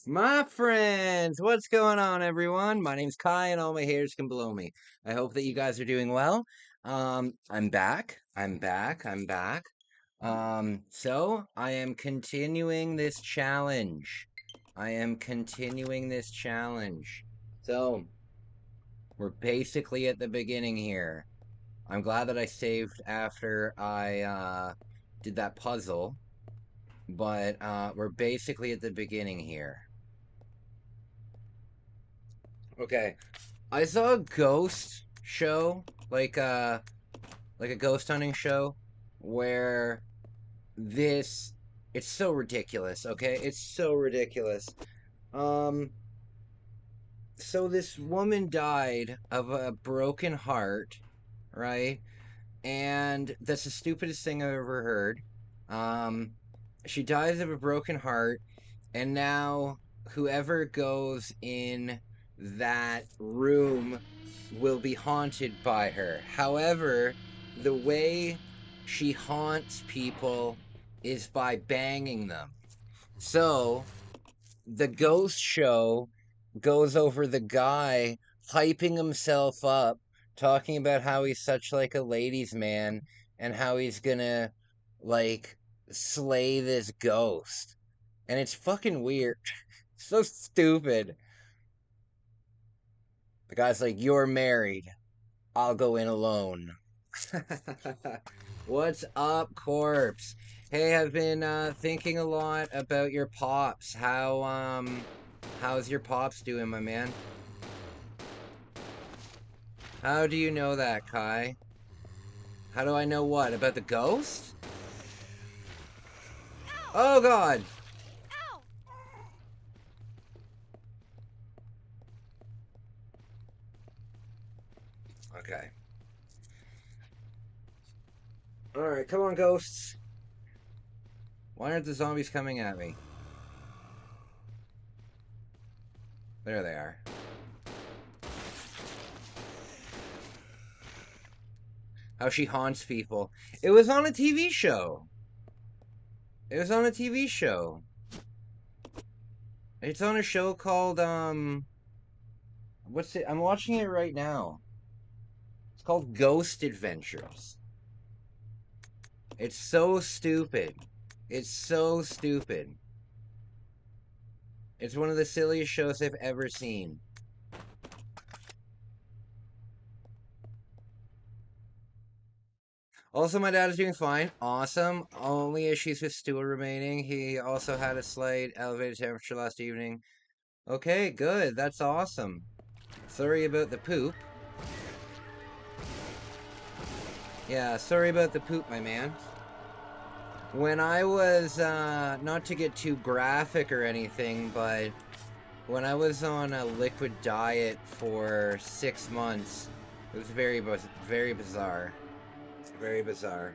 My friends, what's going on, everyone? My name's Kai, and all my haters can blow me. I hope that you guys are doing well. I'm back. I'm back. So I am continuing this challenge. So we're basically at the beginning here. I'm glad that I saved after I did that puzzle, but we're basically at the beginning here. Okay. I saw a ghost show, like a ghost hunting show, where this it's so ridiculous, okay? It's so ridiculous. Um so this woman died of a broken heart, right? And that's the stupidest thing I've ever heard. Um she dies of a broken heart, and now whoever goes in that room will be haunted by her. However, the way she haunts people is by banging them. So the ghost show goes over the guy hyping himself up, talking about how he's such like a ladies' man and how he's gonna like slay this ghost. And it's fucking weird. So stupid. The guy's like, "You're married. I'll go in alone." What's up, corpse? Hey, I've been thinking a lot about your pops. How's your pops doing, my man? How do you know that, Kai? How do I know what? About the ghost? Oh god. Okay. Alright, come on, ghosts. Why aren't the zombies coming at me? There they are. How she haunts people. It was on a TV show. It was on a TV show. It's on a show called what's it? I'm watching it right now. It's called Ghost Adventures. It's so stupid. It's so stupid. It's one of the silliest shows I've ever seen. Also, my dad is doing fine. Awesome. Only issues with stool remaining. He also had a slight elevated temperature last evening. Okay, good. That's awesome. Sorry about the poop. Yeah, sorry about the poop, my man. When I was, not to get too graphic or anything, but when I was on a liquid diet for 6 months, it was very bizarre. Very bizarre.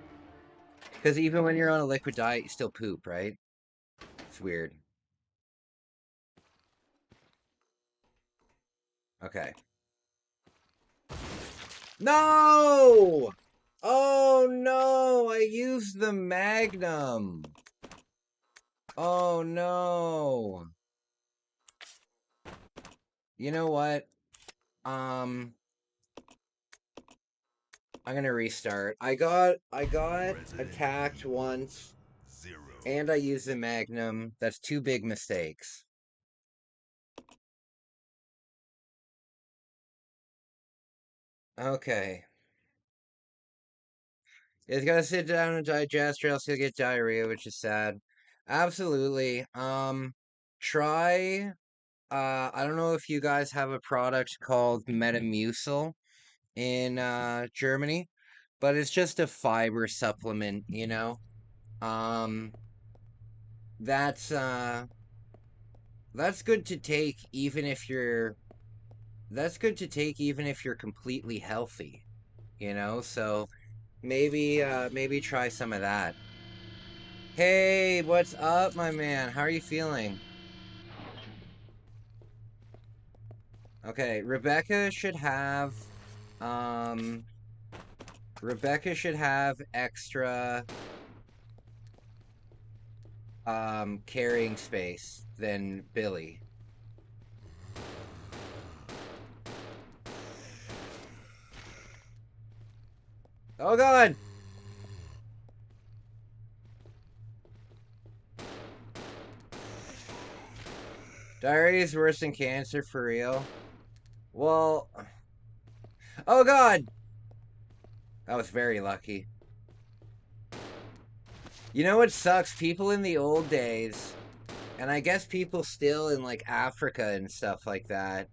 Because even when you're on a liquid diet, you still poop, right? It's weird. Okay. No! Oh no! I used the Magnum! Oh no! You know what? Um, I'm gonna restart. I got attacked once, and I used the Magnum. That's two big mistakes. Okay. It's gotta sit down and digest, or else you'll get diarrhea, which is sad. Absolutely. Try. I don't know if you guys have a product called Metamucil in Germany, but it's just a fiber supplement, you know. Um, that's uh, that's good to take even if you're that's good to take even if you're completely healthy, you know. So maybe try some of that. Hey, what's up, my man? How are you feeling? Okay, um Rebecca should have extra carrying space than Billy. Oh God! Diarrhea is worse than cancer for real. Well, oh God! I was very lucky. You know what sucks? People in the old days, and I guess people still in like Africa and stuff like that,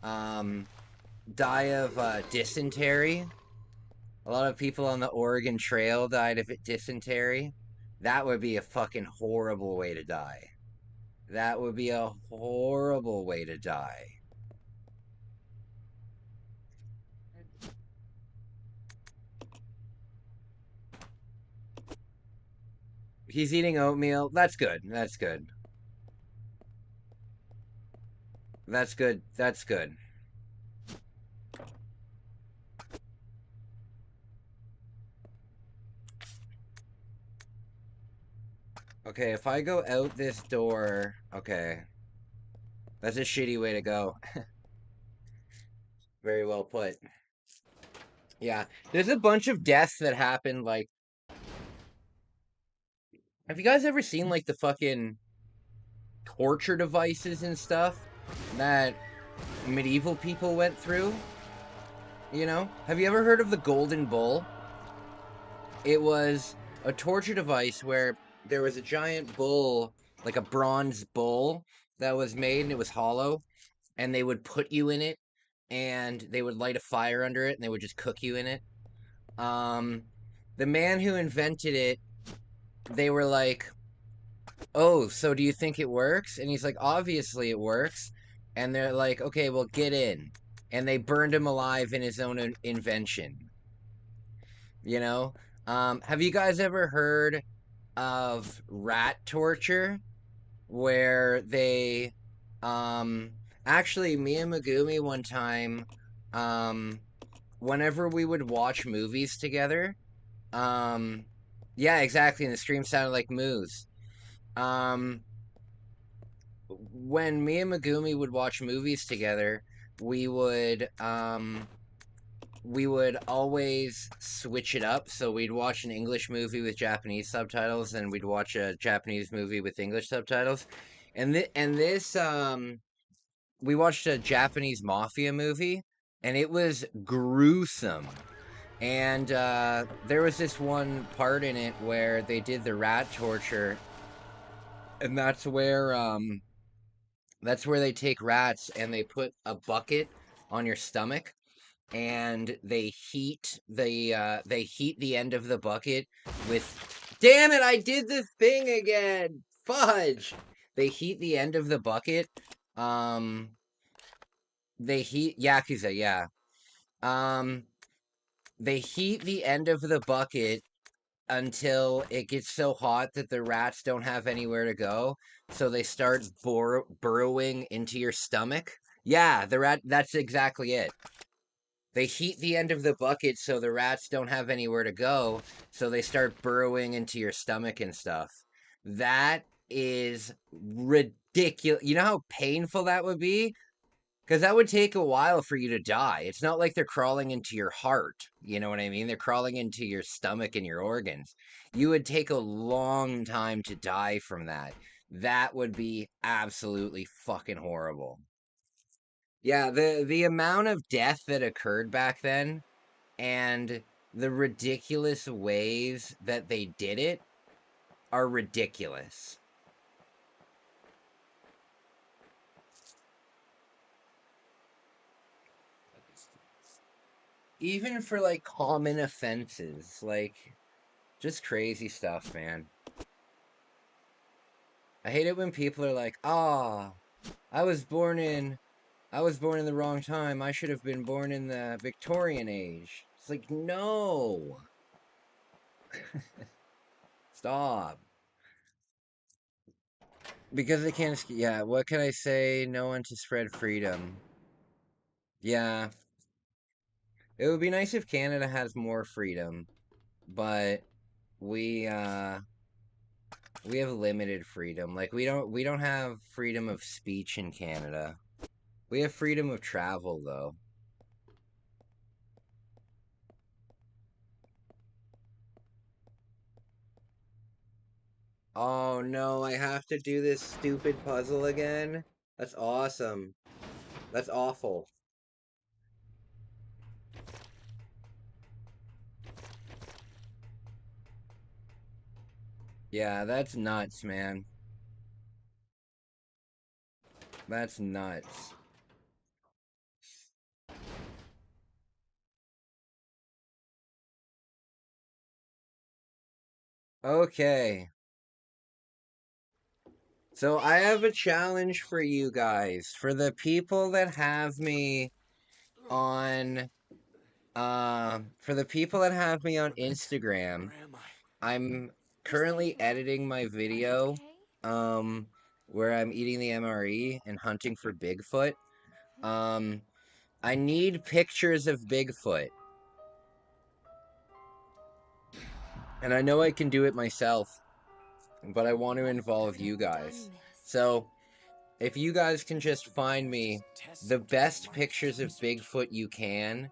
um, die of dysentery. A lot of people on the Oregon Trail died of dysentery. That would be a fucking horrible way to die. That would be a horrible way to die. He's eating oatmeal. That's good. That's good. That's good. That's good. Okay, if I go out this door, okay. That's a shitty way to go. Very well put. Yeah, there's a bunch of deaths that happen. Like, have you guys ever seen like the fucking torture devices and stuff that medieval people went through? You know, have you ever heard of the Golden Bull? It was a torture device where there was a giant bull, like a bronze bull that was made and it was hollow, and they would put you in it and they would light a fire under it and they would just cook you in it. Um, the man who invented it, they were like, "Oh, so do you think it works?" And he's like, "Obviously it works." And they're like, "Okay, well, get in." And they burned him alive in his own invention. You know? Have you guys ever heard of rat torture? Where they, um, actually, me and Megumi one time, um, whenever we would watch movies together, um, yeah, exactly, and the stream sounded like moose. Um, when me and Megumi would watch movies together, we would we would always switch it up. So we'd watch an English movie with Japanese subtitles, and we'd watch a Japanese movie with English subtitles. And this we watched a Japanese mafia movie, and it was gruesome. And there was this one part in it where they did the rat torture, and that's where they take rats and they put a bucket on your stomach and they heat the end of the bucket with, damn it, I did the thing again, fudge. They heat the end of the bucket, um they heat Yakuza, yeah. um they heat the end of the bucket until it gets so hot that the rats don't have anywhere to go, so they start burrowing into your stomach. Yeah, the rat, that's exactly it. They heat the end of the bucket so the rats don't have anywhere to go, so they start burrowing into your stomach and stuff. That is ridiculous. You know how painful that would be? Because that would take a while for you to die. It's not like they're crawling into your heart. You know what I mean? They're crawling into your stomach and your organs. You would take a long time to die from that. That would be absolutely fucking horrible. Yeah, the amount of death that occurred back then and the ridiculous ways that they did it are ridiculous. Even for like common offenses, like just crazy stuff, man. I hate it when people are like, "Ah, I was born in I was born in the wrong time. I should have been born in the Victorian age." It's like, "No. Stop." Because they can't, yeah, what can I say? No one to spread freedom. Yeah, it would be nice if Canada has more freedom, but we We have limited freedom. Like we don't have freedom of speech in Canada. We have freedom of travel though. Oh no, I have to do this stupid puzzle again. That's awesome. That's awful. Yeah, that's nuts, man. That's nuts. Okay. So I have a challenge for you guys. For the people that have me on for the people that have me on Instagram, Where am I? I'm You're safe currently now? editing my Are you video okay? um where I'm eating the MRE and hunting for Bigfoot. Um I need pictures of Bigfoot. And I know I can do it myself, but I want to What involve could you have done guys. this? So, if you guys can He must just have been find here as me tests the against best Marcus's pictures of research. Bigfoot you can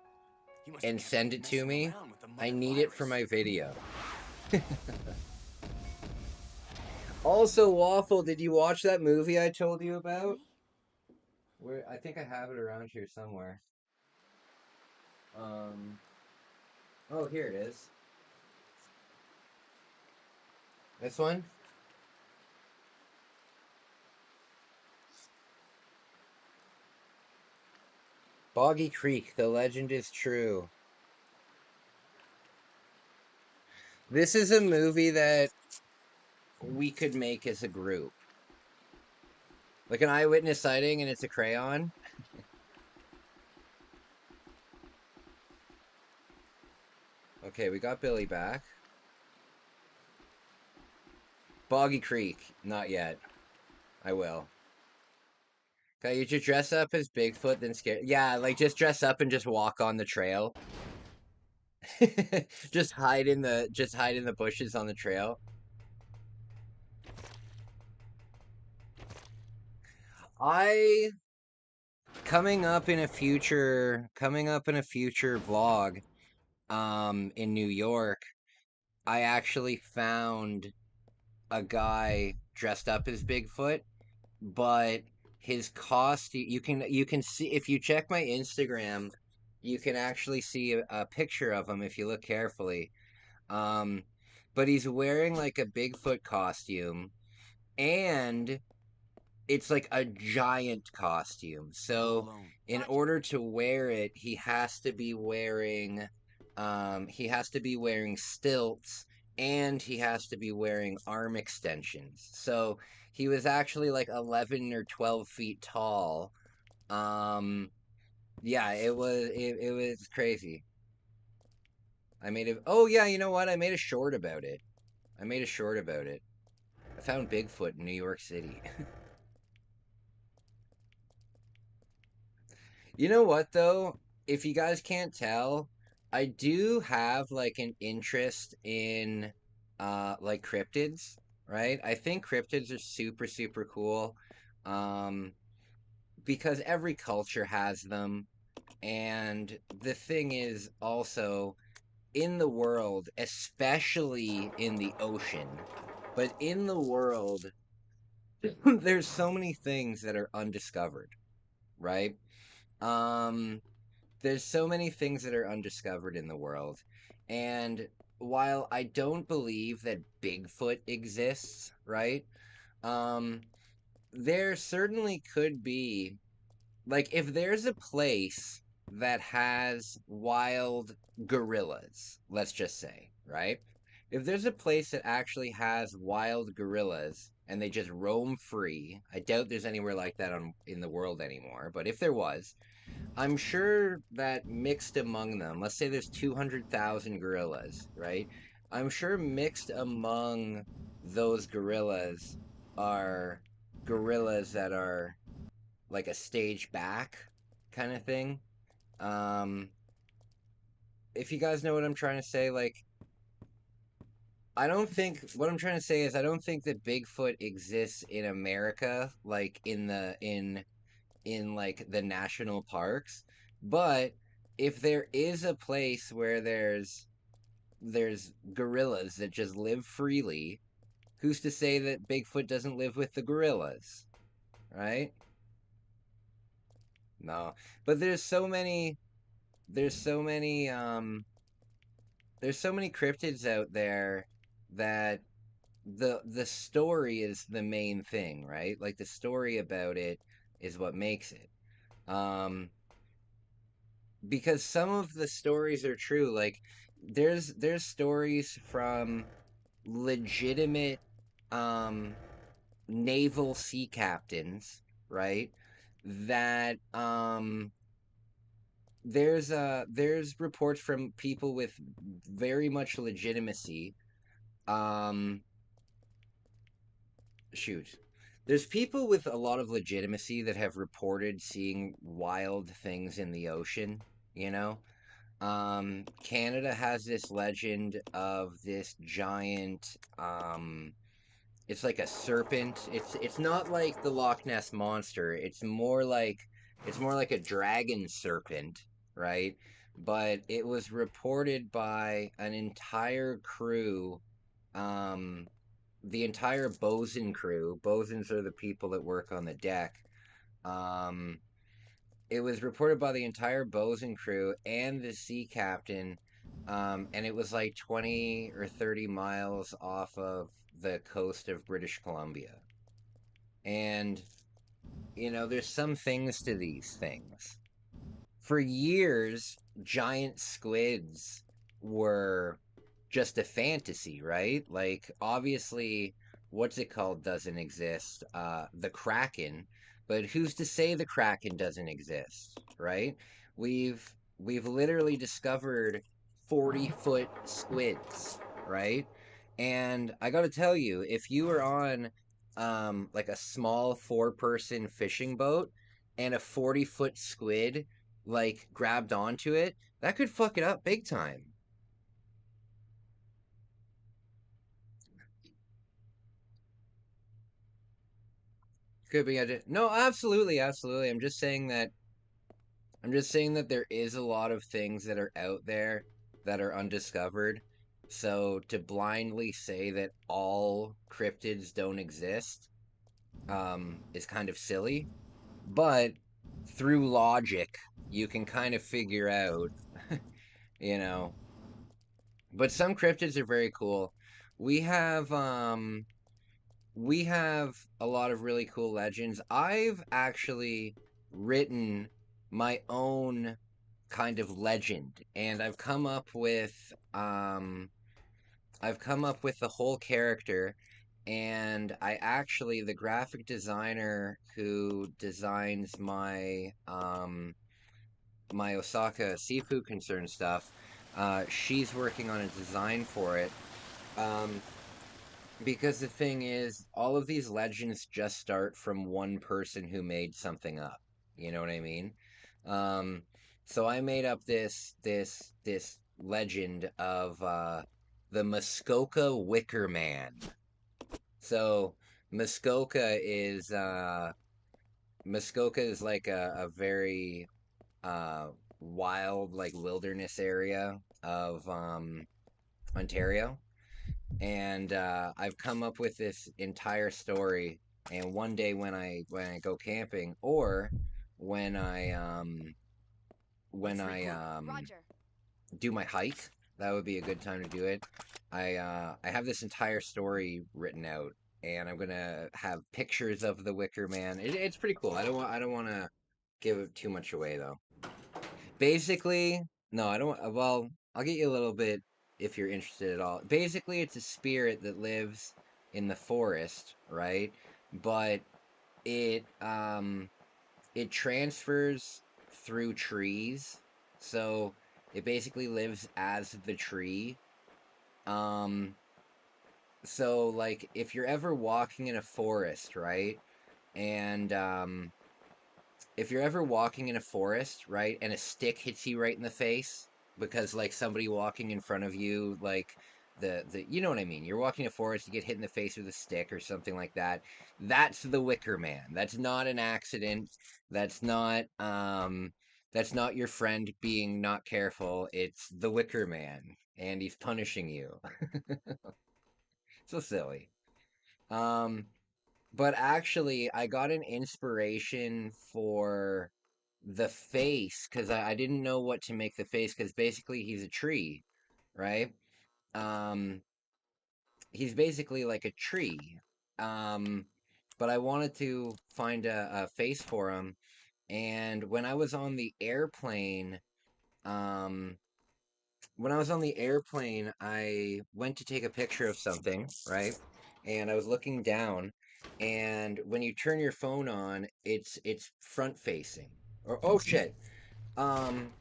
He must have and kept send it to messing me, around with the I mother need it for virus. my video. Also, Waffle, did you watch that movie I told you about? Really? Where I think I have it around here somewhere. Um, oh, here it is. This one? Boggy Creek, the legend is true. This is a movie that we could make as a group. Like an eyewitness sighting and it's a crayon. Okay, we got Billy back. Boggy Creek, not yet. I will. Okay, you just dress up as Bigfoot, then scare. Yeah, like just dress up and just walk on the trail. Just hide in the bushes on the trail. I coming up in a future vlog in New York, I actually found a guy dressed up as Bigfoot, but his cost you can see if you check my Instagram, you can actually see a picture of him if you look carefully. Um, but he's wearing like a Bigfoot costume, and it's like a giant costume. I'll go So alone. in Roger. order to wear it, he has to be wearing stilts, and he has to be wearing arm extensions. So he was actually like 11 or 12 feet tall. Yeah, it was crazy. Oh yeah, you know what? I made a short about it. I made a short about it. I found Bigfoot in New York City. You know what though? If you guys can't tell, I do have like an interest in like cryptids, right? I think cryptids are super super cool. Um because every culture has them, and the thing is also in the world, especially in the ocean, but in the world there's so many things that are undiscovered, right? Um there's so many things that are undiscovered in the world. And while I don't believe that Bigfoot exists, right? Um, there certainly could be, like, if there's a place that has wild gorillas, let's just say, right? If there's a place that actually has wild gorillas and they just roam free, I doubt there's anywhere like that in the world anymore, but if there was, I'm sure that mixed among them, let's say there's 200,000 gorillas, right? I'm sure mixed among those gorillas are gorillas that are like a stage back kind of thing. Um, if you guys know what I'm trying to say, like, I don't think what I'm trying to say is I don't think that Bigfoot exists in America, like in like the national parks. But if there is a place where there's gorillas that just live freely, who's to say that Bigfoot doesn't live with the gorillas, right? No. But there's so many there's so many cryptids out there that the story is the main thing, right? Like the story about it is what makes it. Um because some of the stories are true. Like there's stories from legitimate um naval sea captains, right? That there's reports from people with very much legitimacy. Um shoot. There's people with a lot of legitimacy that have reported seeing wild things in the ocean, you know? Canada has this legend of this giant it's like a serpent. It's not like the Loch Ness monster. It's more like a dragon serpent, right? But it was reported by an entire crew, um, the entire bosun crew. Bosons are the people that work on the deck. Um, it was reported by the entire bosun crew and the sea captain, and it was like 20 or 30 miles off of the coast of British Columbia. And, there's some things to these things. For years, giant squids were just a fantasy, right? Like, obviously, what's it called doesn't exist, the Kraken, but who's to say the Kraken doesn't exist, right? We've literally discovered 40-foot squids, right? And I gotta tell you, if you were on like a small four-person fishing boat and a 40-foot squid like grabbed onto it, that could fuck it up big time. Could be no, absolutely, absolutely. I'm just saying that there is a lot of things that are out there that are undiscovered. So to blindly say that all cryptids don't exist is kind of silly. But through logic, you can kind of figure out, you know. But some cryptids are very cool. We have we have a lot of really cool legends. I've actually written my own kind of legend, and I've come up with the whole character, and I actually the graphic designer who designs my Osaka seafood concern stuff, she's working on a design for it. Um, because the thing is, all of these legends just start from one person who made something up. You know what I mean? Um, so I made up this legend of the Muskoka Wicker Man. So Muskoka is Muskoka is like a very uh, wild, like wilderness area of Ontario, and I've come up with this entire story. And one day when I go camping, or when I um, when I do my hike, that would be a good time to do it. I have this entire story written out, and I'm gonna have pictures of the Wicker Man. It's pretty cool. I don't want to give too much away though. Basically, no, I don't. Well, I'll get you a little bit if you're interested at all. Basically, it's a spirit that lives in the forest, right? But it it transfers through trees, so it basically lives as the tree. Um, so like if you're ever walking in a forest, right? And if you're ever walking in a forest, right, and a stick hits you right in the face because like somebody walking in front of you like the you know what I mean. You're walking a forest, you get hit in the face with a stick or something like that. That's the Wicker Man. That's not an accident. That's not that's not your friend being not careful. It's the Wicker Man, and he's punishing you. So silly. Um, but actually, I got an inspiration for the face because I didn't know what to make the face because basically he's a tree, right? Um, he's basically like a tree. Um, but I wanted to find a face for him, and um, when I was on the airplane, I went to take a picture of something, right? And I was looking down, and when you turn your phone on, it's front facing. Or oh shit. Um,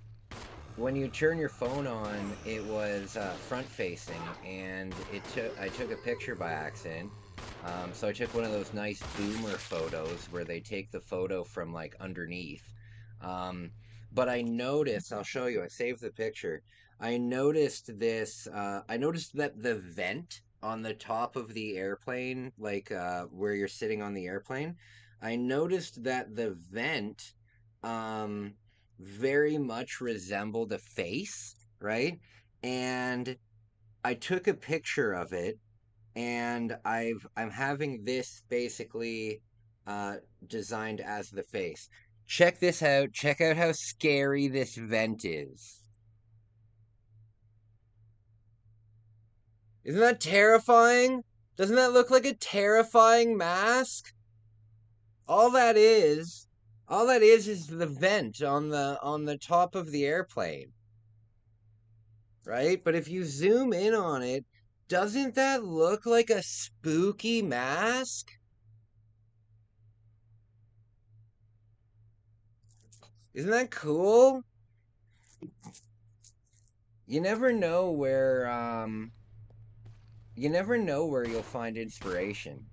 when you turn your phone on, it was front facing, and I took a picture by accident. So I took one of those nice boomer photos where they take the photo from like underneath. Um, but I noticed, I'll show you. I saved the picture. I noticed this. I noticed that the vent on the top of the airplane, like where you're sitting on the airplane, I noticed that the vent. Um, very much resembled a face, right? And I took a picture of it, and I'm having this basically uh designed as the face. Check this out. Check out how scary this vent is. Isn't that terrifying? Doesn't that look like a terrifying mask? All that is, all that is the vent on the top of the airplane. Right? But if you zoom in on it, doesn't that look like a spooky mask? Isn't that cool? You never know where you never know where you'll find inspiration.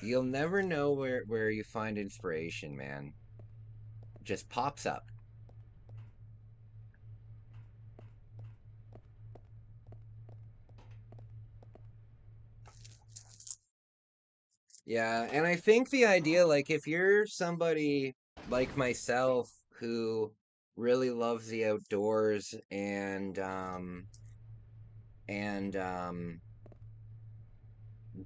You'll never know where you find inspiration, man. Just pops up. Yeah, and I think the idea, like, if you're somebody like myself who really loves the outdoors and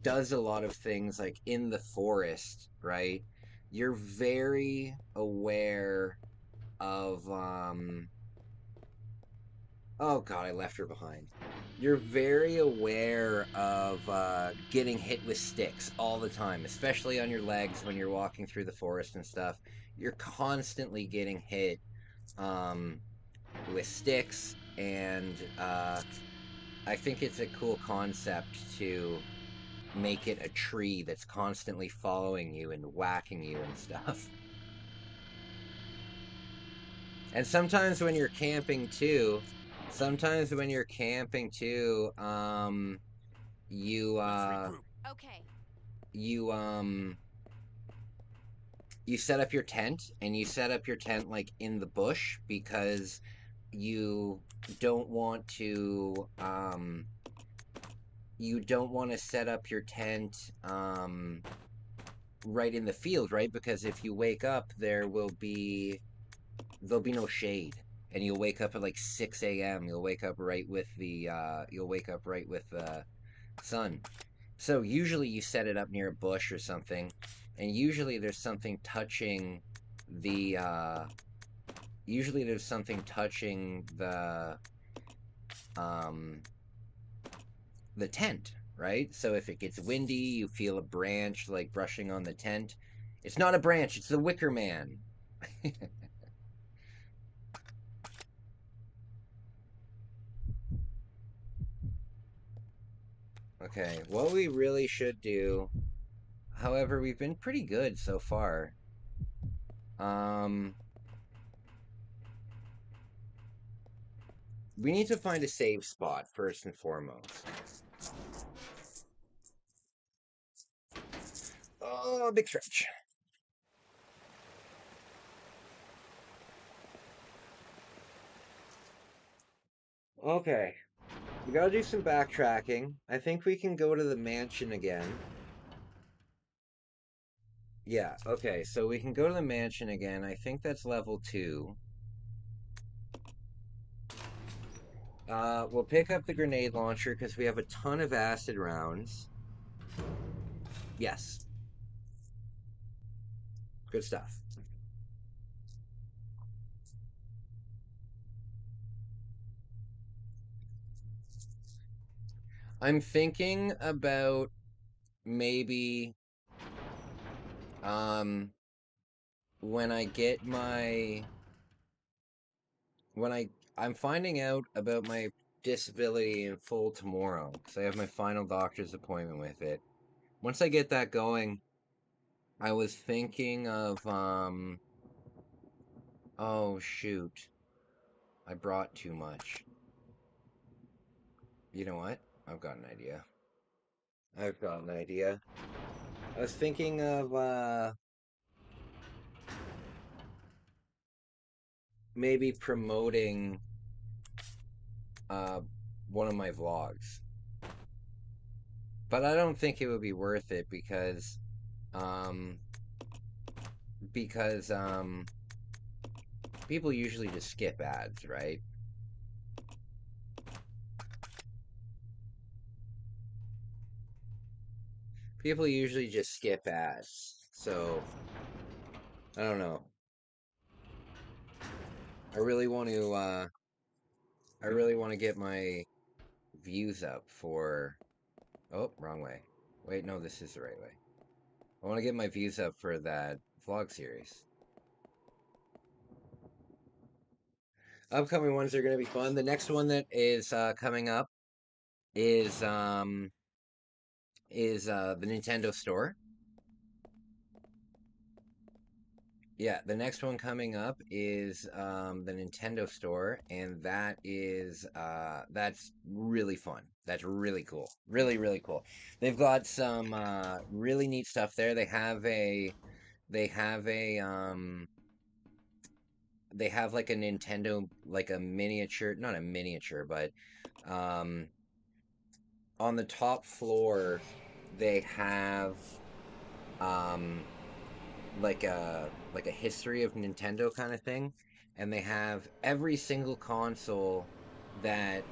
does a lot of things like in the forest, right? You're very aware of oh god, I left her behind. You're very aware of getting hit with sticks all the time, especially on your legs when you're walking through the forest and stuff. You're constantly getting hit um, with sticks, and I think it's a cool concept to make it a tree that's constantly following you and whacking you and stuff. And sometimes when you're camping too, you Okay. you you set up your tent, and you set up your tent like in the bush because you don't want to you don't want to set up your tent right in the field, right? Because if you wake up, there'll be no shade, and you'll wake up at like 6 a.m. You'll wake up right with the sun. So usually you set it up near a bush or something, and the usually there's something touching um the tent, right? So if it gets windy, you feel a branch like brushing on the tent. It's not a branch, it's the Wicker Man. Okay, what we really should do, however, we've been pretty good so far. Um, we need to find a safe spot first and foremost. Oh, big stretch. Okay, we gotta do some backtracking. I think we can go to the mansion again. Yeah, okay, so we can go to the mansion again. I think that's level 2. We'll pick up the grenade launcher because we have a ton of acid rounds. Yes, good stuff. I'm thinking about maybe um when I get my when I'm finding out about my disability in full tomorrow because I have my final doctor's appointment with it. Once I get that going, I was thinking of oh shoot, I brought too much. You know what? I've got an idea. I've got an idea. I was thinking of maybe promoting uh one of my vlogs. But I don't think it would be worth it um because people usually just skip ads, right? People usually just skip ads. So, I don't know. I really want to I really want to get my views up for oh, wrong way. Wait, no, this is the right way. I want to get my views up for that vlog series. Upcoming ones are going to be fun. The next one that is coming up is the Nintendo Store. Yeah, the next one coming up is the Nintendo Store, and that's really fun. That's really cool. Really, really cool. They've got some really neat stuff there. They have a they have like a Nintendo, like a miniature, not a miniature, but um on the top floor they have um like a history of Nintendo kind of thing, and they have every single console that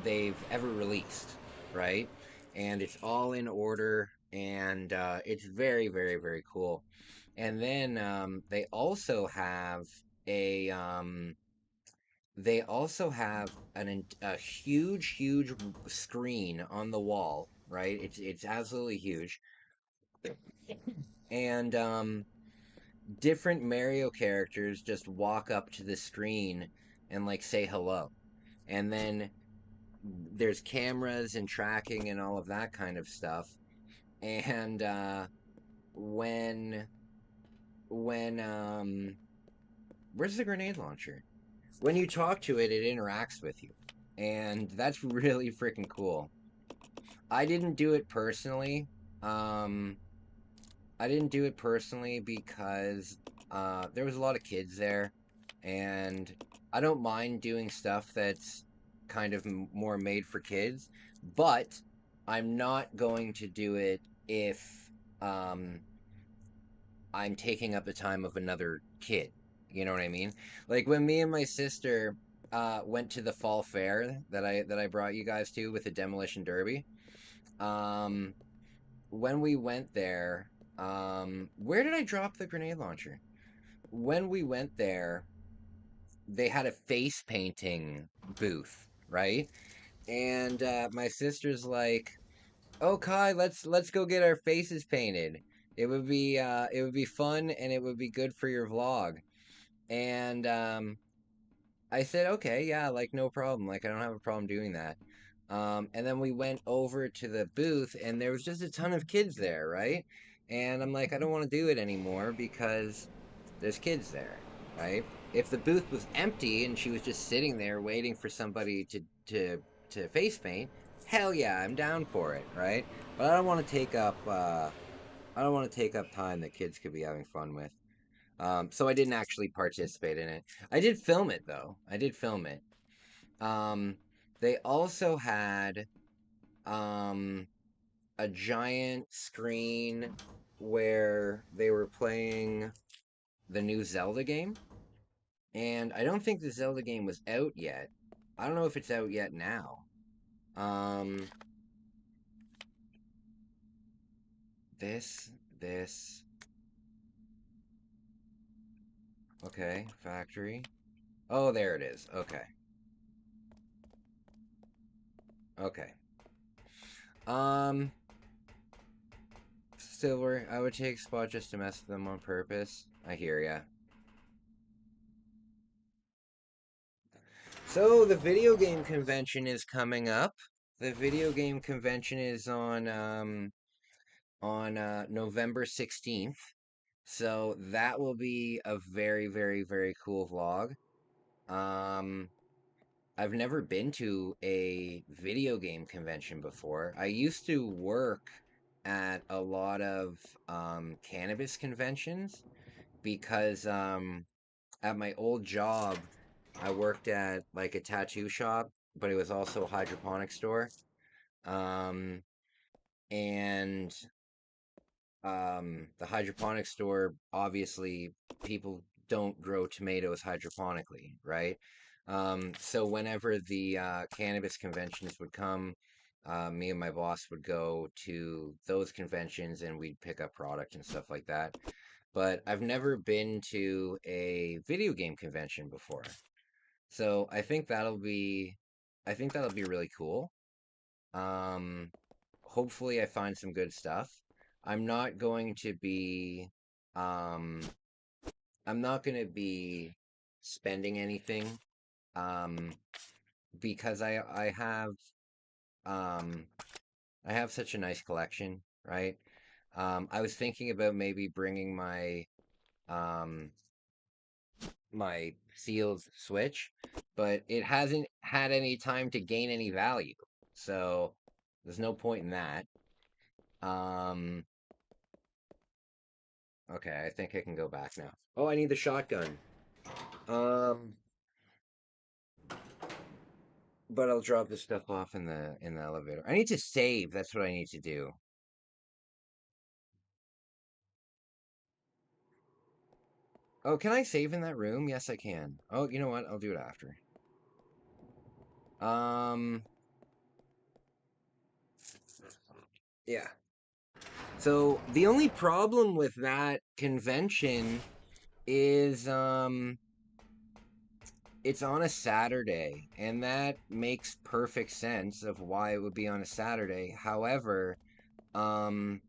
they've ever released, right? And it's all in order, and it's very, very, very cool. And then they also have a huge, huge screen on the wall, right? It's absolutely huge, and different Mario characters just walk up to the screen and like say hello. And then there's cameras and tracking and all of that kind of stuff. And when when where's the grenade launcher? When you talk to it, it interacts with you. And that's really freaking cool. I didn't do it personally. Um I didn't do it personally because there was a lot of kids there, and I don't mind doing stuff that's kind of more made for kids, but I'm not going to do it if um, I'm taking up the time of another kid. You know what I mean? Like when me and my sister went to the fall fair that I brought you guys to with the demolition derby. Um, when we went there, where did I drop the grenade launcher? When we went there, they had a face painting booth, right? And my sister's like, "Oh, Kai, let's go get our faces painted. It would be fun and it would be good for your vlog." And I said, okay, yeah, like no problem. Like I don't have a problem doing that. And then we went over to the booth and there was just a ton of kids there, right? And I'm like, I don't want to do it anymore because there's kids there, right? If the booth was empty and she was just sitting there waiting for somebody to face paint, hell yeah, I'm down for it, right? But I don't want to take up time that kids could be having fun with. So I didn't actually participate in it. I did film it though. I did film it. Um, They also had um a giant screen where they were playing the new Zelda game. And I don't think the Zelda game was out yet. I don't know if it's out yet now. Um, this, this. Okay, factory. Oh, there it is. Okay, okay. Um, Silver. I would take spot just to mess with them on purpose. I hear ya. So the video game convention is coming up. The video game convention is on November 16th. So that will be a very, very, very cool vlog. Um, I've never been to a video game convention before. I used to work at a lot of cannabis conventions because at my old job, I worked at like a tattoo shop, but it was also a hydroponic store. Um, and the hydroponic store, obviously people don't grow tomatoes hydroponically, right? So whenever the cannabis conventions would come, me and my boss would go to those conventions and we'd pick up product and stuff like that. But I've never been to a video game convention before. So I think that'll be really cool. Um, Hopefully I find some good stuff. I'm not going to be um I'm not going to be spending anything um because um I have such a nice collection, right? I was thinking about maybe bringing um my sealed Switch, but it hasn't had any time to gain any value. So there's no point in that. Um Okay, I think I can go back now. Oh, I need the shotgun. Um, but I'll drop this stuff off in the elevator. I need to save. That's what I need to do. Oh, can I save in that room? Yes, I can. Oh, you know what? I'll do it after. Um, yeah. So the only problem with that convention is it's on a Saturday, and that makes perfect sense of why it would be on a Saturday. However, Um,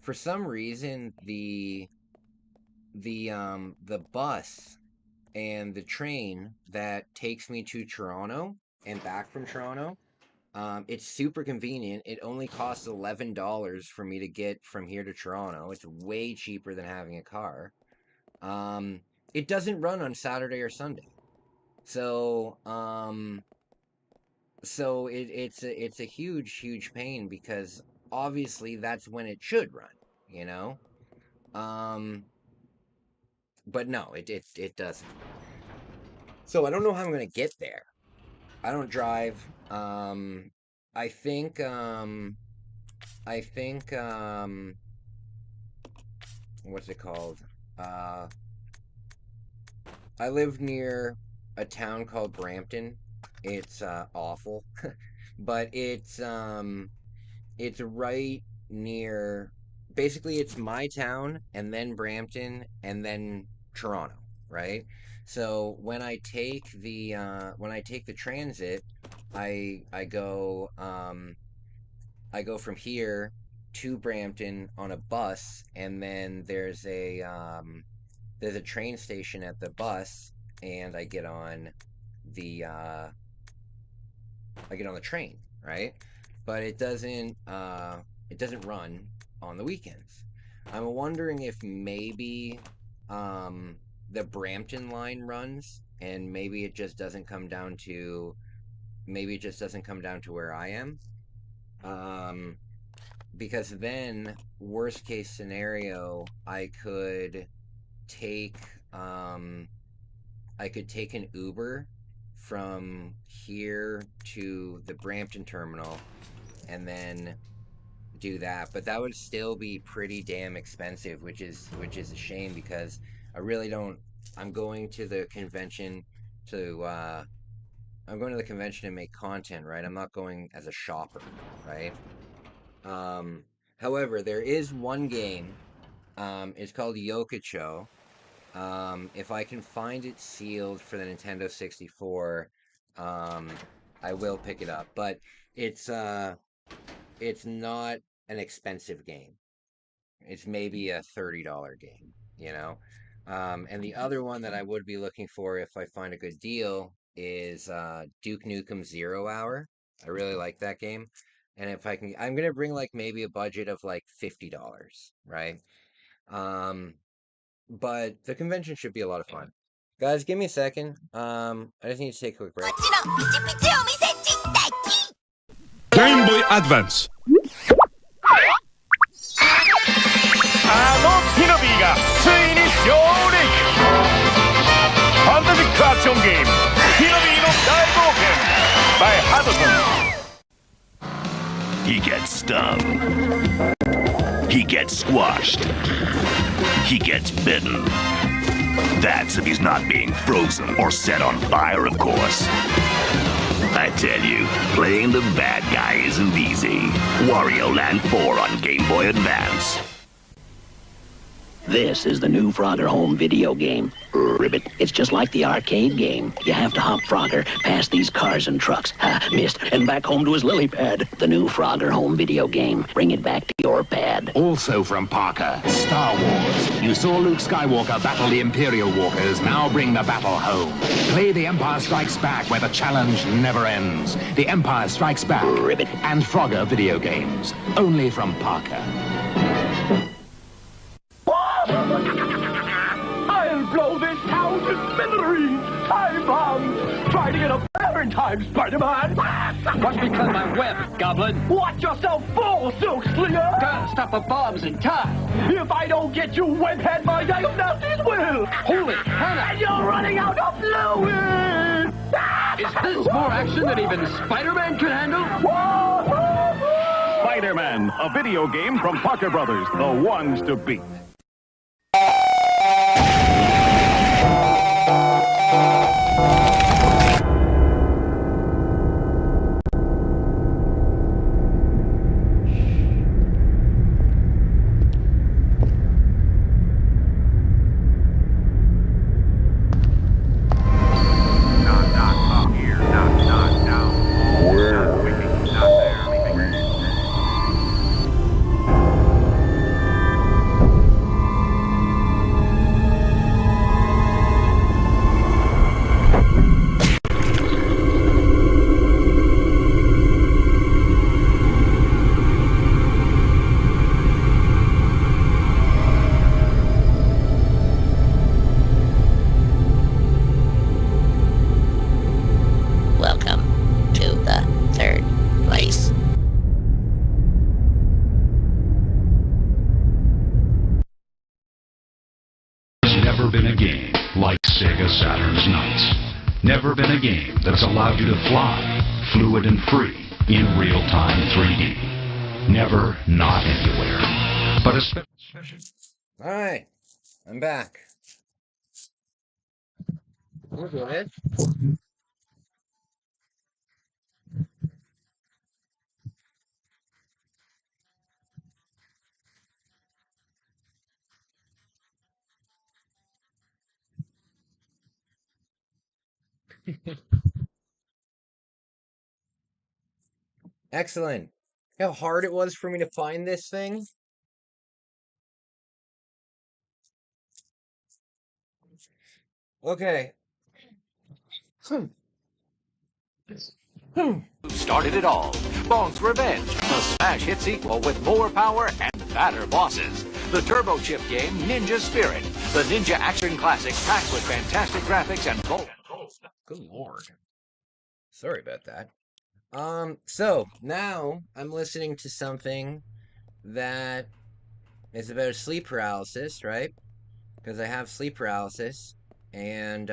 for some reason, the bus and the train that takes me to Toronto and back from Toronto, it's super convenient. It only costs $11 for me to get from here to Toronto. It's way cheaper than having a car. Um, it doesn't run on Saturday or Sunday. So, it's a huge, huge pain because obviously that's when it should run, you know? Um, but no, it doesn't. So I don't know how I'm gonna get there. I don't drive. Um, I think um, I think what's it called? Uh, I live near a town called Brampton. It's awful, but it's right near, basically it's my town and then Brampton and then Toronto, right? So when I take the transit, I go from here to Brampton on a bus, and then there's a train station at the bus, and the uh I get on the train, right? But it doesn't run on the weekends. I'm wondering if maybe um the Brampton line runs and maybe it just doesn't come down to where I am. Um because then worst case scenario, take um I could take an Uber from here to the Brampton terminal and then do that, but that would still be pretty damn expensive, which is a shame because I really don't. I'm going to the convention to I'm going to the convention to make content, right? I'm not going as a shopper, right? Um, However, there is one game. It's called Yokocho. If I can find it sealed for the Nintendo 64, I will pick it up. But it's uh, it's not an expensive game. It's maybe a $30 game, you know? And the other one that I would be looking for if I find a good deal is Duke Nukem Zero Hour. I really like that game. And if I can, I'm gonna bring like maybe a budget of like $50, right? Um, but the convention should be a lot of fun. Guys, give me a second. I just need to take a quick break. Game Boy Advance. あのティノビーがついに上陸。ファンタジックアクションゲーム「ティノビーの大冒険」by Hudson. He gets stung. He gets squashed. He gets bitten. That's if he's not being frozen or set on fire, of course. I tell you, playing the bad guy isn't easy. Wario Land 4 on Game Boy Advance. This is the new Frogger home video game. Ribbit, it's just like the arcade game. You have to hop Frogger past these cars and trucks. Ha, missed. And back home to his lily pad. The new Frogger home video game. Bring it back to your pad. Also from Parker, Star Wars. You saw Luke Skywalker battle the Imperial Walkers. Now bring the battle home. Play The Empire Strikes Back, where the challenge never ends. The Empire Strikes Back. Ribbit. And Frogger video games. Only from Parker. I'll blow this town to smithereens! Time bomb! Try to get up there in time, Spider-Man! Watch me cut my web, Goblin! Watch yourself fall, Silk Slinger! Gotta stop the bombs in time! If I don't get you, webhead, my diagnosis will! Holy Hannah! And you're running out of fluid! Is this more action than even Spider-Man could handle? Spider-Man, a video game from Parker Brothers, the ones to beat. Never been a game that's allowed you to fly, fluid and free, in real-time 3D. Never, not anywhere. But especially... Alright, I'm back. We'll do it. Excellent. How hard it was for me to find this thing? Okay. Started it all. Bones Revenge, a smash hit sequel with more power and badder bosses. The Turbo Chip game Ninja Spirit, the ninja action classic packed with fantastic graphics and bold. Good lord. Sorry about that. So now I'm listening to something that is about sleep paralysis, right? Because I have sleep paralysis, and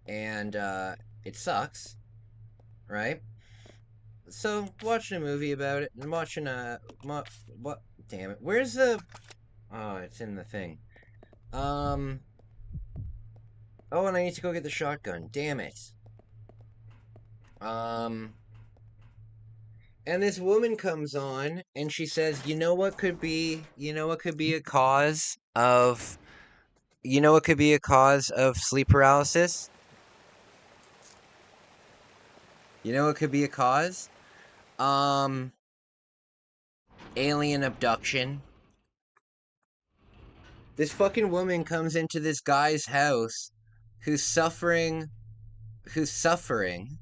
and it sucks, right? So watching a movie about it and watching what? Damn it! Where's the? Oh, it's in the thing. Um. Oh, and I need to go get the shotgun. Damn it. Um. And this woman comes on and she says, what could be a cause of, what could be a cause of sleep paralysis? You know what could be a cause? Um, Alien abduction. This fucking woman comes into this guy's house who's suffering, who's suffering,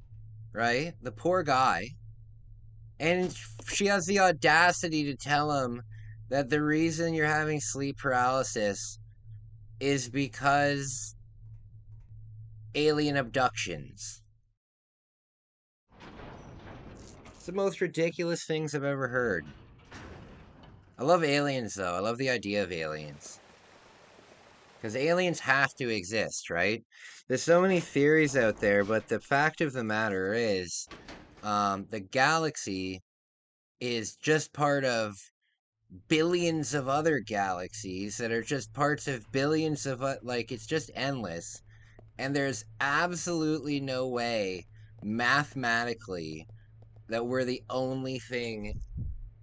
right? The poor guy. And she has the audacity to tell him that the reason you're having sleep paralysis is because alien abductions. It's the most ridiculous things I've ever heard. I love aliens, though. I love the idea of aliens. Because aliens have to exist, right? There's so many theories out there, but the fact of the matter is, the galaxy is just part of billions of other galaxies that are just parts of billions of, it's just endless. And there's absolutely no way, mathematically, that we're the only thing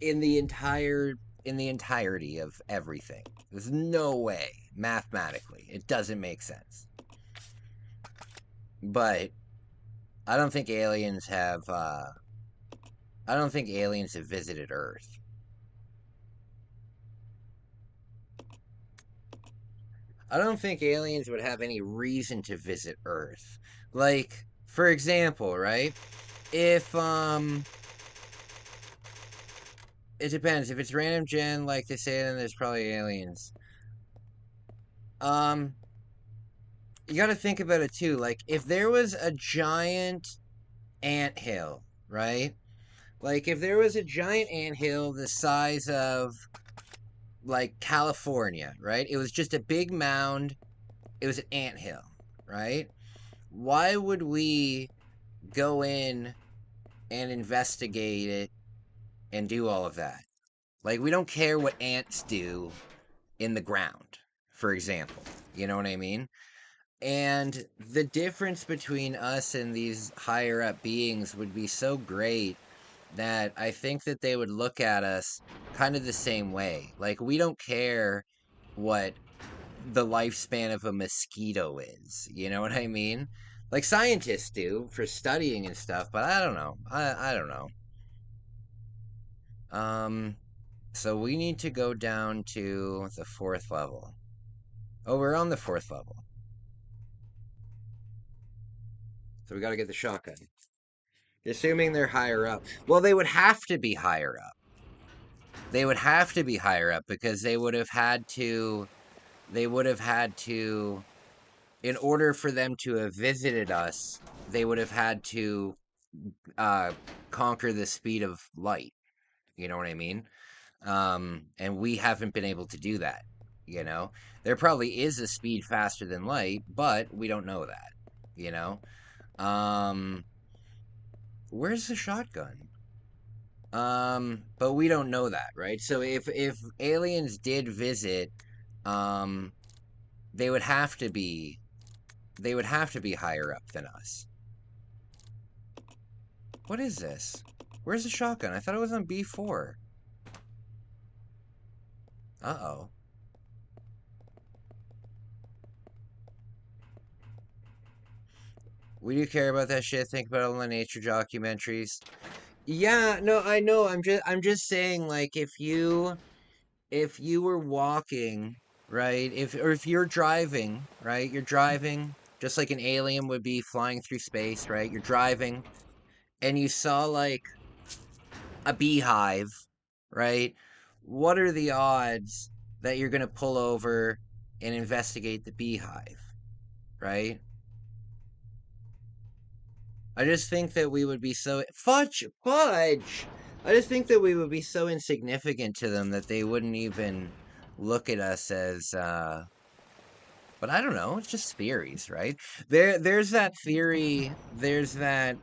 in the entirety of everything. There's no way, mathematically. It doesn't make sense. But I don't think aliens have visited Earth. I don't think aliens would have any reason to visit Earth. Like, for example, right? If it depends. If it's random gen, like they say, then there's probably aliens. You got to think about it too. Like, if there was a giant anthill, right? Like, if there was a giant anthill the size of, like, California, right? It was just a big mound. It was an anthill, right? Why would we go in and investigate it and do all of that? Like, we don't care what ants do in the ground, for example. You know what I mean? And the difference between us and these higher up beings would be so great that I think that they would look at us kind of the same way. Like, we don't care what the lifespan of a mosquito is. You know what I mean? Like, scientists do for studying and stuff, but I don't know. I don't know. So we need to go down to the 4th level. Oh, we're on the 4th level. So we got to get the shotgun. Assuming they're higher up. Well, they would have to be higher up. They would have to be higher up because they would have had to, in order for them to have visited us, they would have had to conquer the speed of light. You know what I mean? And we haven't been able to do that. You know, there probably is a speed faster than light, but we don't know that. You know, where's the shotgun? But we don't know that, right? So if aliens did visit, they would have to be higher up than us. What is this? Where's the shotgun? I thought it was on B4. Uh-oh. We do care about that shit. Think about all the nature documentaries. Yeah, no, I know. I'm just saying, like, if you were walking, right? If you're driving, right? You're driving just like an alien would be flying through space, right? You're driving and you saw like a beehive, right? What are the odds that you're going to pull over and investigate the beehive, right? I just think that we would be so fudge. I just think that we would be so insignificant to them that they wouldn't even look at us as But I don't know. It's just theories, right? There's that theory. There's that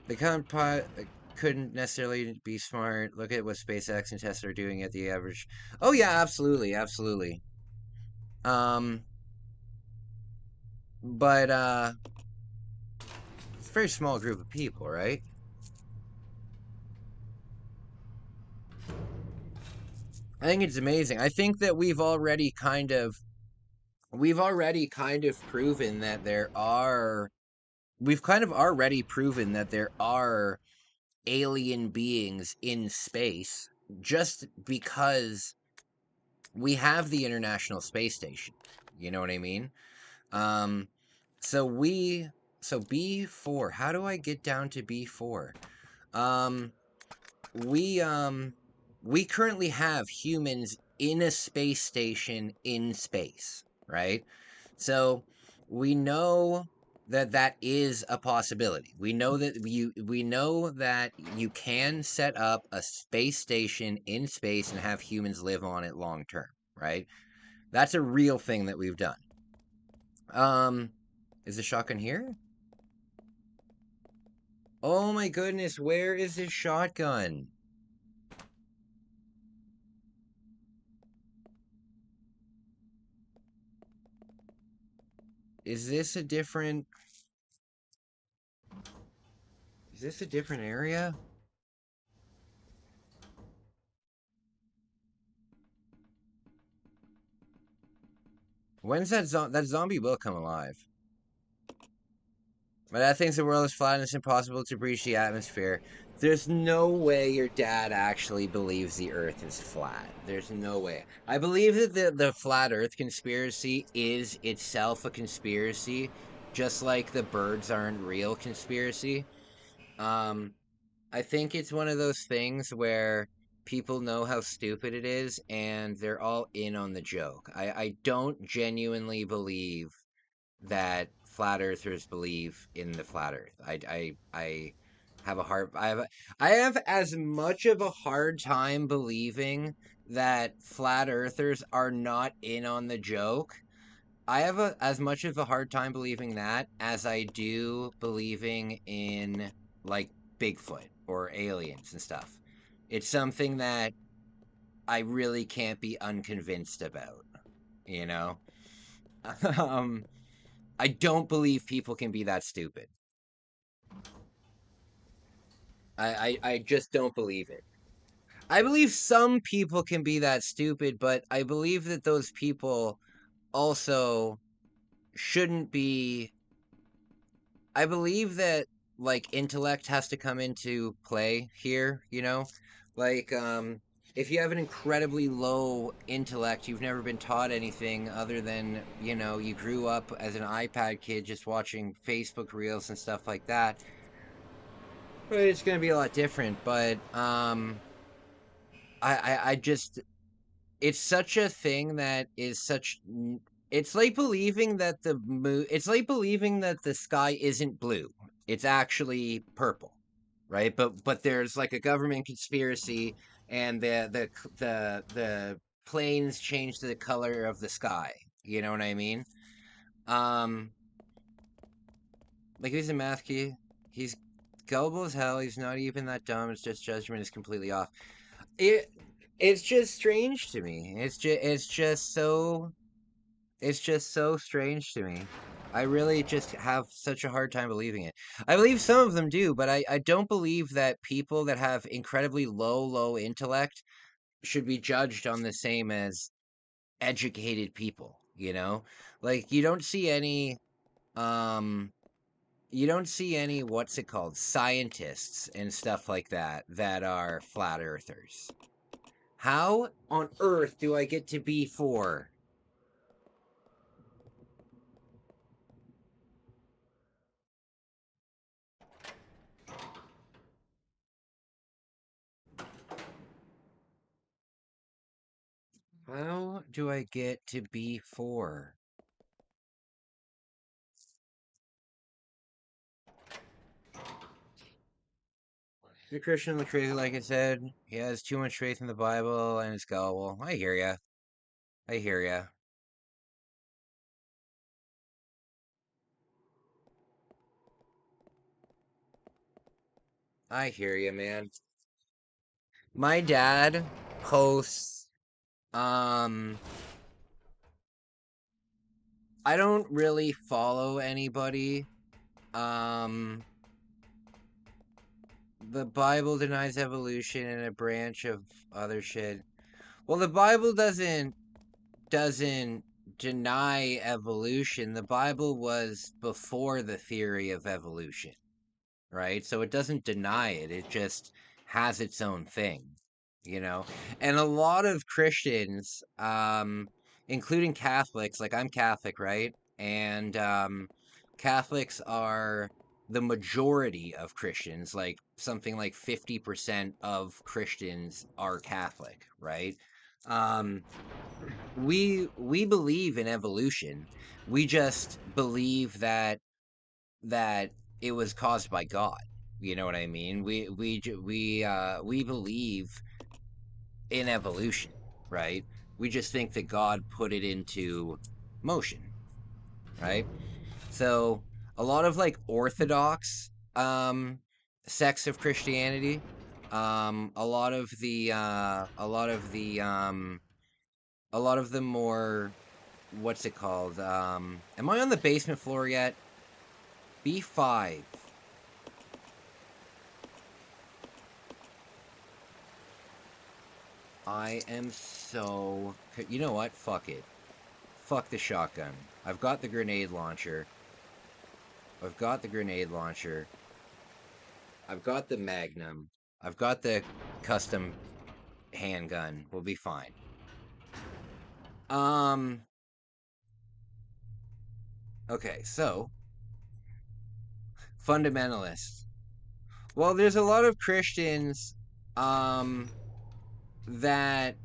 the couldn't necessarily be smart. Look at what SpaceX and Tesla are doing at the average. Oh yeah, absolutely, absolutely. Um, but it's a very small group of people, right? I think it's amazing. I think that we've already kind of proven that we've kind of already proven that there are alien beings in space just because we have the International Space Station. You know what I mean? Um, so we, so B4, how do I get down to B4? Um, we, um, we currently have humans in a space station in space, right? So we know that that is a possibility. We know that you can set up a space station in space and have humans live on it long term, right? That's a real thing that we've done. Is the shotgun here? Oh my goodness, where is this shotgun? Is this a different Is this a different area? When's that zombie will come alive? My dad thinks the world is flat and it's impossible to breach the atmosphere. There's no way your dad actually believes the earth is flat. There's no way. I believe that the flat earth conspiracy is itself a conspiracy, just like the birds aren't real conspiracy. Um, I think it's one of those things where people know how stupid it is and they're all in on the joke. I don't genuinely believe that flat earthers believe in the flat earth. I have a hard I have as much of a hard time believing that flat earthers are not in on the joke. I have as much of a hard time believing that as I do believing in like Bigfoot or aliens and stuff. It's something that I really can't be unconvinced about, you know? um I don't believe people can be that stupid. I just don't believe it. I believe some people can be that stupid, but I believe that those people also shouldn't be. I believe that like intellect has to come into play here, you know? Like if you have an incredibly low intellect, you've never been taught anything other than, you grew up as an iPad kid just watching Facebook reels and stuff like that. Right, it's going to be a lot different, but I just it's such a thing that is it's like believing that it's like believing that the sky isn't blue. It's actually purple, right? But there's like a government conspiracy and the planes change the color of the sky. You know what I mean? Um like he's a math key. He's gullible as hell. He's not even that dumb. It's just judgment is completely off. It it's just strange to me. It's just so strange to me. I really just have such a hard time believing it. I believe some of them do, but I don't believe that people that have incredibly low intellect should be judged on the same as educated people, you know? Like um you don't see any what's it called scientists and stuff like that are flat earthers. How on earth do I get to B4? How do I get to B4? The Christian looks crazy, like I said. He has too much faith in the Bible and is gullible. I hear ya. I hear ya. I hear you, man. My dad posts, um, I don't really follow anybody. Um, the Bible denies evolution and a branch of other shit. Well, the Bible doesn't deny evolution. The Bible was before the theory of evolution, right? So it doesn't deny it. It just has its own thing, you know? And a lot of Christians, including Catholics, like I'm Catholic, right? And Catholics are the majority of Christians, like something like 50% of Christians are Catholic, right? Um, we believe in evolution. We just believe that it was caused by God. You know what I mean? We believe in evolution, right? We just think that God put it into motion, right? So a lot of like orthodox sects of Christianity, a lot of the more, what's it called? Am I on the basement floor yet? B5. I am so... You know what? Fuck it. Fuck the shotgun. I've got the grenade launcher. I've got the grenade launcher. I've got the Magnum. I've got the custom handgun. We'll be fine. Okay, so... Fundamentalists. Well, there's a lot of Christians, that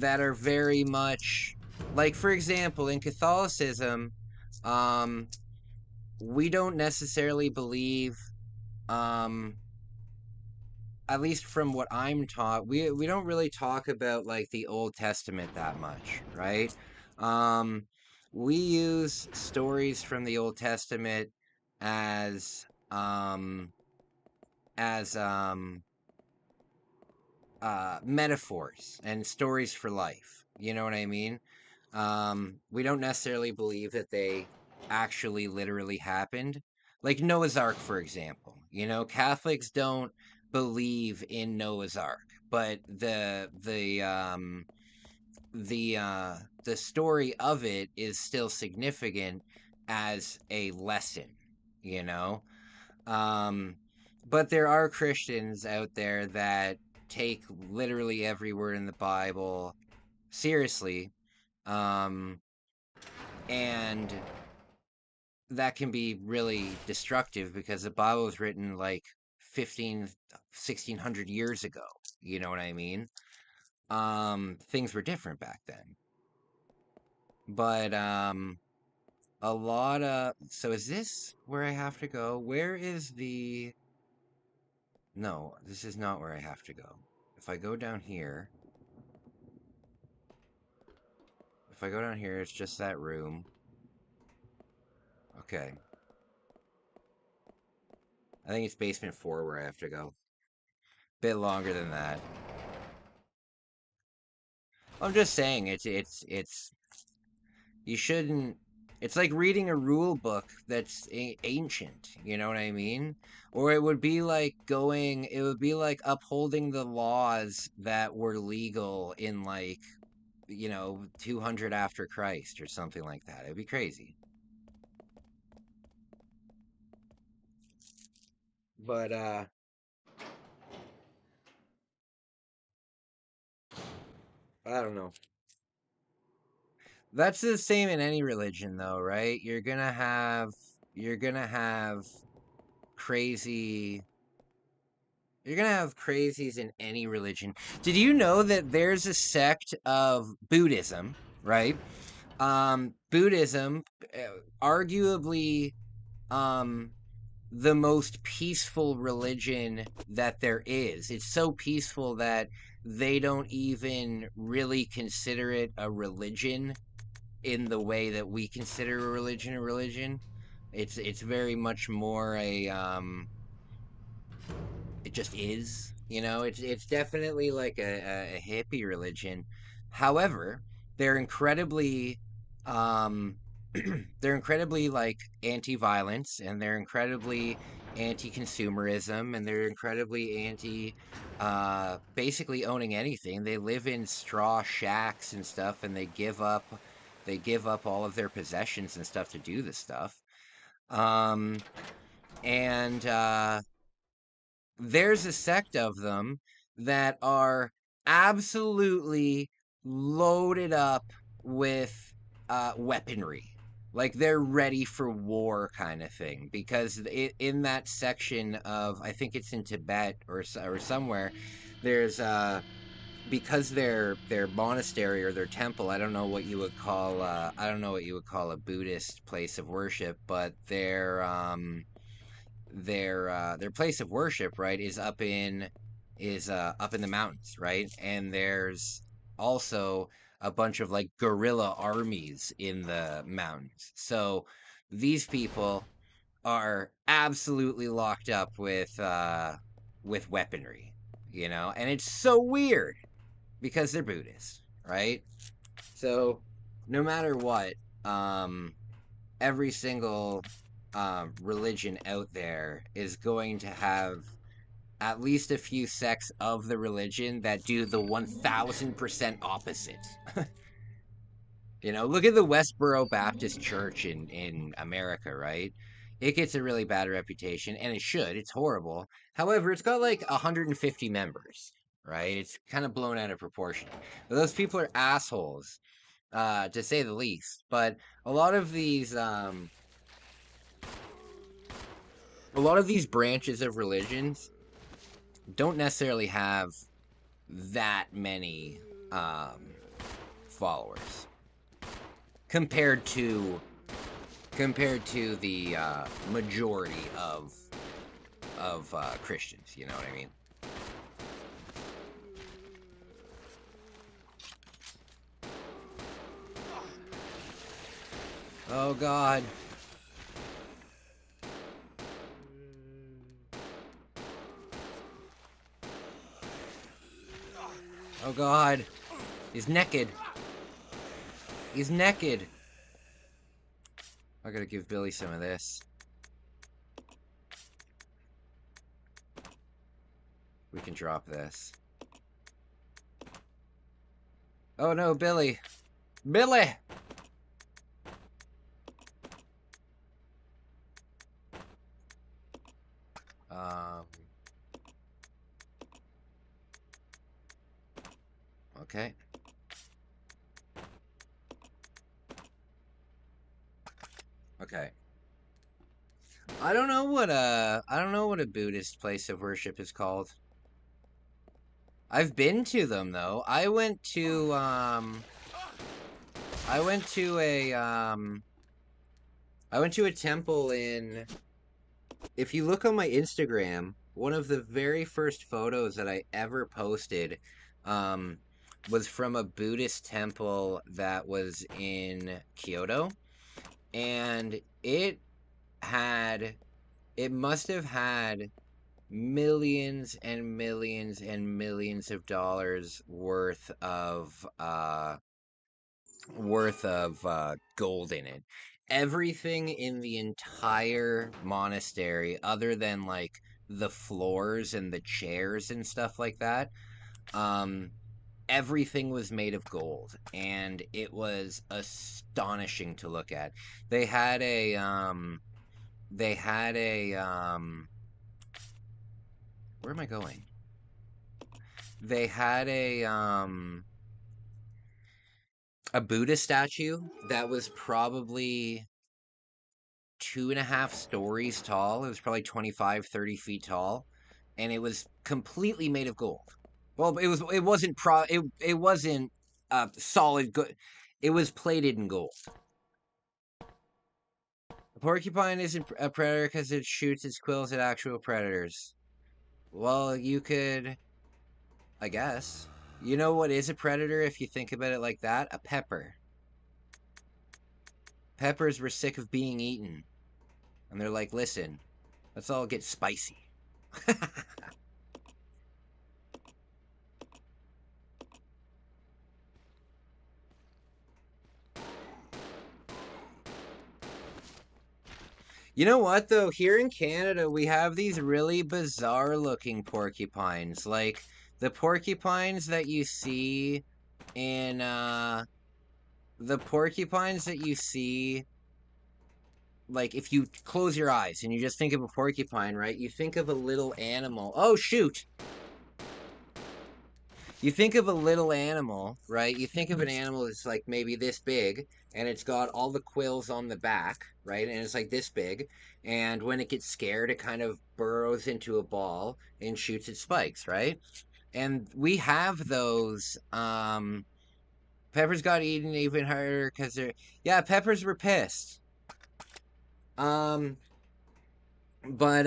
are very much like, for example, in Catholicism, um we don't necessarily believe, um at least from what I'm taught, we don't really talk about like the Old Testament that much, right? um we use stories from the Old Testament as um as metaphors and stories for life. You know what I mean? We don't necessarily believe that they actually literally happened. Like Noah's Ark, for example. You know, Catholics don't believe in Noah's Ark, but the story of it is still significant as a lesson, you know? Um, but there are Christians out there that take literally every word in the Bible seriously, um, and that can be really destructive because the Bible was written like 1600 years ago. You know what I mean? Things were different back then. But a lot of... So is this where I have to go? Where is the... No, this is not where I have to go. If I go down here, it's just that room. Okay. I think it's basement 4 where I have to go. Bit longer than that. I'm just saying, it's you shouldn't... It's like reading a rule book that's ancient, you know what I mean? Or it would be like upholding the laws that were legal in, like, 200 after Christ or something like that. It'd be crazy. But I don't know. That's the same in any religion though, right? You're gonna have crazy you're gonna have crazies in any religion. Did you know that there's a sect of Buddhism, right? Buddhism, arguably, um the most peaceful religion that there is. It's so peaceful that they don't even really consider it a religion in the way that we consider a religion a religion. It's very much more a it just is. You know, it's definitely like a hippie religion. However, they're incredibly um they're incredibly like anti-violence, and they're incredibly anti-consumerism, and they're incredibly anti basically owning anything. They live in straw shacks and stuff, and they give up all of their possessions and stuff to do this stuff. Um and There's a sect of them that are absolutely loaded up with weaponry. Like they're ready for war kind of thing, because in that section of, I think it's in Tibet or somewhere, there's because their monastery or their temple, I don't know what you would call I don't know what you would call a Buddhist place of worship, but their place of worship, right, is up in the mountains, right? And there's also a bunch of like guerrilla armies in the mountains. So these people are absolutely locked up with weaponry, you know? And it's so weird because they're Buddhist, right? So no matter what, um every single religion out there is going to have at least a few sects of the religion that do the 1000% opposite. You know, look at the Westboro Baptist Church in America, right? It gets a really bad reputation, and it should. It's horrible. However, it's got like 150 members, right? It's kind of blown out of proportion. But those people are assholes, to say the least. But a lot of these a lot of these branches of religions don't necessarily have that many followers compared to the majority of Christians. You know what I mean? Oh God. Oh God. He's naked. He's naked. I gotta give Billy some of this. We can drop this. Oh no, Billy. Billy! Um... Okay. Okay. I don't know what a Buddhist place of worship is called. I've been to them though. I went to a temple in, if you look on my Instagram, one of the very first photos that I ever posted um was from a Buddhist temple that was in Kyoto, and had it must have had millions and millions and millions of dollars worth of gold in it. Everything in the entire monastery, other than like the floors and the chairs and stuff like that, um, everything was made of gold, and it was astonishing to look at. They had a they had where am I going? They had a Buddha statue that was probably 2.5 stories tall. It was probably 25, 30 feet tall, and it was completely made of gold. Well, it wasn't solid good. It was plated in gold. A porcupine isn't a predator because it shoots its quills at actual predators. Well, you could, I guess. You know what is a predator if you think about it like that? A pepper. Peppers were sick of being eaten. And they're like, listen, let's all get spicy. You know what though? Here in Canada, we have these really bizarre looking porcupines. Like the porcupines that you see in the porcupines that you see, like if you close your eyes and you just think of a porcupine, right? You think of a little animal. Oh shoot. You think of a little animal, right? You think of an animal that's like maybe this big and it's got all the quills on the back, right? And it's like this big. And when it gets scared, it kind of burrows into a ball and shoots its spikes, right? And we have those. Peppers got eaten even harder because they're, yeah, peppers were pissed. Um, but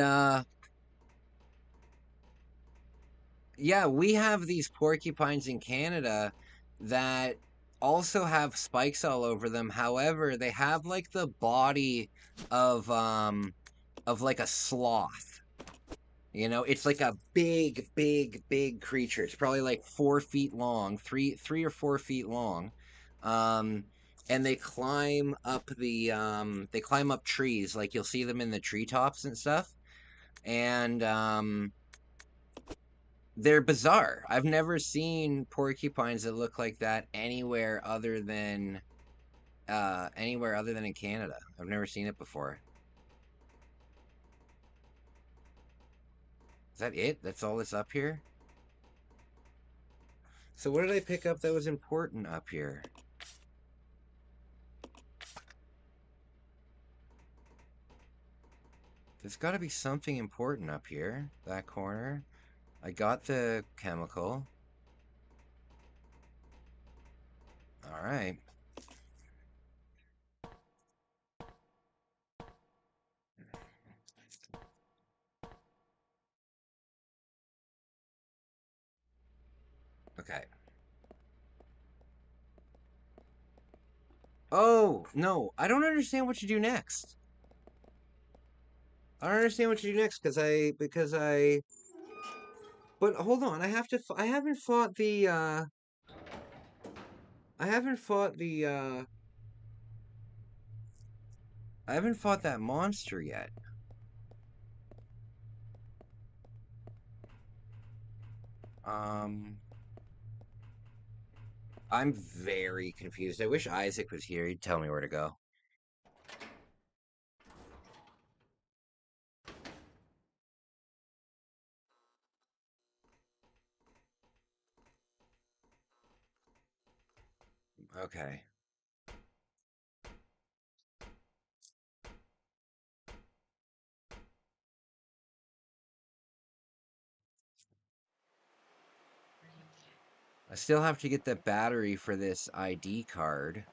yeah, we have these porcupines in Canada that also have spikes all over them. However, they have like the body of like a sloth. You know, it's like a big, big, big creature. It's probably like 4 feet long, three or 4 feet long. Um, and they climb up trees, like you'll see them in the treetops and stuff. And they're bizarre. I've never seen porcupines that look like that anywhere other than in Canada. I've never seen it before. Is that it? That's all that's up here? So what did I pick up that was important up here? There's got to be something important up here. That corner. I got the chemical. All right. Okay. Oh, no. I don't understand what you do next. I don't understand what you do next because I but hold on. I haven't fought the I haven't fought the I haven't fought that monster yet. Um I'm very confused. I wish Isaac was here. He'd tell me where to go. Okay. I still have to get the battery for this ID card.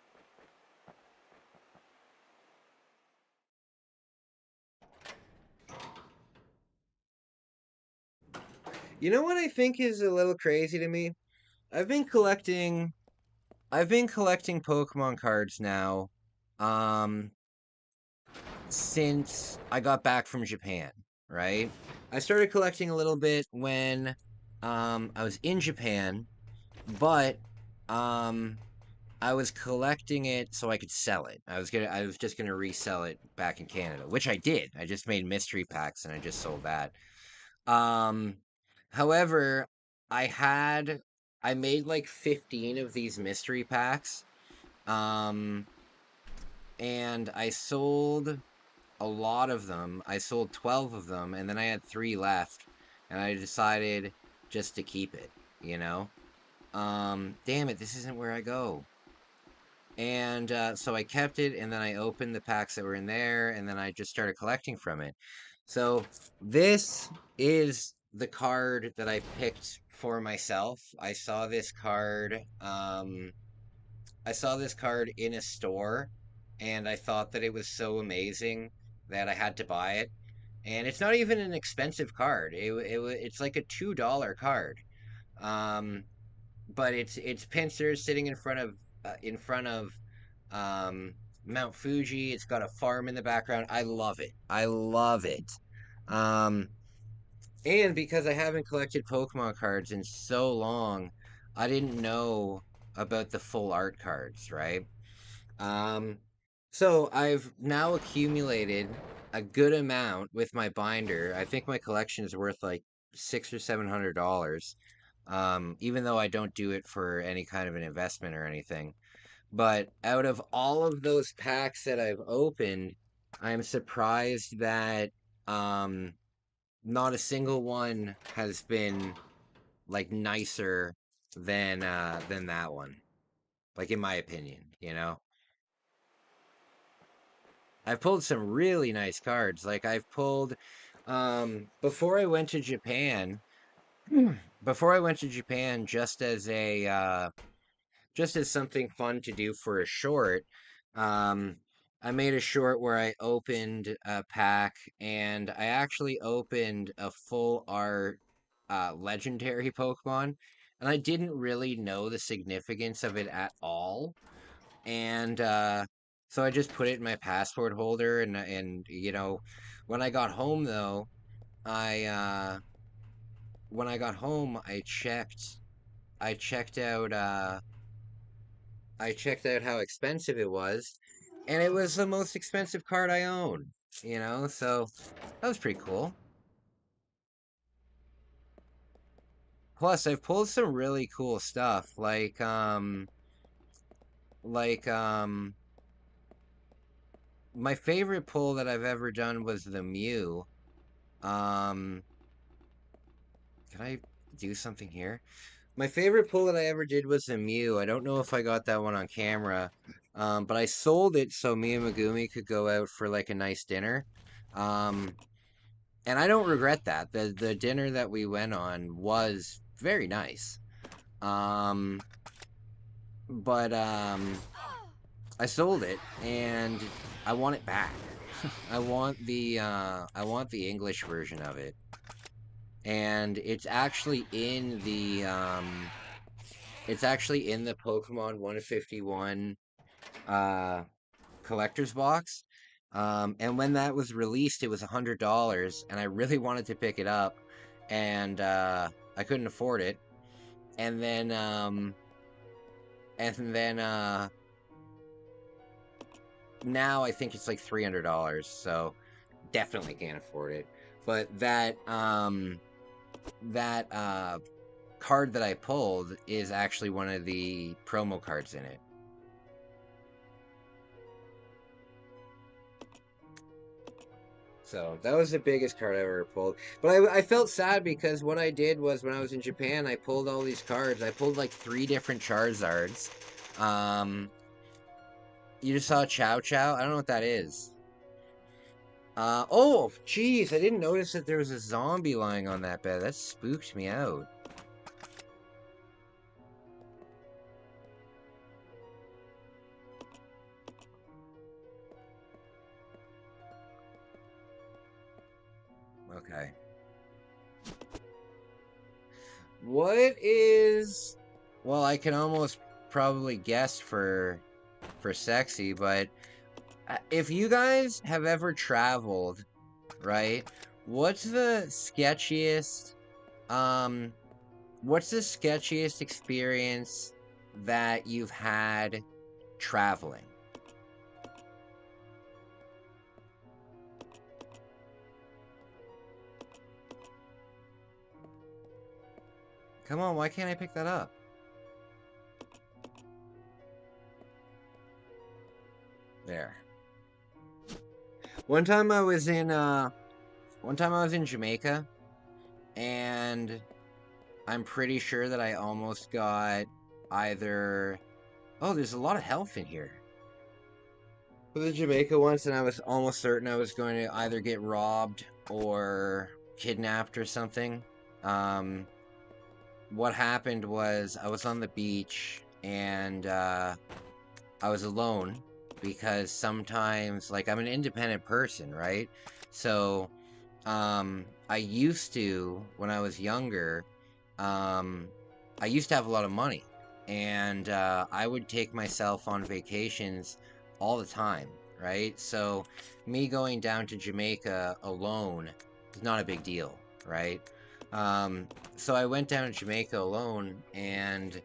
You know what I think is a little crazy to me? I've been collecting I've been collecting Pokemon cards now um since I got back from Japan, right? I started collecting a little bit when I was in Japan, but um I was collecting it so I could sell it. I was just gonna resell it back in Canada, which I did. I just made mystery packs and I just sold that. Um however, I had I made like 15 of these mystery packs. Um and I sold a lot of them. I sold 12 of them, and then I had 3 left, and I decided just to keep it, you know? Damn it, this isn't where I go. And so I kept it, and then I opened the packs that were in there, and then I just started collecting from it. So this is the card that I picked for myself. I saw this card in a store, and I thought that it was so amazing that I had to buy it. And it's not even an expensive card. It's like a $2 card. Um, but it's Pincers sitting in front of um, Mount Fuji. It's got a farm in the background. I love it. I love it. Um, and because I haven't collected Pokemon cards in so long, I didn't know about the full art cards, right? Um, so I've now accumulated. a good amount with my binder. I think my collection is worth like $600 or $700. Even though I don't do it for any kind of an investment or anything. But out of all of those packs that I've opened, I'm surprised that um not a single one has been like nicer than that one. Like in my opinion, you know. I've pulled some really nice cards. Like I've pulled before I went to Japan, before I went to Japan just as something fun to do for a short, um I made a short where I opened a pack and I actually opened a full art legendary Pokemon and I didn't really know the significance of it at all. And so I just put it in my passport holder and you know, when I got home though, I when I got home I checked out I checked out how expensive it was, and it was the most expensive card I own, you know, so that was pretty cool. Plus, I've pulled some really cool stuff, like my favorite pull that I've ever done was the Mew. Um, can I do something here? My favorite pull that I ever did was the Mew. I don't know if I got that one on camera, but I sold it so me and Megumi could go out for like a nice dinner. Um, and I don't regret that. The dinner that we went on was very nice. Um, but I sold it and I want it back. I want the English version of it. And it's actually in the Pokemon 151 uh collector's box. And when that was released, it was $100, and I really wanted to pick it up, and I couldn't afford it. And then, now I think it's like $300, so definitely can't afford it. But that card that I pulled is actually one of the promo cards in it. So that was the biggest card I ever pulled. But I felt sad because what I did was when I was in Japan, I pulled all these cards. I pulled like 3 different Charizards. Um, you just saw Chow Chow? I don't know what that is. Oh, jeez, I didn't notice that there was a zombie lying on that bed. That spooked me out. Okay. What is... Well, I can almost probably guess for sexy, but if you guys have ever traveled, right? What's the sketchiest um what's the sketchiest experience that you've had traveling? Come on, why can't I pick that up? There. One time I was in Jamaica, and I'm pretty sure that I almost got either... Oh, there's a lot of health in here. I was in Jamaica once, and I was almost certain I was going to either get robbed or kidnapped or something. What happened was I was on the beach, and I was alone because sometimes, like, I'm an independent person, right? So, I used to, when I was younger, I used to have a lot of money, and I would take myself on vacations all the time, right? So, me going down to Jamaica alone is not a big deal, right? So I went down to Jamaica alone, and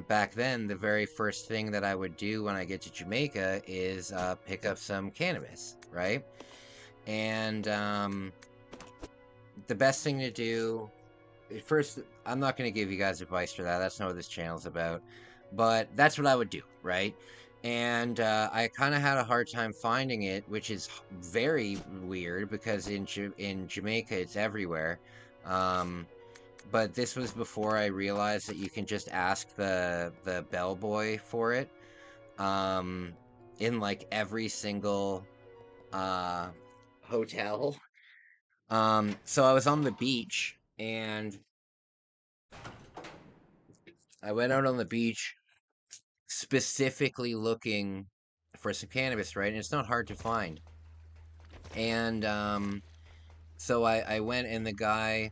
back then, the very first thing that I would do when I get to Jamaica is pick up some cannabis, right? And the best thing to do, first, I'm not going to give you guys advice for that. That's not what this channel's about. But that's what I would do, right? And I kind of had a hard time finding it, which is very weird because in Jamaica it's everywhere. But this was before I realized that you can just ask the bellboy for it. In like every single hotel. So I was on the beach and I went out on the beach specifically looking for some cannabis, right? And it's not hard to find. And so I went, and the guy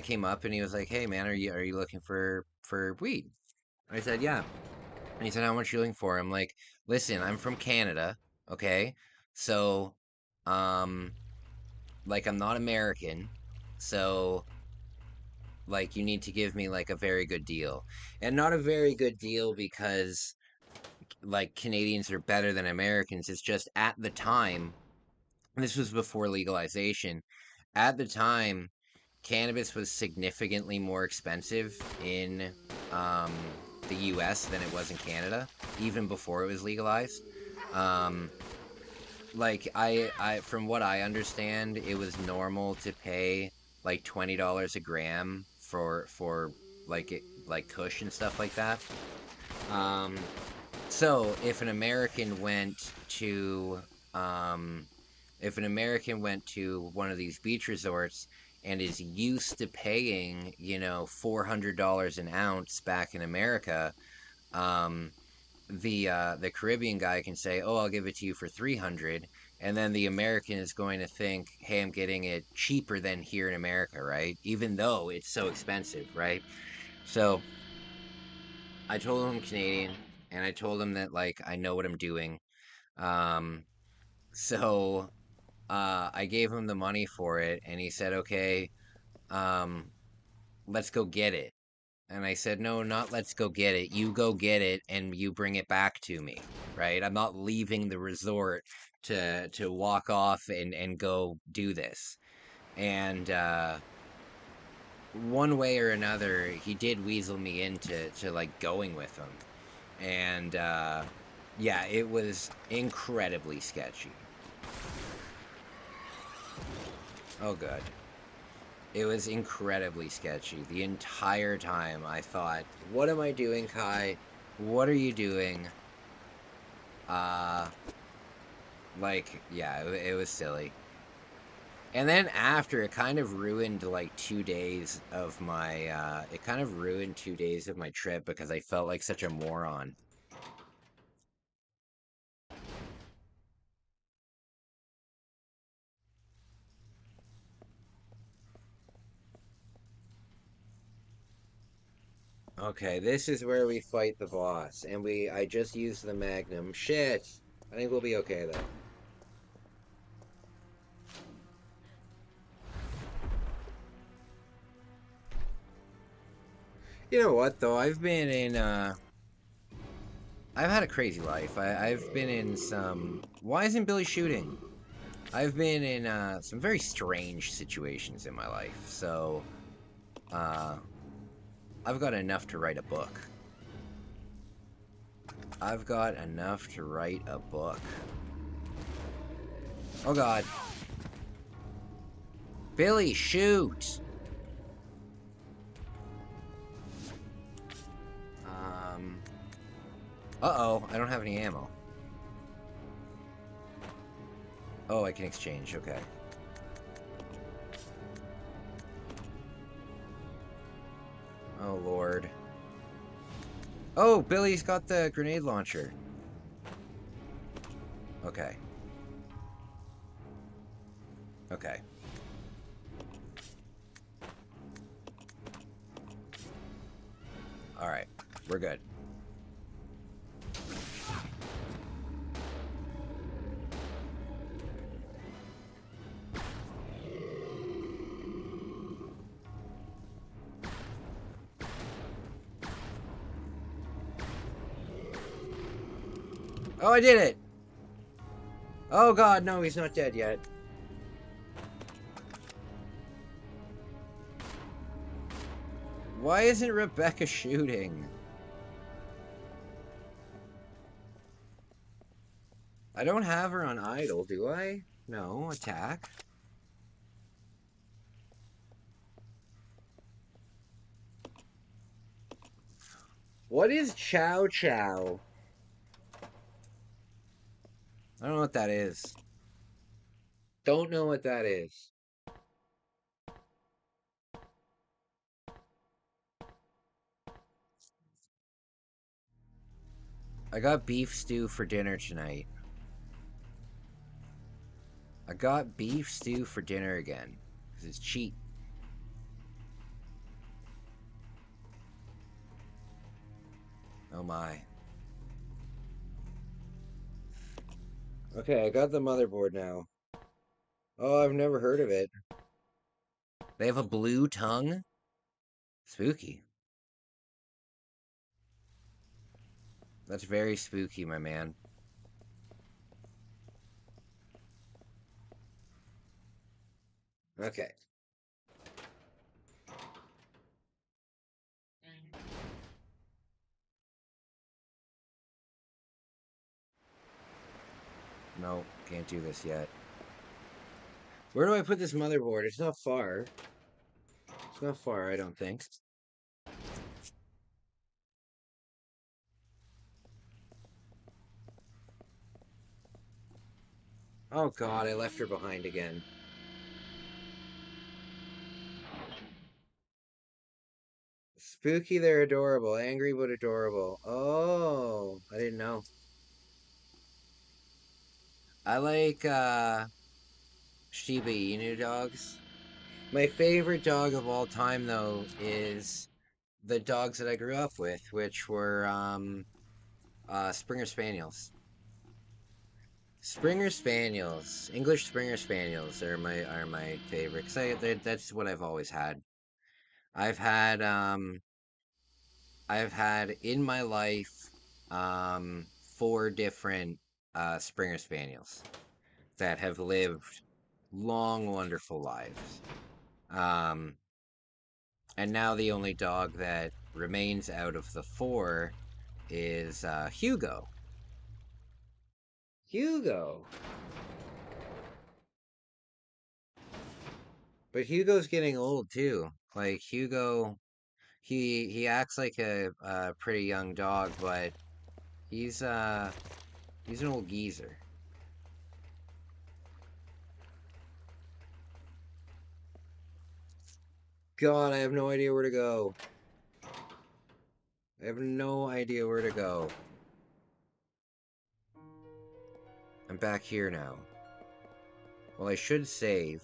came up and he was like, "Hey man, are you looking for weed?" I said, "Yeah." And he said, "How much are you looking for?" I'm like, "Listen, I'm from Canada, okay? So like I'm not American, so like you need to give me like a very good deal." And not a very good deal because like Canadians are better than Americans. It's just at the time, and this was before legalization, at the time, cannabis was significantly more expensive in the US than it was in Canada, even before it was legalized. Um, like from what I understand, it was normal to pay like $20 a gram for like Kush and stuff like that. Um, so um, if an American went to one of these beach resorts and is used to paying, $400 an ounce back in America, um, the Caribbean guy can say, "Oh, I'll give it to you for 300," and then the American is going to think, "Hey, I'm getting it cheaper than here in America, right? Even though it's so expensive, right?" So I told him I'm Canadian, and I told him that like I know what I'm doing. Um, so I gave him the money for it, and he said, "Okay, um, let's go get it." And I said, "No, not let's go get it. You go get it and you bring it back to me, right? I'm not leaving the resort to walk off and go do this." And one way or another, he did weasel me into like going with him. And yeah, it was incredibly sketchy. Oh, good. It was incredibly sketchy. The entire time I thought, what am I doing, Kai? What are you doing? Uh, yeah, it was silly. And then after, it kind of ruined like 2 days of my, it kind of ruined 2 days of my trip because I felt like such a moron. Okay, this is where we fight the boss, and I just used the Magnum. Shit! I think we'll be okay though. You know what though? I've had a crazy life. I've been in some. Why isn't Billy shooting? I've been in some very strange situations in my life, so I've got enough to write a book. I've got enough to write a book. Oh God. Billy, shoot! Uh-oh, I don't have any ammo. Oh, I can exchange, okay. Oh, Lord. Oh, Billy's got the grenade launcher. Okay. Okay. Alright, we're good. Oh, I did it! Oh god, no, he's not dead yet. Why isn't Rebecca shooting? I don't have her on idle, do I? No, attack. What is Chow Chow? I don't know what that is. Don't know what that is. I got beef stew for dinner tonight. I got beef stew for dinner again. Because it's cheap. Oh my. Okay, I got the motherboard now. Oh, I've never heard of it. They have a blue tongue? Spooky. That's very spooky, my man. Okay. No, can't do this yet. Where do I put this motherboard? It's not far. It's not far, I don't think. Oh god, I left her behind again. Spooky, they're adorable. Angry but adorable. Oh, I didn't know. I like Shiba Inu dogs. My favorite dog of all time, though, is the dogs that I grew up with, which were Springer Spaniels. Springer Spaniels, English Springer Spaniels are my favorite. 'Cause that's what I've always had. I've had I've had in my life um 4 different Springer Spaniels that have lived long, wonderful lives. Um, and now the only dog that remains out of the 4 is Hugo. Hugo. But Hugo's getting old too. Like Hugo, he acts like a pretty young dog, but he's he's an old geezer. God, I have no idea where to go. I have no idea where to go. I'm back here now. Well, I should save.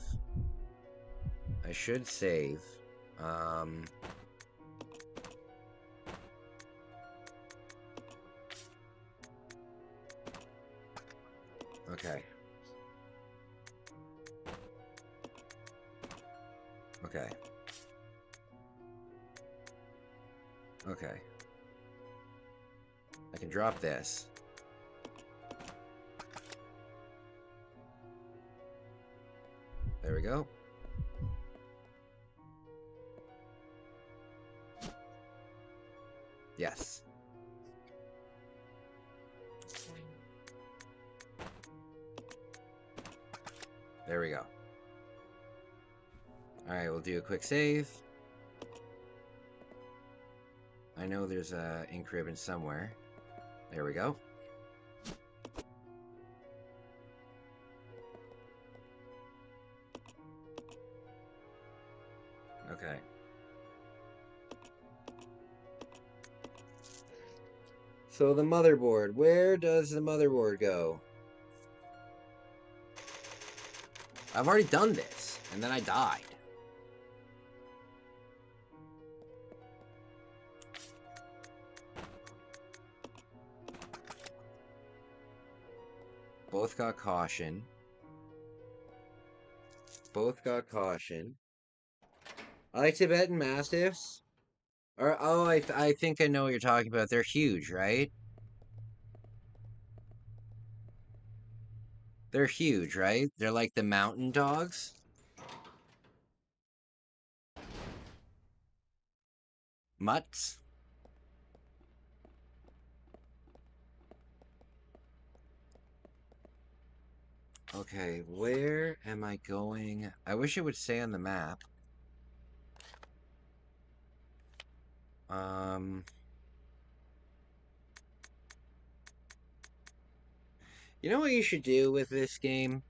I should save. Um, okay. Okay. Okay. I can drop this. There we go. Yes. There we go. Alright, we'll do a quick save. I know there's a ink ribbon somewhere. There we go. Okay. So the motherboard. Where does the motherboard go? I've already done this, and then I died. Both got caution. Both got caution. I like Tibetan Mastiffs. Or, oh, I think I know what you're talking about. They're huge, right? They're huge, right? They're like the mountain dogs. Mutts. Okay, where am I going? I wish it would say on the map. You know what you should do with this game?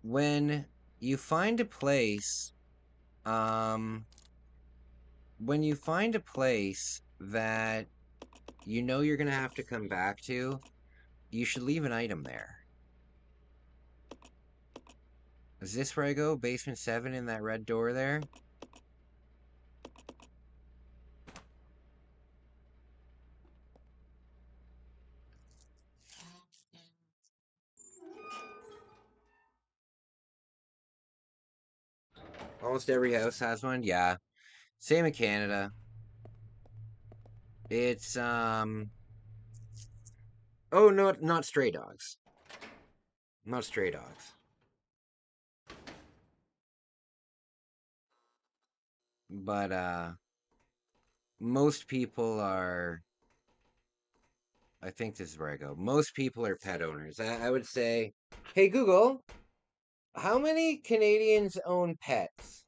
When you find a place, um, when you find a place that you know you're gonna have to come back to, you should leave an item there. Is this where I go? Basement 7 in that red door there? Almost every house has one, yeah. Same in Canada. It's, oh, no, not stray dogs. Not stray dogs. But, most people are, I think this is where I go. Most people are pet owners. I would say, hey, Google, how many Canadians own pets?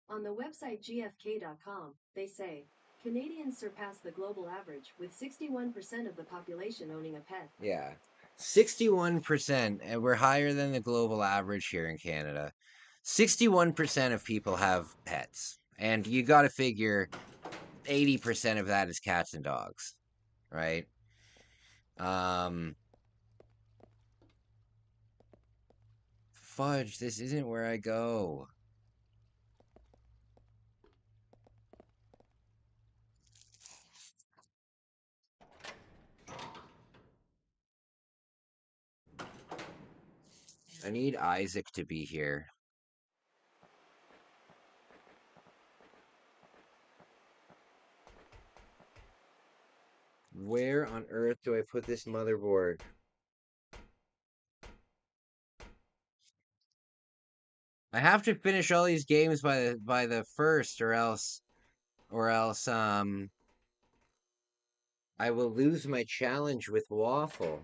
On the website gfk.com, they say, Canadians surpass the global average, with 61% of the population owning a pet. Yeah. 61%, and we're higher than the global average here in Canada. 61% of people have pets. And you got to figure 80% of that is cats and dogs, right? Fudge, this isn't where I go. I need Isaac to be here. Where on earth do I put this motherboard? I have to finish all these games by the first, or else I will lose my challenge with Waffle.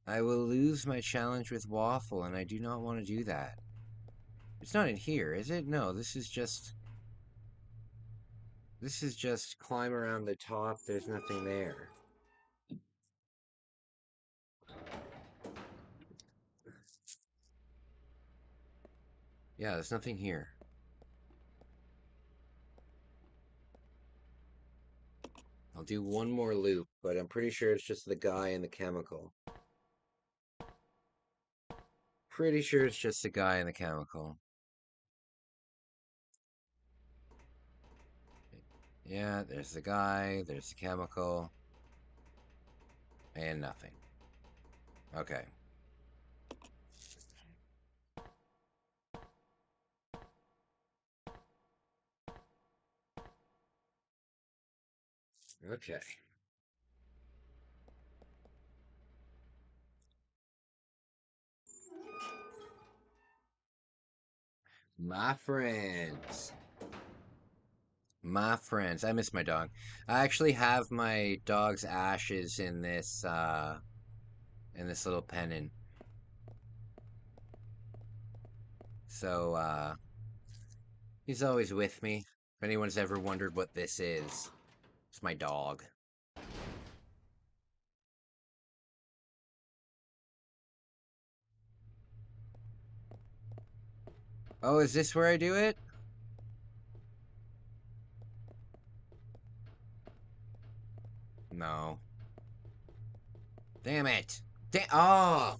I will lose my challenge with Waffle, and I do not want to do that. It's not in here, is it? No, this is just climb around the top. There's nothing there. Yeah, there's nothing here. I'll do one more loop, but I'm pretty sure it's just the guy and the chemical. Pretty sure it's just the guy and the chemical. Yeah, there's the guy, there's the chemical, and nothing. Okay. Okay. My friends. My friends. I miss my dog. I actually have my dog's ashes in this little pennon. So he's always with me. If anyone's ever wondered what this is, it's my dog. Oh, is this where I do it? No. Damn it. Oh!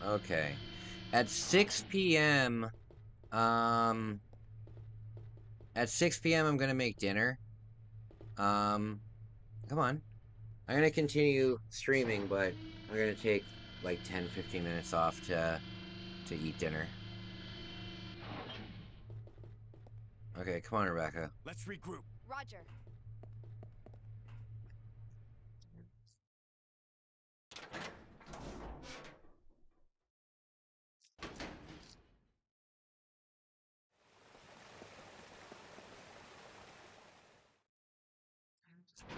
Okay. At 6 p.m., at 6 p.m. I'm gonna make dinner. Come on. I'm gonna continue streaming, but I'm gonna take like 10-15 minutes off to eat dinner. Okay, come on, Rebecca. Let's regroup. Roger.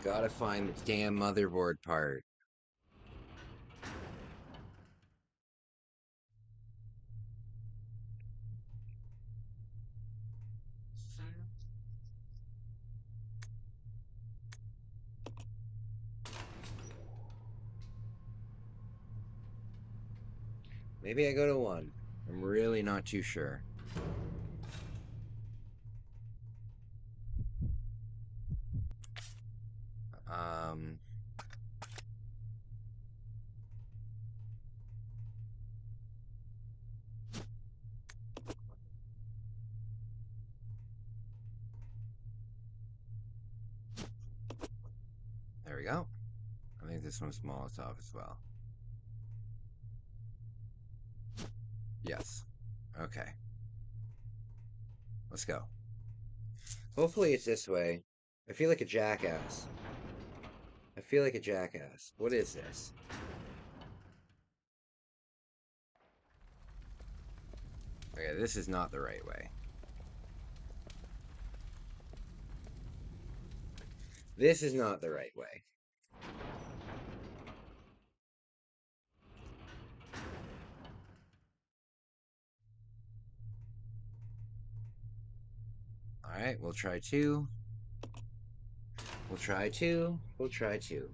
Gotta find the damn motherboard part. Maybe I go to 1. I'm really not too sure. Um, there we go. I think this one's Molotov as well. Yes. Okay. Let's go. Hopefully it's this way. I feel like a jackass. I feel like a jackass. What is this? Okay, this is not the right way. This is not the right way. Alright, we'll try 2. We'll try 2. We'll try 2.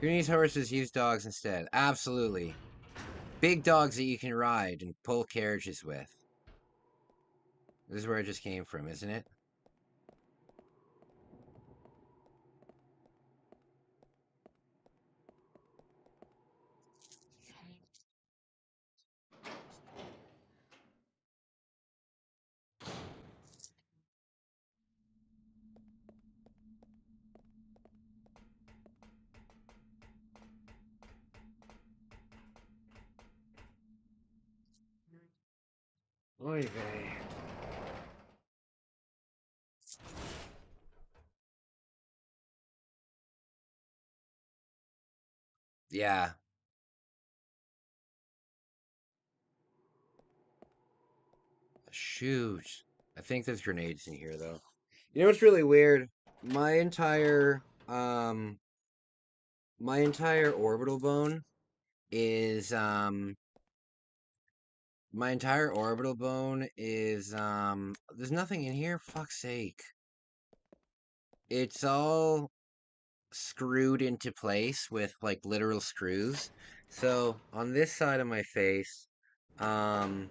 Who needs horses? Use dogs instead. Absolutely. Big dogs that you can ride and pull carriages with. This is where I just came from, isn't it? Oy vey. Yeah. Shoot. I think there's grenades in here, though. You know what's really weird? My entire orbital bone is, there's nothing in here? Fuck's sake. It's all screwed into place with, like, literal screws. So, on this side of my face, um,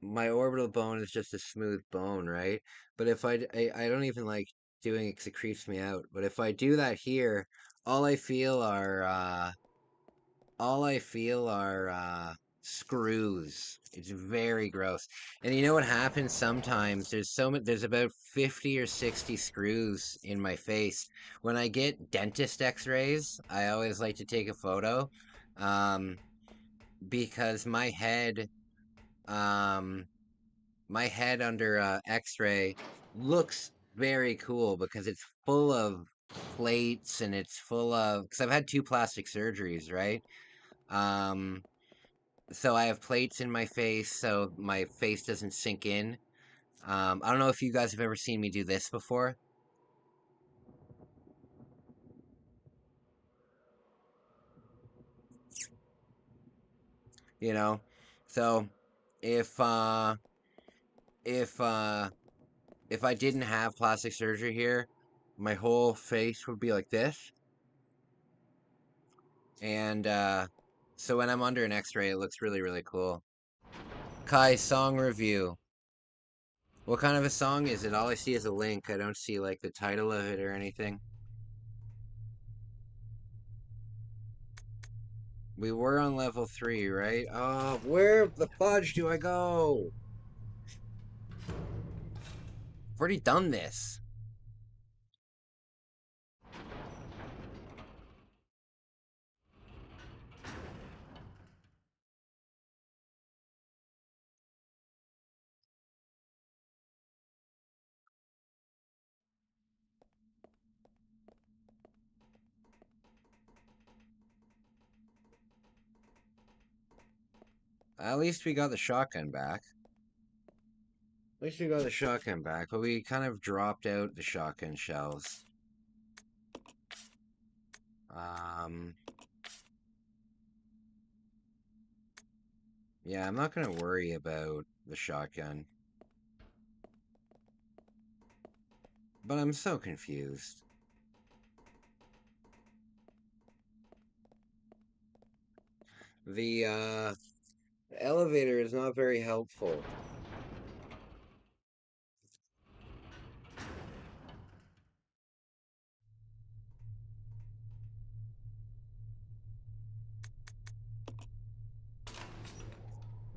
my orbital bone is just a smooth bone, right? But if I don't even like doing it 'cause it creeps me out. But if I do that here, all I feel are screws. It's very gross. And you know what happens sometimes? There's about 50 or 60 screws in my face. When I get dentist x-rays, I always like to take a photo. Um, because um my head under x-ray looks very cool because it's full of plates and it's full of because I've had 2 plastic surgeries, right? Um, so I have plates in my face so my face doesn't sink in. I don't know if you guys have ever seen me do this before, you know? So if uh if uh if I didn't have plastic surgery here, my whole face would be like this. And so when I'm under an x-ray, it looks really, really cool. Kai, song review. What kind of a song is it? All I see is a link. I don't see like the title of it or anything. We were on level 3, right? Oh, where the fudge do I go? I've already done this. At least we got the shotgun back. At least we got the shotgun back, but we kind of dropped out the shotgun shells. Yeah, I'm not gonna worry about the shotgun. But I'm so confused. The elevator is not very helpful.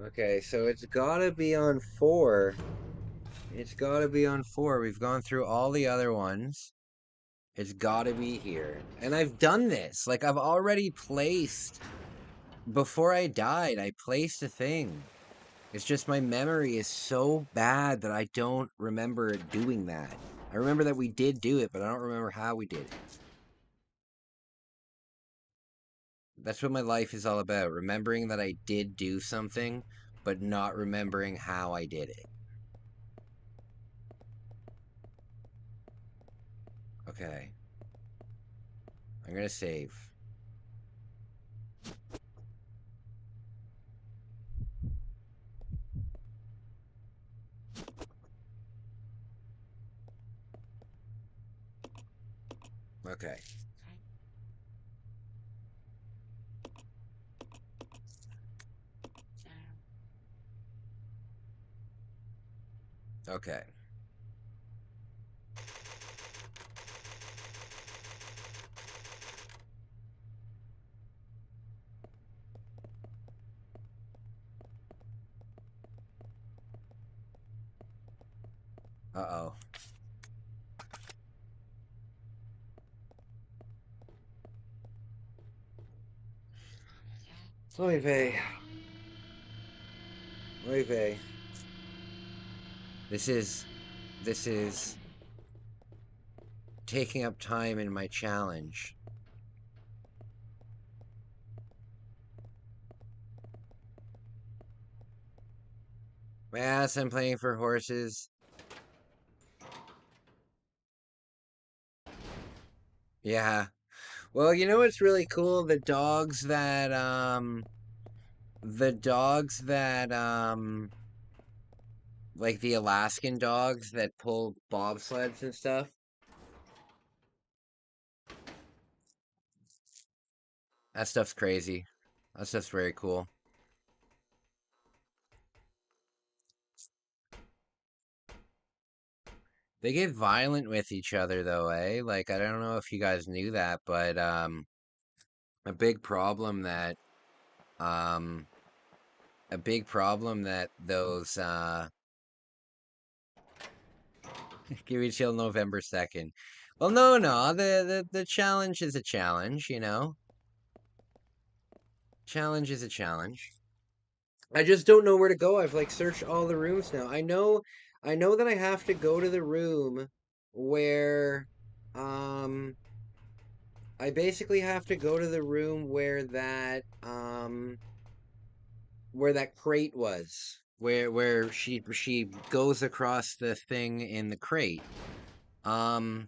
Okay, so it's gotta be on 4. It's gotta be on 4. We've gone through all the other ones. It's gotta be here. And I've done this. Like, I've already placed... Before I died, I placed a thing. It's just my memory is so bad that I don't remember doing that. I remember that we did do it, but I don't remember how we did it. That's what my life is all about. Remembering that I did do something, but not remembering how I did it. Okay. I'm gonna save. Okay. Okay. Uh-oh. Oy vey. Oy vey. This is taking up time in my challenge. Yes, I'm playing for horses. Yeah. Well, you know what's really cool? The dogs that, like the Alaskan dogs that pull bobsleds and stuff. That stuff's crazy. That stuff's very cool. They get violent with each other though, eh? Like, I don't know if you guys knew that, but, a big problem that, um, a big problem that those, give me till November 2nd. Well, no, the challenge is a challenge, you know? Challenge is a challenge. I just don't know where to go. I've like searched all the rooms now. I know that I have to go to the room where, um, I basically have to go to the room where that crate was. Where she goes across the thing in the crate. Um,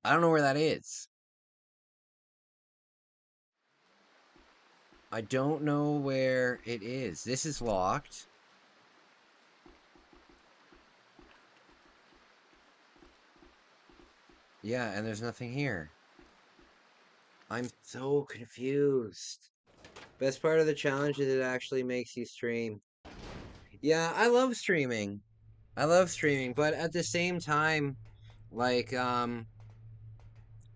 I don't know where that is. I don't know where it is. This is locked. Yeah, and there's nothing here. I'm so confused. Best part of the challenge is it actually makes you stream. Yeah, I love streaming. I love streaming, but at the same time, like,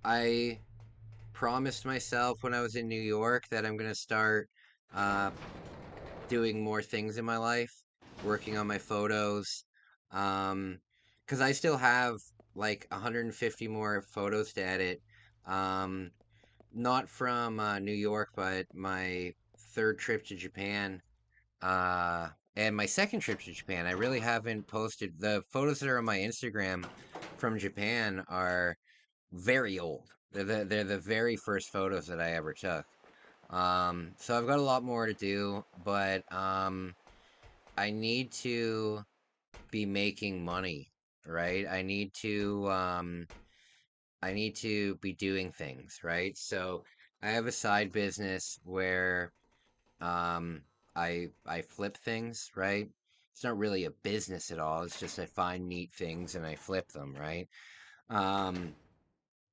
I promised myself when I was in New York that I'm gonna start, uh, doing more things in my life, working on my photos, um, because I still have like 150 more photos to edit. Um, not from New York, but my third trip to Japan. And my second trip to Japan, I really haven't posted. The photos that are on my Instagram from Japan are very old. They're the very first photos that I ever took. So I've got a lot more to do, but I need to be making money, right? I need to be doing things, right? So I have a side business where um I flip things, right? It's not really a business at all. It's just I find neat things and I flip them, right? Um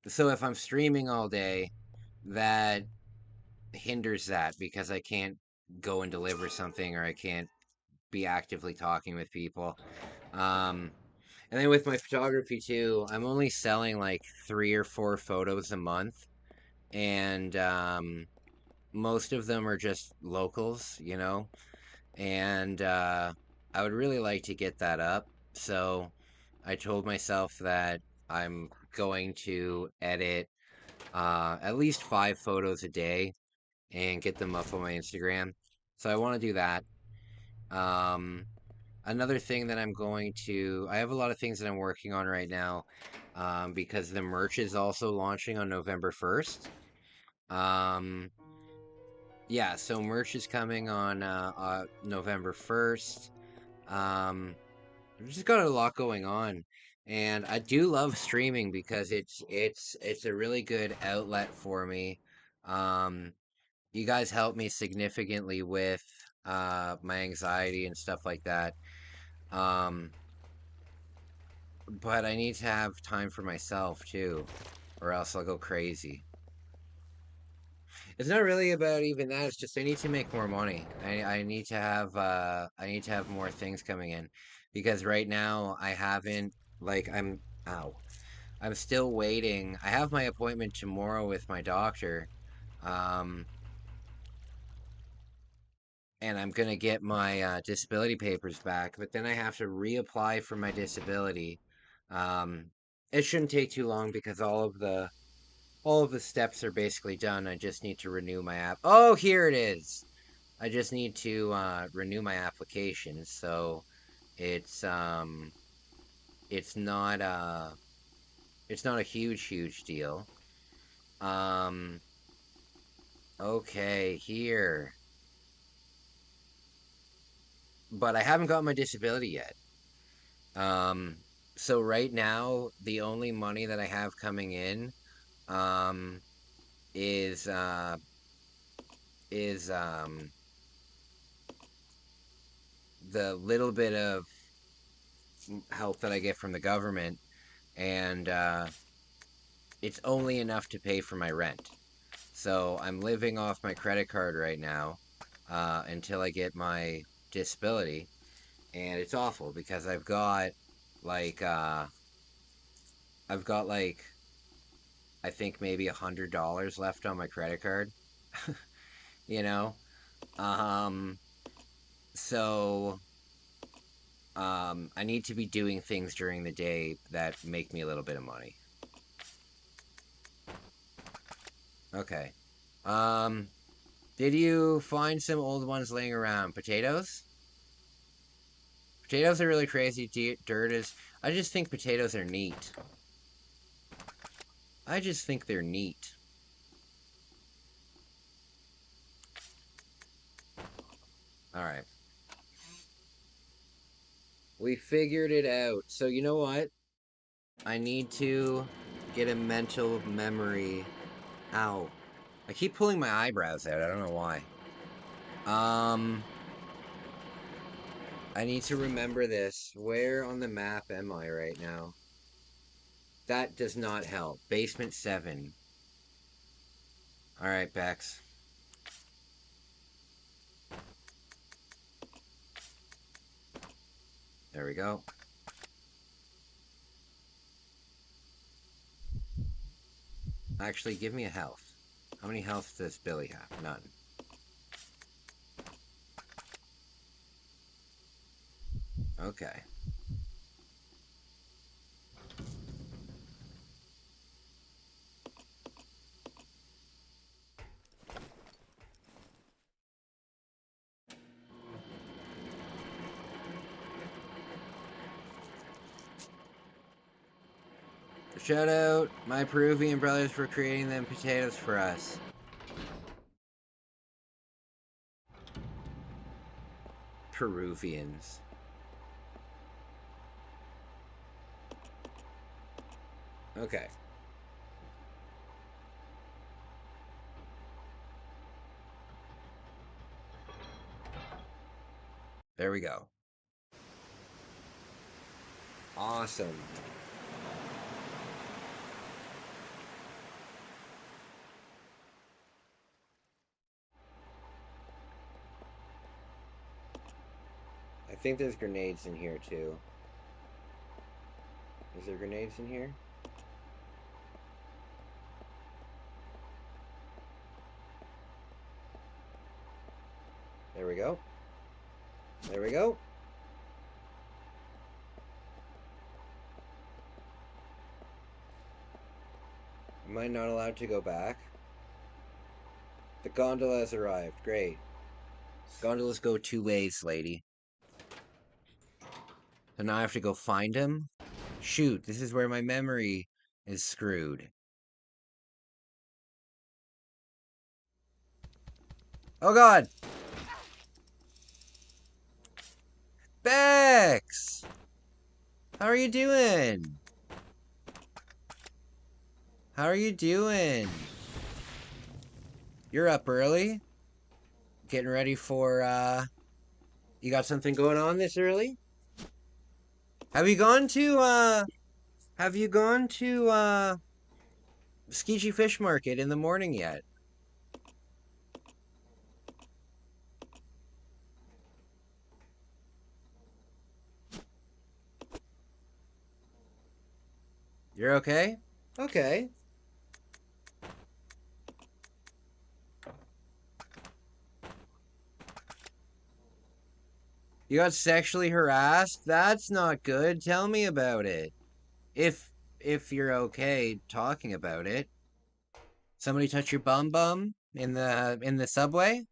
so if I'm streaming all day, that hinders that because I can't go and deliver something or I can't be actively talking with people. Um and then with my photography too, I'm only selling like 3 or 4 photos a month and most of them are just locals, and I would really like to get that up. So I told myself that I'm going to edit at least 5 photos a day and get them up on my Instagram. So I want to do that. Um, Another thing that I have a lot of things that I'm working on right now because the merch is also launching on November 1st. Um, yeah, so merch is coming on November 1st. Um, I've just got a lot going on, and I do love streaming because it's a really good outlet for me. Um, you guys help me significantly with my anxiety and stuff like that. Um, but I need to have time for myself too, or else I'll go crazy. It's not really about even that. It's just I need to make more money. I need to have more things coming in because right now I haven't like ow. I'm still waiting. I have my appointment tomorrow with my doctor. Um and I'm gonna get my disability papers back, but then I have to reapply for my disability. Um it shouldn't take too long because all of the steps are basically done. I just need to renew my app. Oh, here it is. I just need to renew my application, so it's um it's not it's not a huge deal. Um okay, here. But I haven't got my disability yet. Um so right now the only money that I have coming in um is uh is the little bit of help that I get from the government and it's only enough to pay for my rent. So I'm living off my credit card right now until I get my disability, and it's awful because like uh, I've got like I think maybe $100 left on my credit card. you know, um, so I need to be doing things during the day that make me a little bit of money. Okay. Um, did you find some old ones laying around? Potatoes? Potatoes are really crazy. Dirt is. I just think potatoes are neat. I just think they're neat. All right. We figured it out. So, you know what? I need to get a mental memory. Ow. I keep pulling my eyebrows out. I don't know why. Um, I need to remember this. Where on the map am I right now? That does not help. Basement 7. All right, Bex. There we go. Actually, give me a health. How many health does Billy have? None. Okay. Shout out my Peruvian brothers for creating them potatoes for us. Peruvians. Okay. There we go. Awesome. I think there's grenades in here too. Is there grenades in here? There we go. There we go. Am I not allowed to go back? The gondola has arrived. Great. Gondolas go 2 ways, lady. So now I have to go find him? Shoot, this is where my memory is screwed. Oh god! Bex! How are you doing? How are you doing? You're up early? Getting ready for, you got something going on this early? Have you gone to, Skiji Fish Market in the morning yet? You're okay? Okay. You got sexually harassed? That's not good. Tell me about it. If you're okay talking about it. Somebody touch your bum bum in the subway?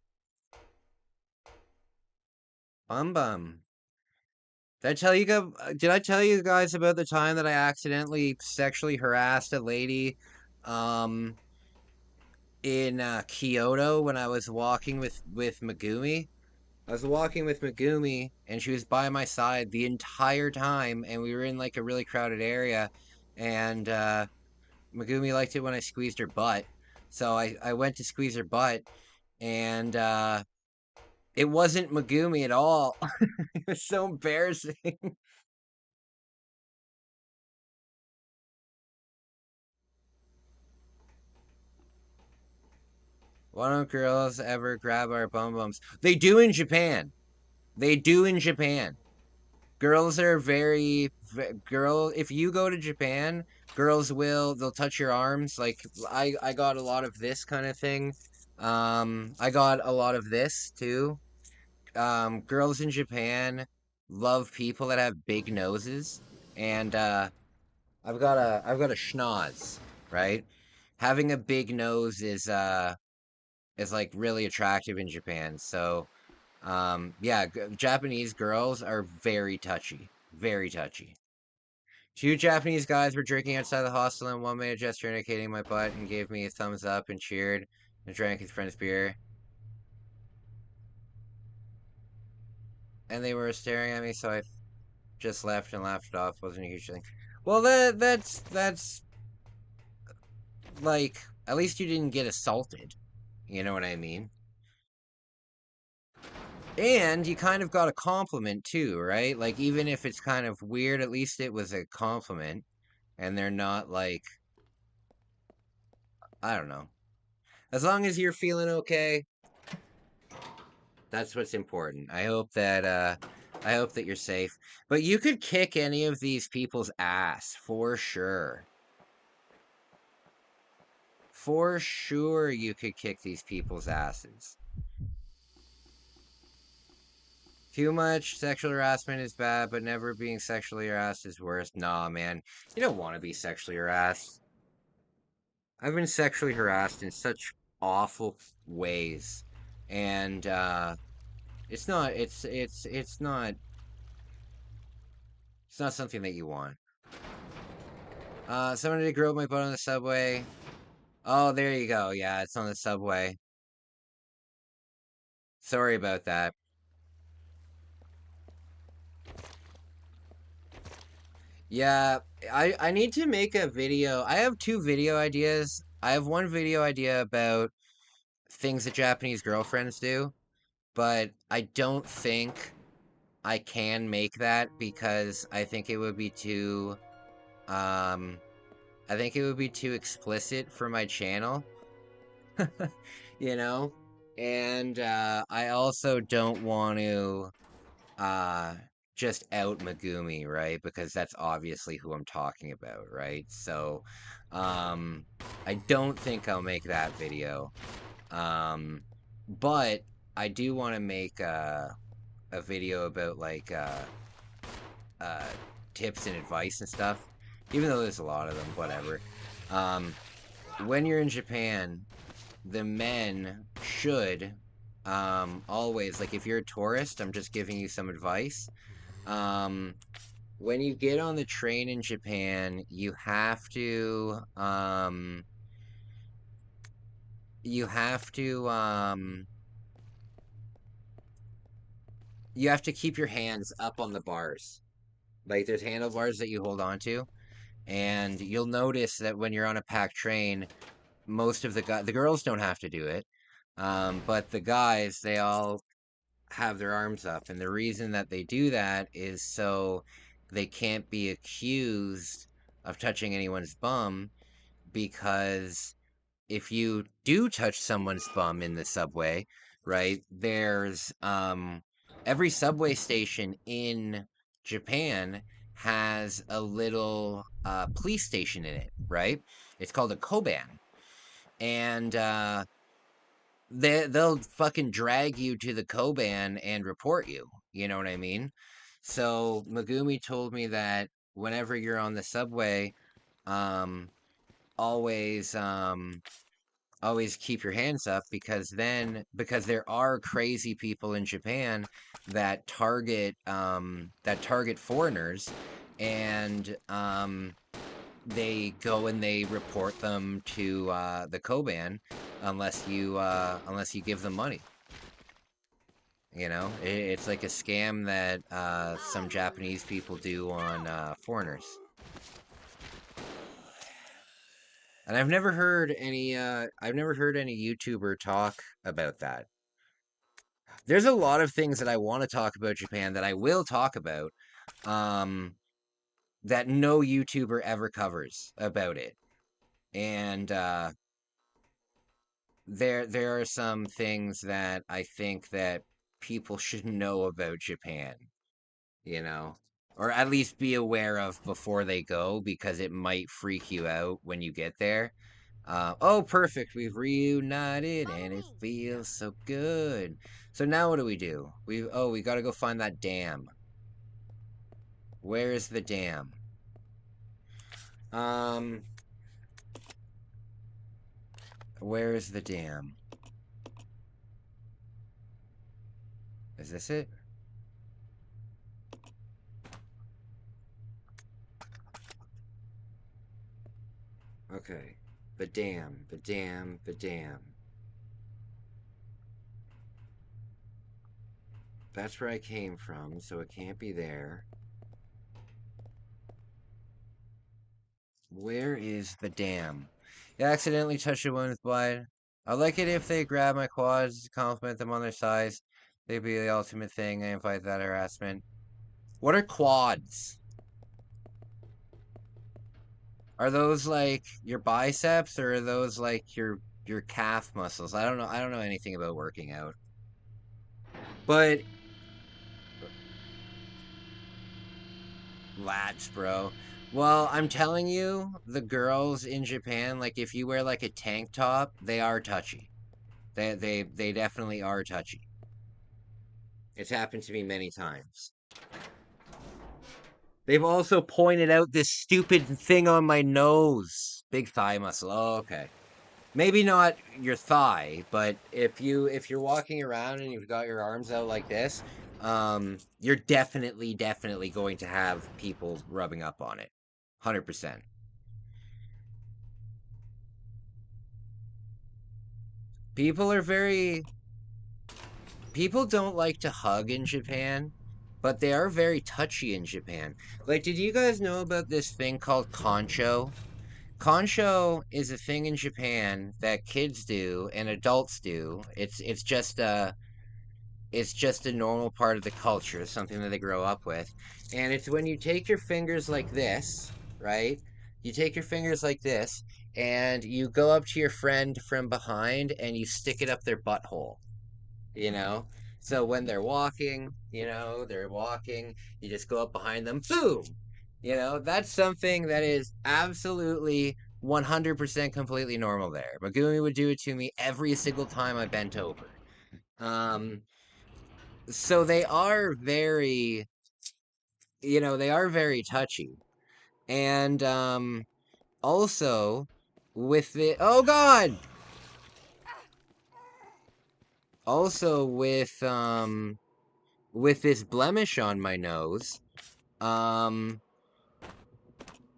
Bum bum. Did I tell you guys about the time that I accidentally sexually harassed a lady in Kyoto when I was walking with Megumi? I was walking with Megumi, and she was by my side the entire time, and we were in like a really crowded area, and Megumi liked it when I squeezed her butt, so I went to squeeze her butt, and it wasn't Megumi at all. It was so embarrassing. Why don't girls ever grab our bum bums? They do in Japan. They do in Japan. Girls are if you go to Japan, they'll touch your arms. Like I got a lot of this kind of thing. I got a lot of this too. Girls in Japan love people that have big noses, and I've got a schnoz, right? Having a big nose is like really attractive in Japan. So yeah, Japanese girls are very touchy. Very touchy. 2 Japanese guys were drinking outside the hostel, and one made a gesture indicating my butt and gave me a thumbs up and cheered and drank his friend's beer. And they were staring at me, so I just left and laughed it off. Wasn't a huge thing. Well, that's like, at least you didn't get assaulted. You know what I mean? And you kind of got a compliment too, right? Like, even if it's kind of weird, at least it was a compliment. And they're not like, I don't know. As long as you're feeling okay, that's what's important. I hope that you're safe. But you could kick any of these people's ass for sure. For sure you could kick these people's asses. Too much sexual harassment is bad, but never being sexually harassed is worse. Nah, man. You don't want to be sexually harassed. I've been sexually harassed in such awful ways. And it's not it's not something that you want. Someone did grow up my butt on the subway. Oh, there you go. Yeah, it's on the subway. Sorry about that. Yeah, I need to make a video. I have two video ideas. I have one video idea about things that Japanese girlfriends do, but I don't think I can make that because um I think it would be too explicit for my channel, you know? And I also don't want to uh just out Megumi, right? Because that's obviously who I'm talking about, right? So um I don't think I'll make that video. Um but I do want to make a video about like uh tips and advice and stuff. Even though there's a lot of them, whatever. Um when you're in Japan, the men should always, like, if you're a tourist, I'm just giving you some advice. um when you get on the train in Japan, you have to you have to keep your hands up on the bars. Like, there's handlebars that you hold on to, and you'll notice that when you're on a packed train, most of the girls don't have to do it. But the guys, they all have their arms up, and the reason that they do that is so they can't be accused of touching anyone's bum, because if you do touch someone's bum in the subway, right, there's every subway station in Japan has a little police station in it, right? It's called a koban. And they'll fucking drag you to the koban and report you. You know what I mean? So Megumi told me that whenever you're on the subway, um, always always keep your hands up, because there are crazy people in Japan that target foreigners, and they go and they report them to the koban unless you give them money. You know, it's like a scam that some Japanese people do on foreigners. And I've never heard any YouTuber talk about that. There's a lot of things that I want to talk about Japan that I will talk about, um, that no YouTuber ever covers about it. And there are some things that I think that people should know about Japan, you know, or at least be aware of before they go, because it might freak you out when you get there. Oh, perfect. We've reunited and it feels so good. So now what do we do? We gotta go find that dam. Where is the dam? Um, where is the dam? Is this it? Okay. The dam, the dam, the dam. That's where I came from, so it can't be there. Where is the dam? You accidentally touched a woman's blood. I like it if they grab my quads to compliment them on their size. They'd be the ultimate thing. I invite that harassment. What are quads? Are those like your biceps, or are those like your calf muscles? I don't know. I don't know anything about working out. But lats, bro. Well, I'm telling you, the girls in Japan, like, if you wear like a tank top, they are touchy. They definitely are touchy. It's happened to me many times. They've also pointed out this stupid thing on my nose. Big thigh muscle. Oh, okay. Maybe not your thigh, but if you're walking around and you've got your arms out like this, you're definitely going to have people rubbing up on it. 100%. People are very people don't like to hug in Japan, but they are very touchy in Japan. Like, did you guys know about this thing called concho? Concho is a thing in Japan that kids do and adults do. It's just a normal part of the culture, something that they grow up with. And it's when you take your fingers like this, right? You take your fingers like this and you go up to your friend from behind and you stick it up their butthole, you know? So when they're walking, you just go up behind them, boom! That's something that is absolutely 100% completely normal there. Megumi would do it to me every single time I bent over. Um, so they are very touchy. And also with the oh god, also with this blemish on my nose, um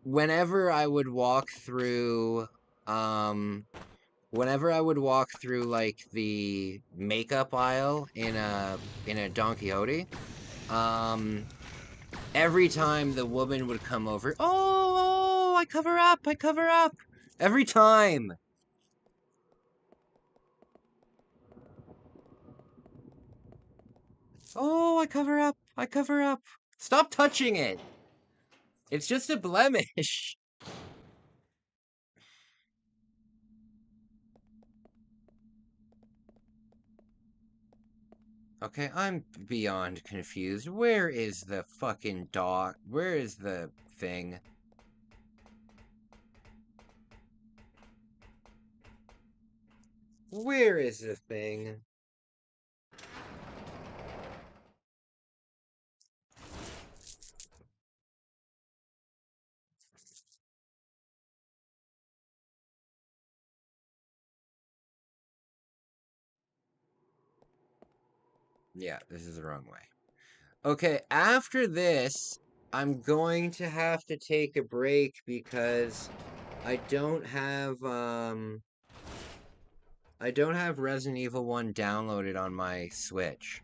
whenever I would walk through um whenever I would walk through like the makeup aisle in a Don Quixote, um every time the woman would come over, oh, I cover up, I cover up. Every time. Oh, I cover up, I cover up. Stop touching it. It's just a blemish. Okay, I'm beyond confused. Where is the fucking dog? Where is the thing? Where is the thing? Yeah, this is the wrong way. Okay, after this, I'm going to have to take a break because I don't have I don't have Resident Evil 1 downloaded on my Switch.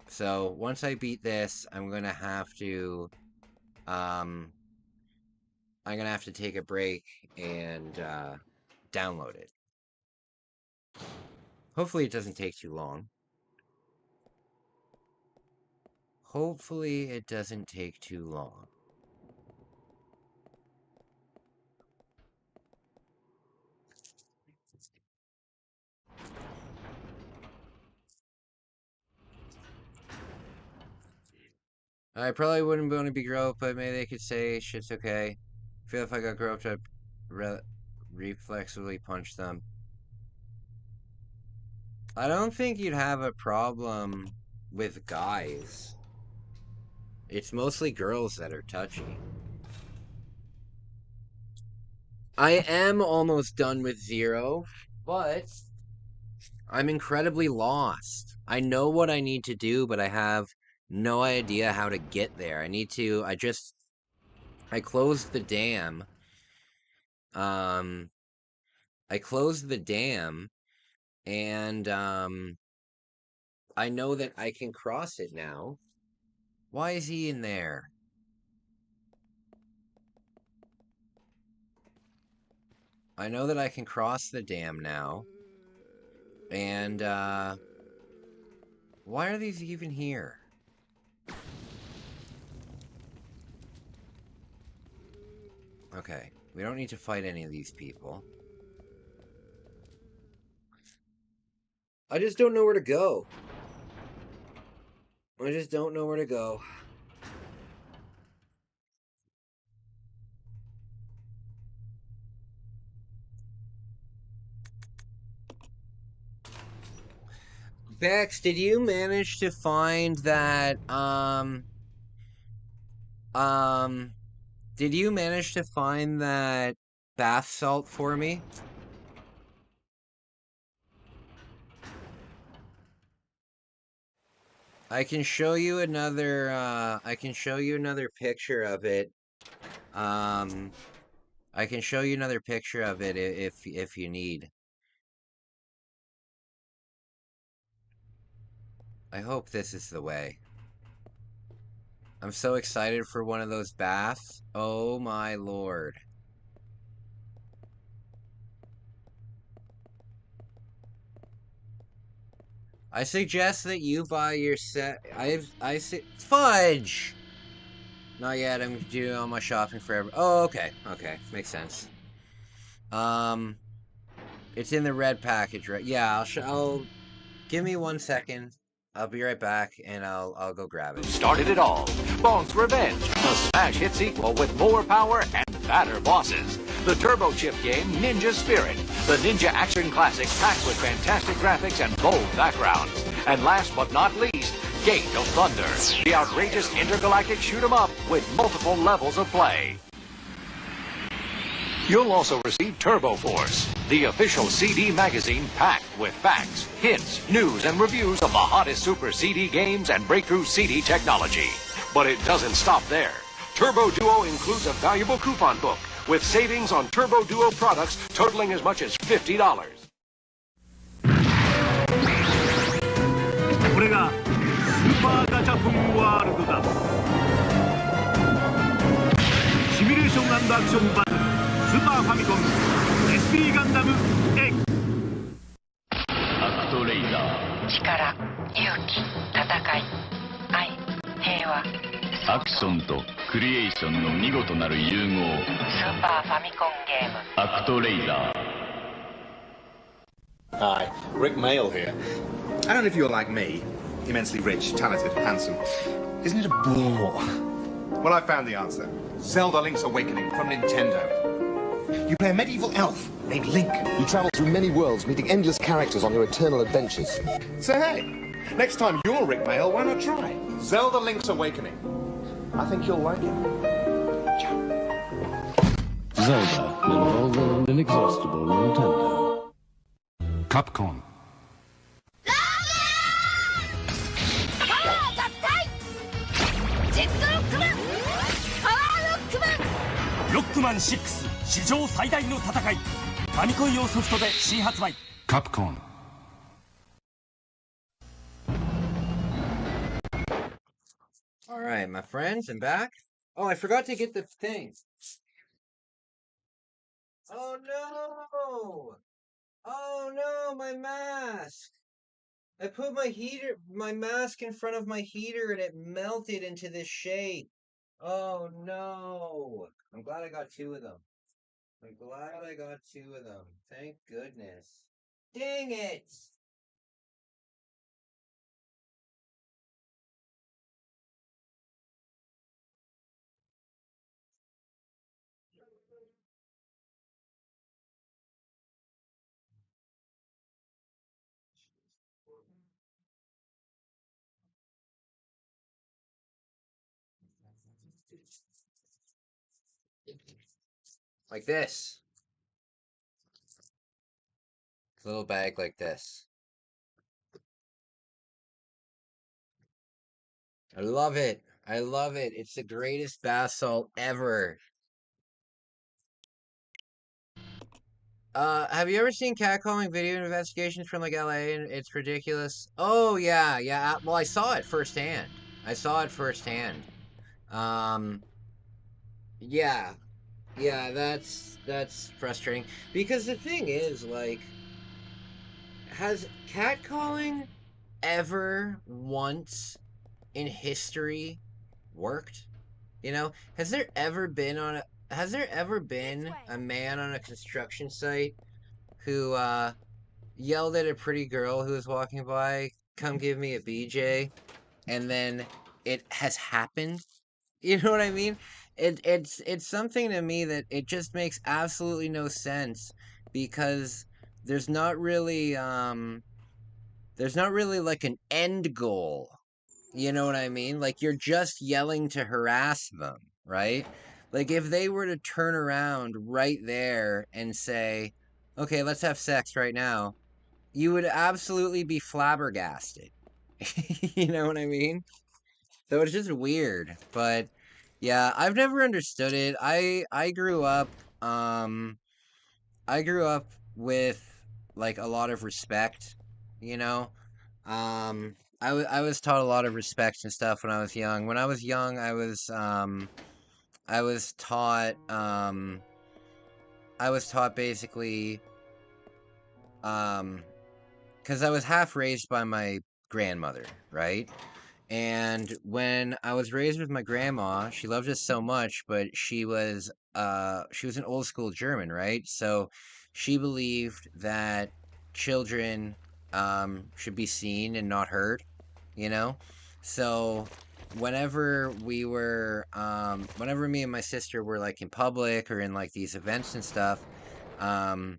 So once I beat this, um I'm gonna have to take a break and download it. Hopefully it doesn't take too long. Hopefully it doesn't take too long. I probably wouldn't want to be groped, but maybe they could say shit's okay. I feel if I got groped, I'd reflexively punch them. I don't think you'd have a problem with guys. It's mostly girls that are touchy. I am almost done with Zero, but I'm incredibly lost. I know what I need to do, but I have no idea how to get there. I closed the dam. Um, I closed the dam, and I know that I can cross it now. Why is he in there? I know that I can cross the dam now. And why are these even here? Okay, we don't need to fight any of these people. I just don't know where to go. I just don't know where to go. Bex, did you manage to find that um did you manage to find that bath salt for me? I can show you another picture of it. Um I can show you another picture of it if you need. I hope this is the way. I'm so excited for one of those baths. Oh my lord. I suggest that you buy your set. I see fudge. Not yet. I'm doing all my shopping for Oh, okay. Okay, makes sense. Um, it's in the red package, right? Yeah, I'll give me 1 second. I'll be right back, and I'll go grab it. Started it all. Bones Revenge, a smash hit sequel with more power and fatter bosses. The Turbo Chip game Ninja Spirit, the ninja action classic packed with fantastic graphics and bold backgrounds. And last but not least, Gate of Thunder, the outrageous intergalactic shoot 'em up with multiple levels of play. You'll also receive Turbo Force, the official CD magazine packed with facts, hints, news, and reviews of the hottest Super CD games and breakthrough CD technology. But it doesn't stop there. Turbo Duo includes a valuable coupon book with savings on Turbo Duo products totaling as much as $50. これがスーパーガチャポンワールドだ。シミュレーション&アクションバトルスーパーファミコン SP ガンダム X。 アクトレイダー。力、勇気、戦い、愛、平和。アクションとクリエーションの見事なる融合。スーパーファミコンゲーム。アクトレイダー。 Hi, Rick Mail here. I don't know if you're like me, immensely rich, talented, handsome. Isn't it a bore? Well, I found the answer. Zelda Link's Awakening from Nintendo. You play a medieval elf named Link. You travel through many worlds, meeting endless characters on your eternal adventures. So hey, next time you're Rick Mail, why not try Zelda Link's Awakening? I think you'll like it. Zelda, involving an inexhaustible Nintendo. Capcom. Rockman 6史上最大の戦い。ファミコン用ソフトで新発売。 Capcom. All right, my friends, I'm back. Oh, I forgot to get the thing. Oh no! Oh no, my mask! I put my mask in front of my heater and it melted into this shape. Oh no! I'm glad I got two of them. I'm glad I got two of them. Thank goodness. Dang it! Like this. Little bag like this. I love it. I love it. It's the greatest bath salt ever. Have you ever seen catcalling video investigations from like LA and it's ridiculous? Oh yeah, yeah. Well, I saw it firsthand. I saw it firsthand. Um, yeah. Yeah, that's frustrating because the thing is like has catcalling ever once in history worked? You know, has there ever been a man on a construction site who yelled at a pretty girl who was walking by, "Come give me a BJ," and then it has happened? You know what I mean? It's something to me that it just makes absolutely no sense because there's not really there's not really like an end goal. You know what I mean? Like you're just yelling to harass them, right? Like if they were to turn around right there and say, "Okay, let's have sex right now," you would absolutely be flabbergasted. You know what I mean? So it's just weird, but yeah, I've never understood it. Um I grew up with like a lot of respect, you know. I was taught a lot of respect and stuff when I was young. When I was young, I was taught I was taught basically because I was half raised by my grandmother, right? And when I was raised with my grandma, she loved us so much, but she was an old school German, right? So she believed that children should be seen and not heard, you know? So whenever me and my sister were like in public or in like these events and stuff, um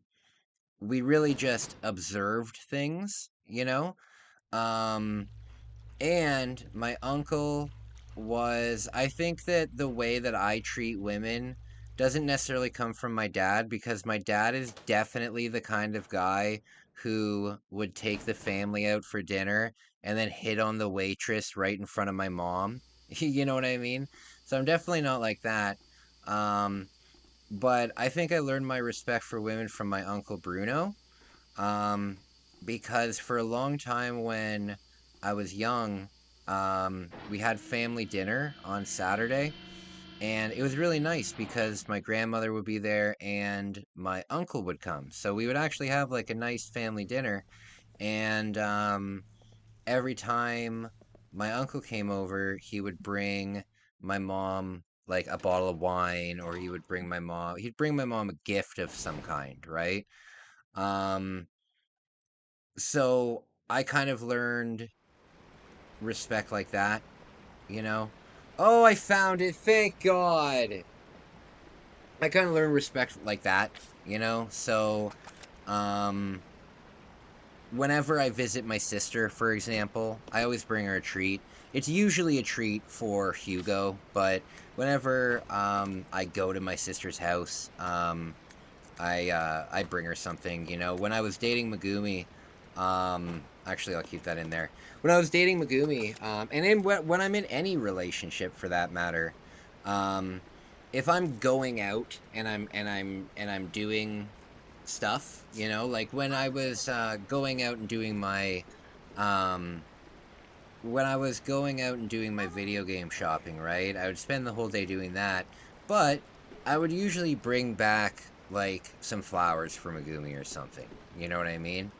we really just observed things, you know? Um and my uncle I think that the way that I treat women doesn't necessarily come from my dad because my dad is definitely the kind of guy who would take the family out for dinner and then hit on the waitress right in front of my mom. You know what I mean? So I'm definitely not like that. Um, but I think I learned my respect for women from my uncle Bruno. Um, because for a long time when I was young, we had family dinner on Saturday, and it was really nice because my grandmother would be there and my uncle would come. So we would actually have like a nice family dinner, and every time my uncle came over, he would bring my mom like a bottle of wine, or he'd bring my mom a gift of some kind, right? Um, so I kind of learned respect like that, you know? Oh, I found it. Thank God. I kind of learned respect like that, you know? So, um, whenever I visit my sister, for example, I always bring her a treat. It's usually a treat for Hugo, but whenever I go to my sister's house, I bring her something, you know. When I was dating Megumi, actually I'll keep that in there. When I was dating Megumi, when I'm in any relationship for that matter, um, if I'm going out and I'm doing stuff, you know, like when I was going out and doing my um when I was going out and doing my video game shopping, right? I would spend the whole day doing that, but I would usually bring back like some flowers for Megumi or something. You know what I mean?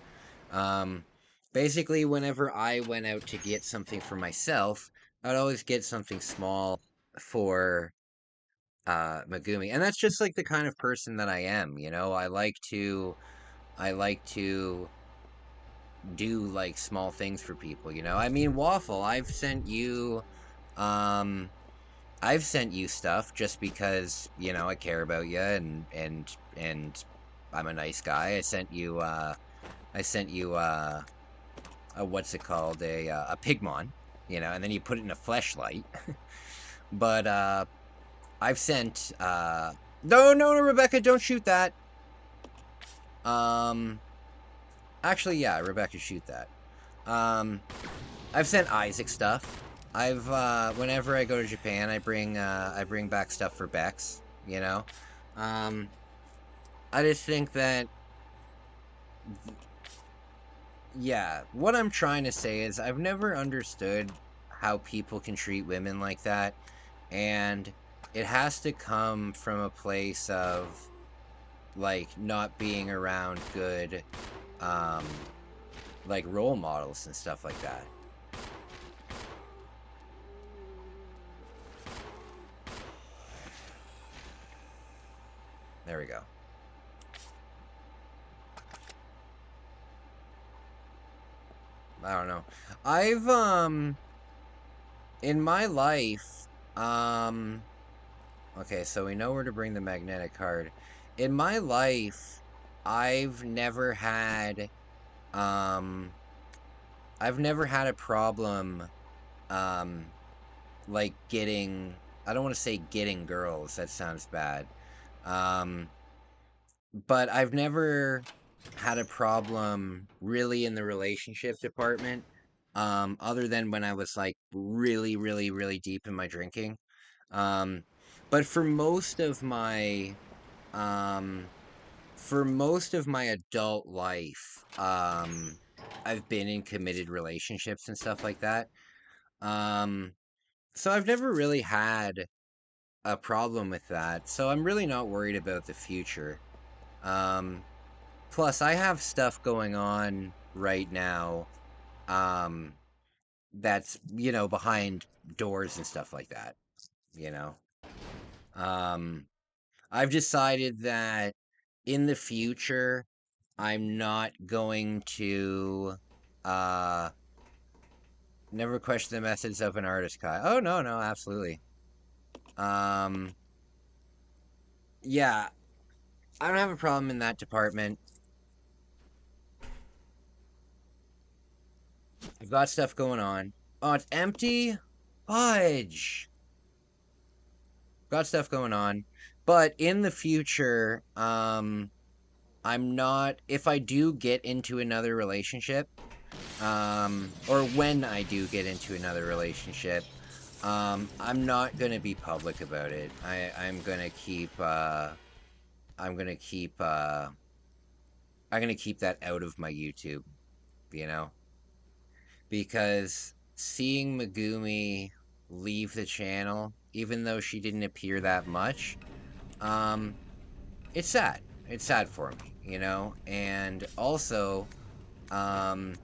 Um, Basically, whenever I went out to get something for myself, I'd always get something small for Megumi, and that's just like the kind of person that I am. You know, I like to do like small things for people, you know? I mean, Waffle, um I've sent you stuff just because, you know, I care about you and I'm a nice guy. I sent you a what's it called? A Pigmon, you know, and then you put it in a fleshlight. But I've sent no, Rebecca, don't shoot that. Um Actually, yeah, Rebecca, shoot that. Um I've sent Isaac stuff. Whenever I go to Japan, I bring back stuff for Bex, you know. Um I just think that yeah, what I'm trying to say is I've never understood how people can treat women like that, and it has to come from a place of like not being around good um like role models and stuff like that. There we go. I don't know. I've in my life, um okay, so we know where to bring the magnetic card. In my life, I've never had um I've never had a problem um like getting I don't want to say getting girls, that sounds bad. Um but I've never had a problem really in the relationship department, other than when I was like really deep in my drinking. Um, but um, for most of my adult life, I've been in committed relationships and stuff like that. So I've never really had a problem with that. So I'm really not worried about the future. Plus I have stuff going on right now, that's, behind doors and stuff like that, you know. Um, I've decided that in the future, I'm not going to uh never question the methods of an artist, Kai. Oh no, no, absolutely. Um, yeah, I don't have a problem in that department. I've got stuff going on. Oh, it's empty? Fudge. Got stuff going on. But in the future, I'm not, if I do get into another relationship, or when I do get into another relationship, I'm not gonna be public about it. I'm gonna keep, I'm gonna keep, I'm gonna keep that out of my YouTube, you know? Because seeing Megumi leave the channel, even though she didn't appear that much, um, it's sad. It's sad for me, you know? And also, um,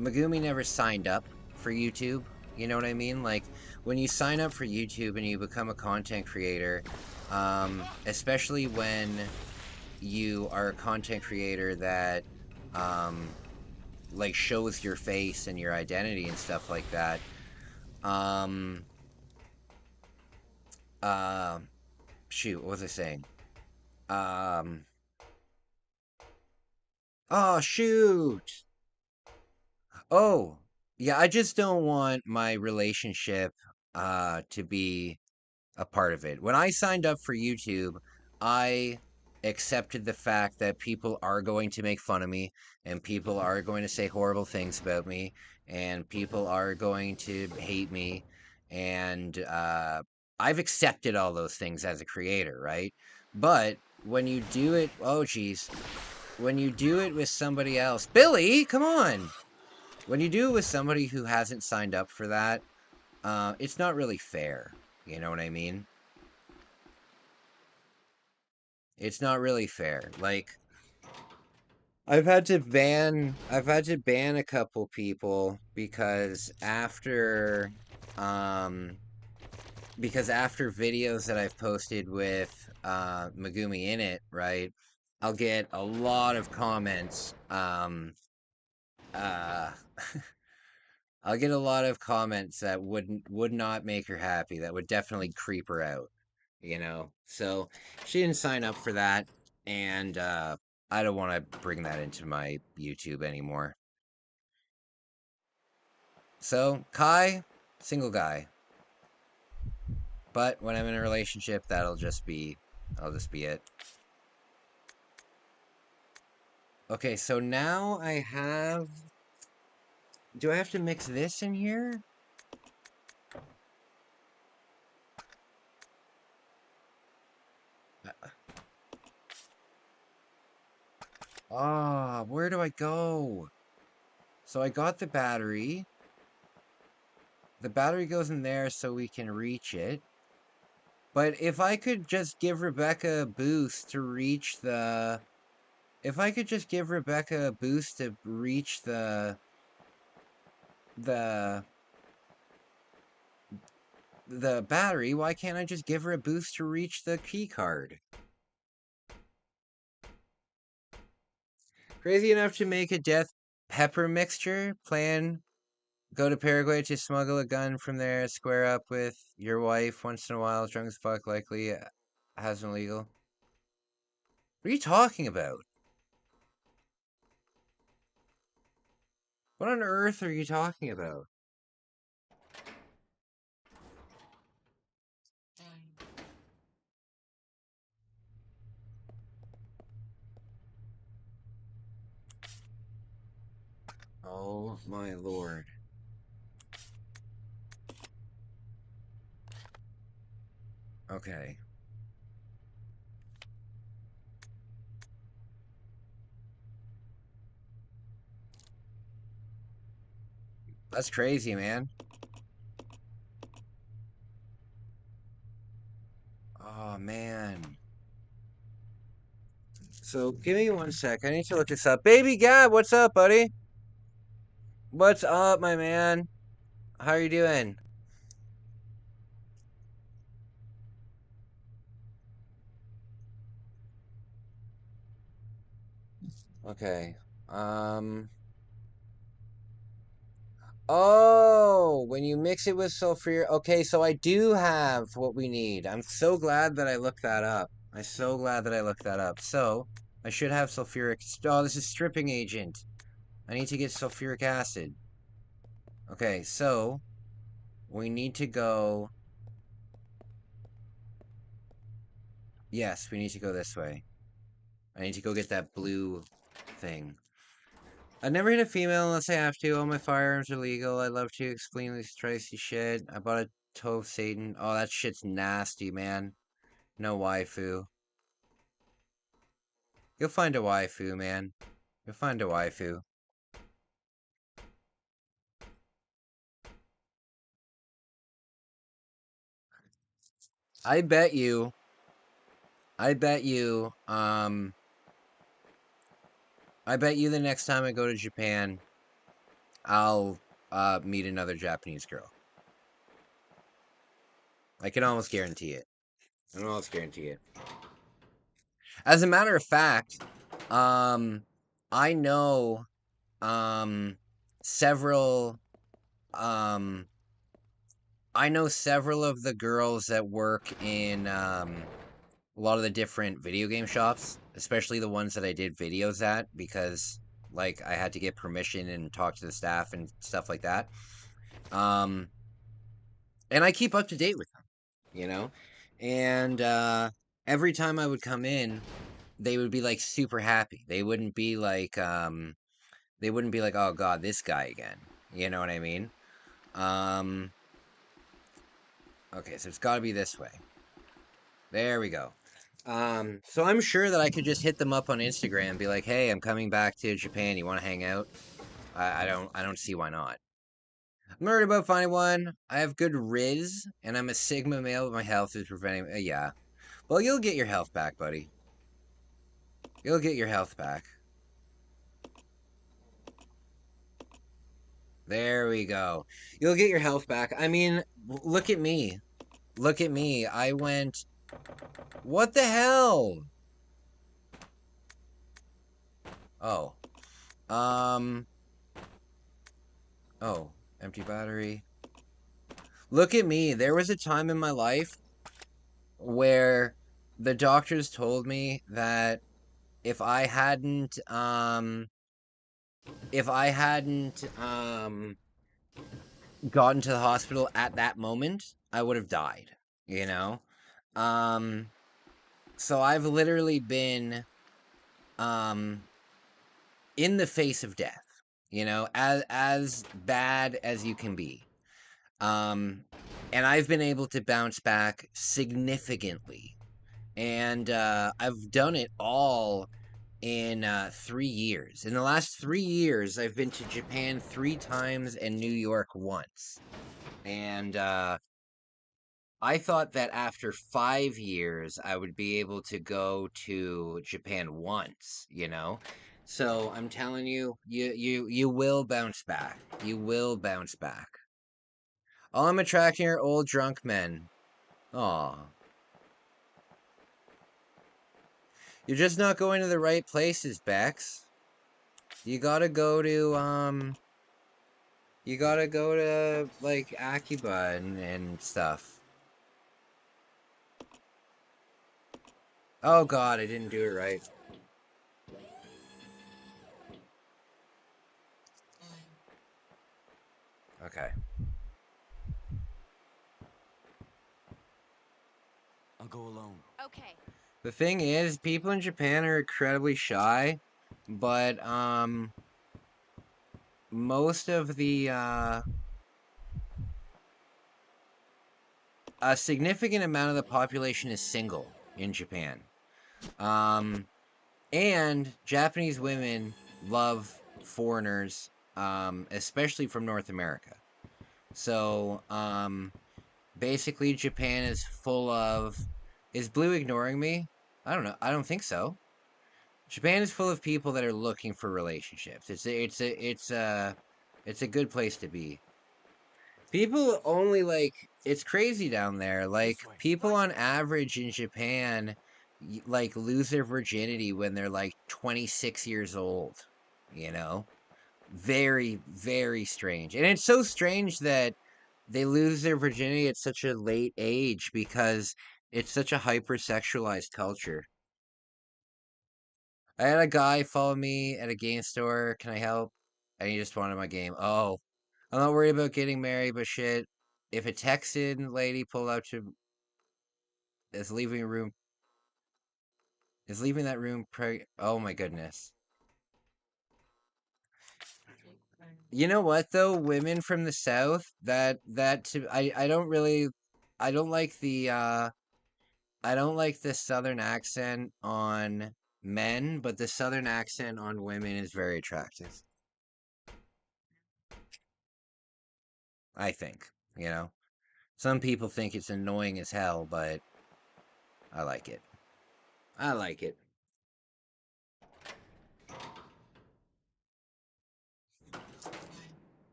Megumi never signed up for YouTube. You know what I mean? Like, when you sign up for YouTube and you become a content creator, especially when you are a content creator that, like, shows your face and your identity and stuff like that, um, uh, shoot, what was I saying? Um, oh, shoot! Oh, yeah, I just don't want my relationship, to be a part of it. When I signed up for YouTube, I accepted the fact that people are going to make fun of me and people are going to say horrible things about me and people are going to hate me. And I've accepted all those things as a creator, right? But when you do it, oh, geez, when you do it with somebody else, Billy, come on. When you do it with somebody who hasn't signed up for that, it's not really fair. You know what I mean? It's not really fair. Like, I've had to ban a couple people um because after videos that I've posted with Megumi in it, right? I'll get a lot of comments, uh I'll get a lot of comments that would not make her happy, that would definitely creep her out, you know? So she didn't sign up for that, and I don't want to bring that into my YouTube anymore. So Kai, single guy. But when I'm in a relationship, I'll just be it. Okay, so now do I have to mix this in here? Ah, where do I go? So I got the battery. The battery goes in there so we can reach it. But if I could just give Rebecca a boost to reach the... If I could just give Rebecca a boost to reach the battery, why can't I just give her a boost to reach the key card? Crazy enough to make a death pepper mixture? Plan, go to Paraguay to smuggle a gun from there, square up with your wife once in a while, drunk as fuck, likely has an illegal. What are you talking about? What on earth are you talking about? Oh my lord. Okay. That's crazy, man. Oh, man. So, give me 1 sec. I need to look this up. Baby Gab, what's up, buddy? What's up, my man? How are you doing? Okay. Oh, when you mix it with sulfur. Okay, so I do have what we need. I'm so glad that I looked that up. I'm so glad that I looked that up. So, I should have sulfuric. Oh, this is stripping agent. I need to get sulfuric acid. Okay, so we need to go. Yes, we need to go this way. I need to go get that blue thing. I've never hit a female unless I have to. All my firearms are legal. I love to explain this tricey shit. I bought a toe of Satan. Oh, that shit's nasty, man. No waifu. You'll find a waifu, man. You'll find a waifu. I bet you. I bet you. I bet you the next time I go to Japan, I'll meet another Japanese girl. I can almost guarantee it. I can almost guarantee it. As a matter of fact, I know several I know several of the girls that work in a lot of the different video game shops, especially the ones that I did videos at, because like I had to get permission and talk to the staff and stuff like that. And I keep up to date with them, you know? And every time I would come in, they would be like super happy. They wouldn't be like oh god, this guy again. You know what I mean? Okay, so it's got to be this way. There we go. So I'm sure that I could just hit them up on Instagram and be like, "Hey, I'm coming back to Japan. You want to hang out?" I don't see why not. I'm worried about finding one. I have good riz, and I'm a Sigma male, but my health is preventing. Yeah. Well, you'll get your health back, buddy. You'll get your health back. There we go. You'll get your health back. I mean, look at me. Look at me. I went. What the hell? Oh. Oh, empty battery. Look at me. There was a time in my life where the doctors told me that if I hadn't gotten to the hospital at that moment, I would have died, you know? So I've literally been in the face of death, you know, as bad as you can be. And I've been able to bounce back significantly. And I've done it all in 3 years. In the last 3 years, I've been to Japan 3 times and New York once. And I thought that after 5 years, I would be able to go to Japan once, you know? So I'm telling you, you will bounce back. You will bounce back. All I'm attracting are old drunk men. Aw. You're just not going to the right places, Bex. You gotta go to, you gotta go to, like, Akiba and stuff. Oh god, I didn't do it right. Okay. I'll go alone. Okay. The thing is, people in Japan are incredibly shy, but, most of the, a significant amount of the population is single in Japan. And Japanese women love foreigners especially from North America. So, basically, Japan is full of. Is Blue ignoring me? I don't know. I don't think so. Japan is full of people that are looking for relationships. It's a good place to be. People only like it's crazy down there. Like people on average in Japan like lose their virginity when they're like 26 years old, you know? Very, very strange. And it's so strange that they lose their virginity at such a late age because it's such a hypersexualized culture. I had a guy follow me at a game store. Can I help? And he just wanted my game. Oh, I'm not worried about getting married, but shit, if a Texan lady pulled up to is leaving a room is leaving that room oh my goodness. You know what though? Women from the South, I don't really I don't like the I don't like the Southern accent on men, but the Southern accent on women is very attractive. I think, you know. Some people think it's annoying as hell, but I like it. I like it.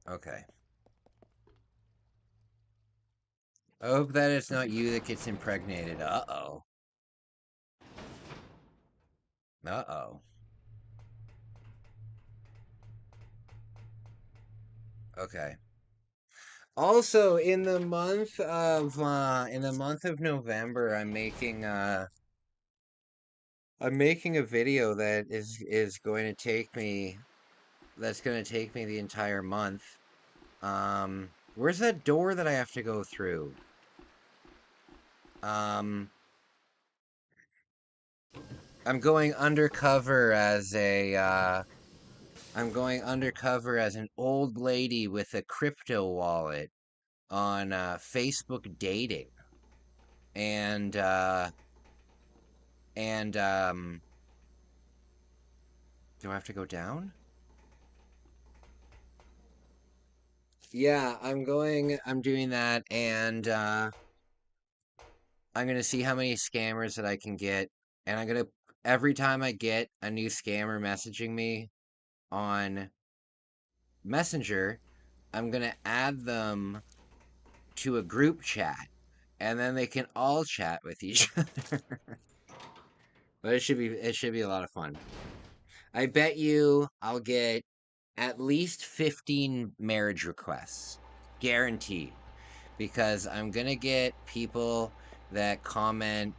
Okay. I hope that it's not you that gets impregnated. Uh-oh. Uh-oh. Okay. Also, in the month of November, I'm making a video that is going to take me that's going to take me the entire month. Where's that door that I have to go through? Um, I'm going undercover as I'm going undercover as an old lady with a crypto wallet on Facebook dating. And and do I have to go down? Yeah, I'm doing that and I'm gonna see how many scammers that I can get. And every time I get a new scammer messaging me on Messenger, I'm gonna add them to a group chat, and then they can all chat with each other. But it should be a lot of fun. I bet you I'll get at least 15 marriage requests, guaranteed, because I'm gonna get people that comment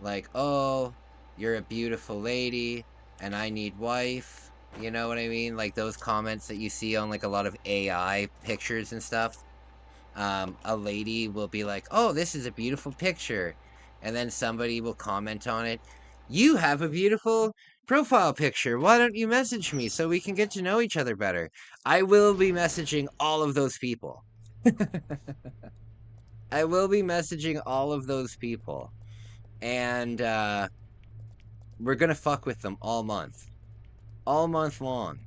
like, "Oh, you're a beautiful lady, and I need wife." You know what I mean? Like those comments that you see on like a lot of AI pictures and stuff. A lady will be like, "Oh, this is a beautiful picture," and then somebody will comment on it. "You have a beautiful profile picture. Why don't you message me so we can get to know each other better?" I will be messaging all of those people. I will be messaging all of those people, and we're gonna fuck with them all month long.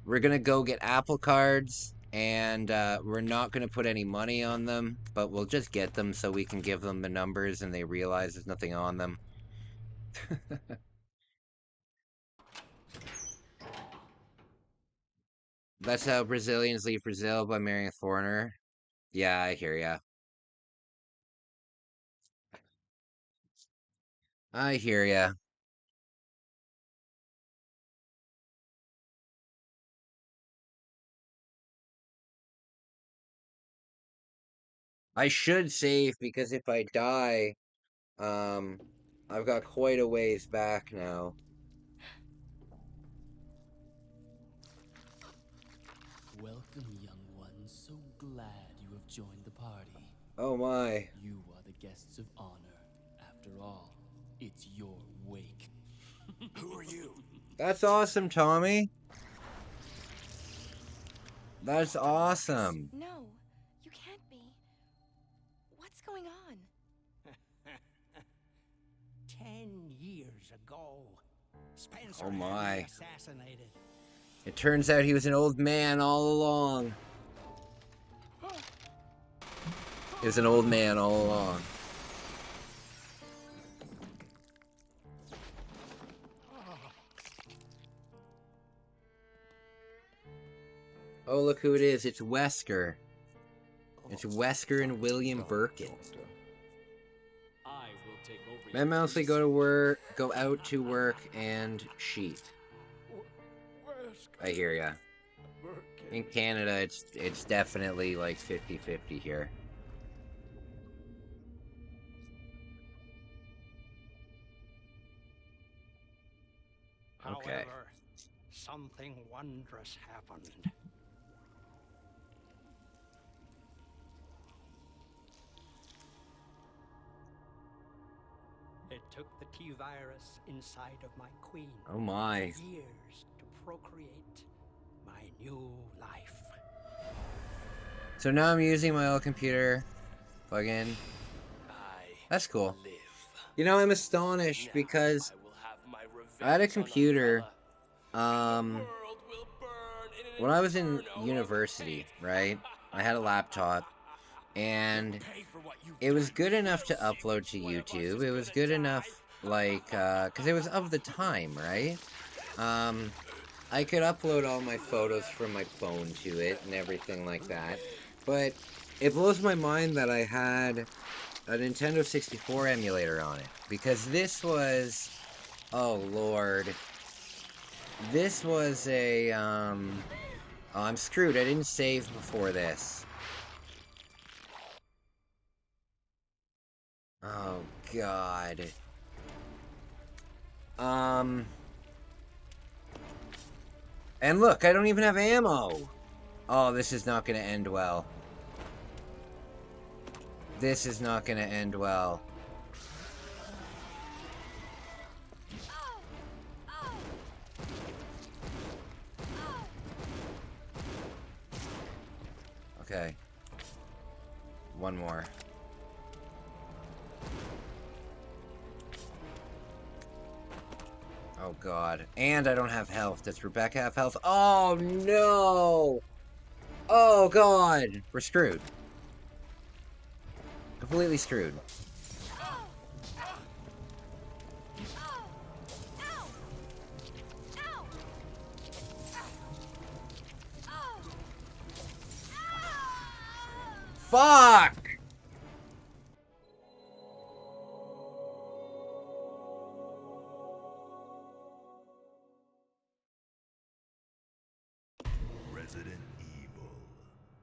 We're gonna go get Apple cards, and we're not gonna put any money on them, but we'll just get them so we can give them the numbers and they realize there's nothing on them. That's how Brazilians leave Brazil, by marrying a foreigner. Yeah, I hear ya. I hear ya. I should save because if I die, um, I've got quite a ways back now. Welcome, young one. So glad you have joined the party. Oh my. You are the guests of honor. After all, it's your wake. Who are you? That's awesome, Tommy. That's awesome. No, you can't be. What's going on? 10 years ago, Oh my. It turns out he was an old man all along. He was an old man all along. Oh, look who it is. It's Wesker. It's Wesker and William Birkin. Men mostly go out to work and sheet. I hear ya. In Canada, it's definitely like 50-50 here. Okay. However, something wondrous happened. It took the T-virus inside of my queen. Oh my. Years to procreate my new life. So now I'm using my old computer plug-in. That's cool. You know, I'm astonished because I had a computer when I was in university, right? I had a laptop and it was good enough to upload to YouTube. It was good enough, like, because it was of the time, right? I could upload all my photos from my phone to it and everything like that. But it blows my mind that I had a Nintendo 64 emulator on it. Because this was... Oh, Lord. This was a, Oh, I'm screwed. I didn't save before this. Oh, God. And look, I don't even have ammo! Oh, this is not gonna end well. This is not gonna end well. Okay. One more. Oh god. And I don't have health. Does Rebecca have health? Oh no! Oh god! We're screwed. Completely screwed. Fuck! Resident Evil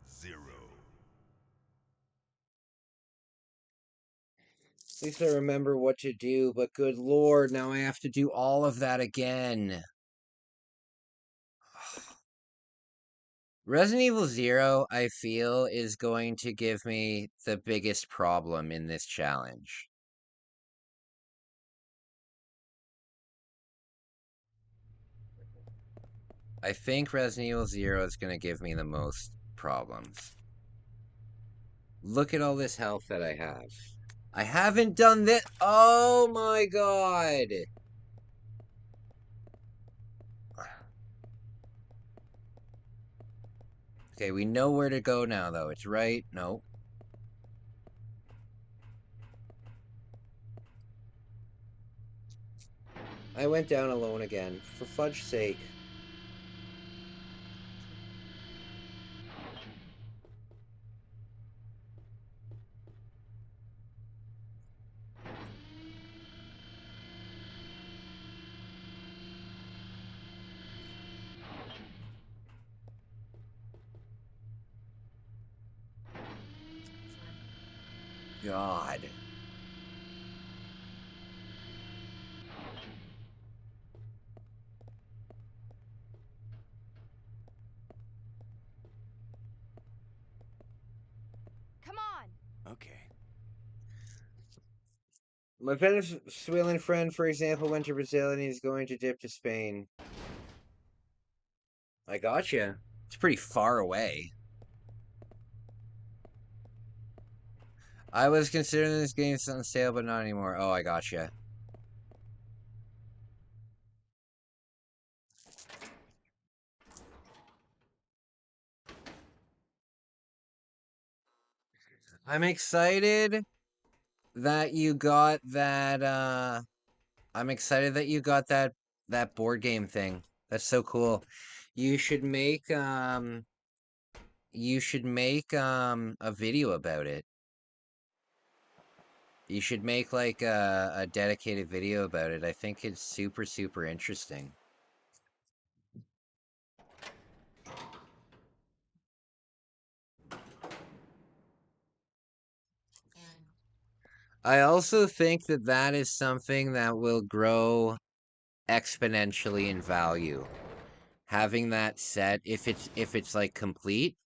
0. At least I remember what to do, but good lord, now I have to do all of that again. Resident Evil 0, I feel, is going to give me the biggest problem in this challenge. I think Resident Evil 0 is going to give me the most problems. Look at all this health that I have. I haven't done this. Oh my god. Okay, we know where to go now, though. It's right. No. I went down alone again. For fudge's sake. God. Come on. Okay. My Venezuelan friend, for example, went to Brazil and he's going to dip to Spain. I gotcha. It's pretty far away. I was considering this game on sale, but not anymore. Oh, I gotcha. I'm excited that you got that I'm excited that you got that board game thing. That's so cool. You should make a video about it. You should make like a dedicated video about it. I think it's super, super interesting. I also think that that is something that will grow exponentially in value. Having that set, if it's like complete,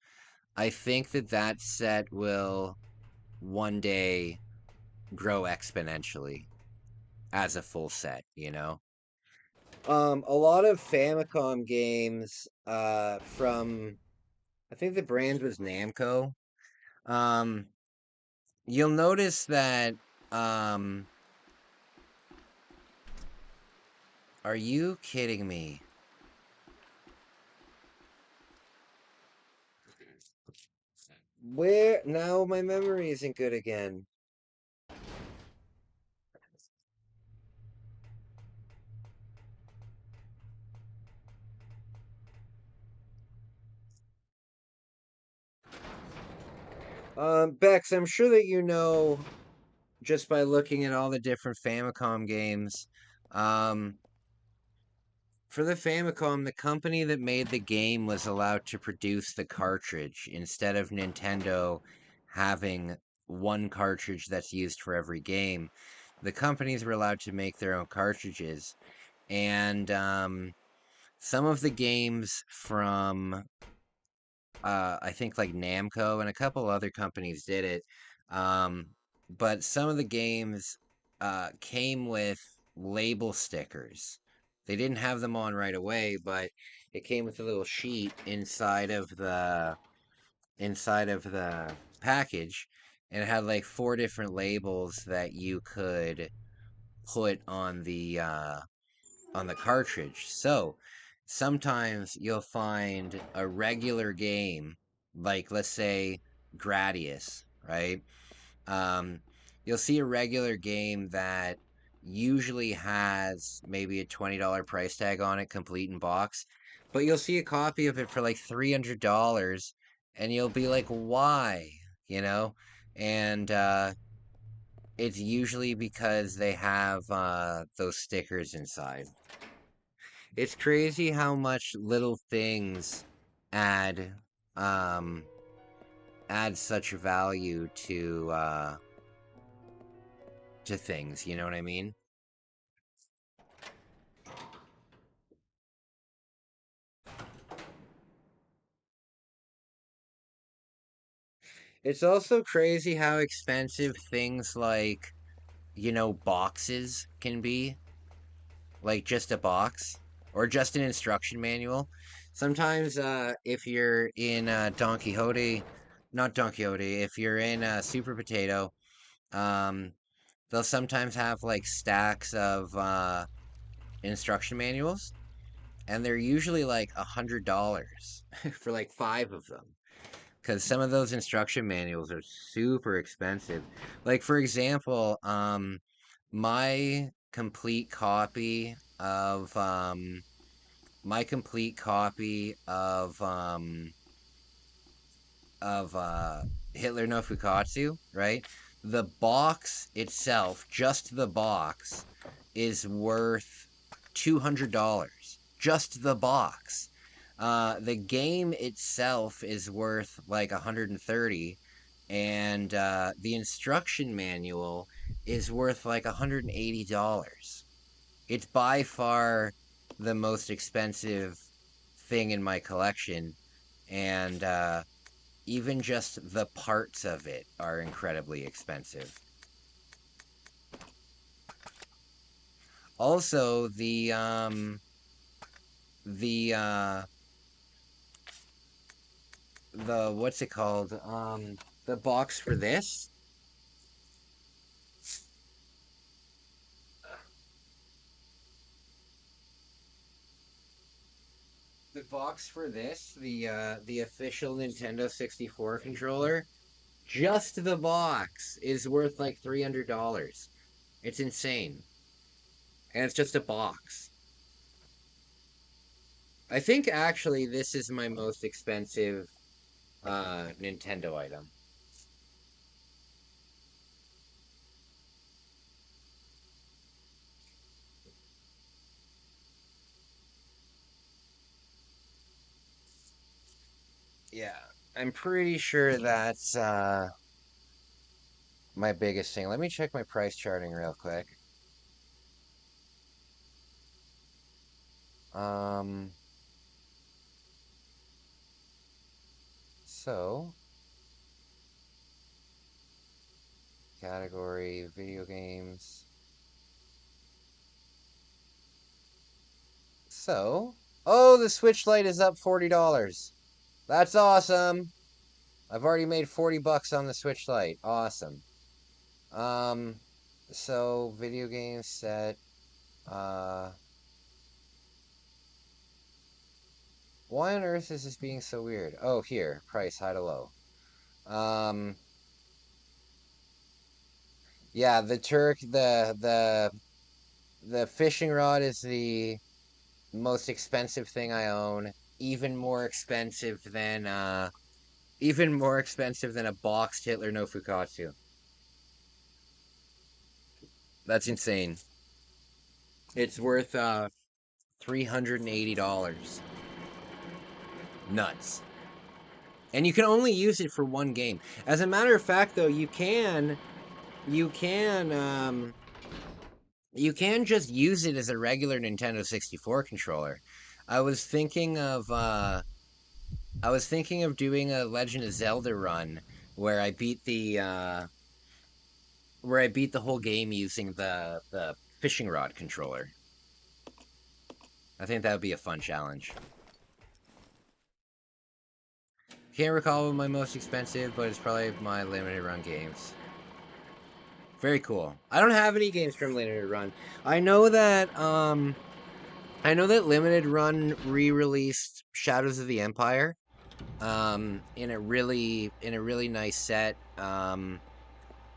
I think that that set will one day grow exponentially as a full set, you know? A lot of Famicom games, from I think the brand was Namco. Um, you'll notice that, um, are you kidding me? Where now my memory isn't good again. Bex, I'm sure that you know just by looking at all the different Famicom games. Um, for the Famicom, the company that made the game was allowed to produce the cartridge instead of Nintendo having one cartridge that's used for every game. The companies were allowed to make their own cartridges, and some of the games from I think like Namco and a couple other companies did it. Um, but some of the games came with label stickers. They didn't have them on right away, but it came with a little sheet inside of the package, and it had like four different labels that you could put on the cartridge. So sometimes you'll find a regular game, like let's say Gradius, right? Um, you'll see a regular game that usually has maybe a $20 price tag on it, complete in box, but you'll see a copy of it for like $300, and you'll be like, why? You know? And it's usually because they have those stickers inside. It's crazy how much little things add um add such value to things, you know what I mean? It's also crazy how expensive things like, boxes can be, like just a box or just an instruction manual. Sometimes if you're in Don Quixote, not Don Quixote, if you're in Super Potato, um they'll sometimes have like stacks of instruction manuals, and they're usually like $100 for like five of them. Because some of those instruction manuals are super expensive. Like for example, my complete copy of my complete copy of Hitler no Fukatsu, right? The box itself, just the box, is worth $200. Just the box. The game itself is worth like 130, and the instruction manual is worth like $180. It's by far the most expensive thing in my collection, and even just the parts of it are incredibly expensive. Also, the the what's it called? The box for this, the official Nintendo 64 controller, Just the box is worth like $300. It's insane. And it's just a box. I think actually this is my most expensive Nintendo item. Yeah, I'm pretty sure that's my biggest thing. Let me check my price charting real quick. Um, so category video games. So, oh, the Switch Lite is up $40. That's awesome. I've already made 40 bucks on the Switch Lite. Awesome. Um, so video game set. Why on earth is this being so weird? Oh, here, price high to low. Um, yeah, the fishing rod is the most expensive thing I own. Even more expensive than a boxed Hitler no Fukatsu. That's insane. It's worth $380. Nuts. And you can only use it for one game. As a matter of fact, though, you can you can just use it as a regular Nintendo 64 controller. I was thinking of doing a Legend of Zelda run where I beat the whole game using the fishing rod controller. I think that would be a fun challenge. Can't recall my most expensive, but it's probably my limited run games. Very cool. I don't have any games from limited run. I know that limited run re-released Shadows of the Empire in a really nice set. I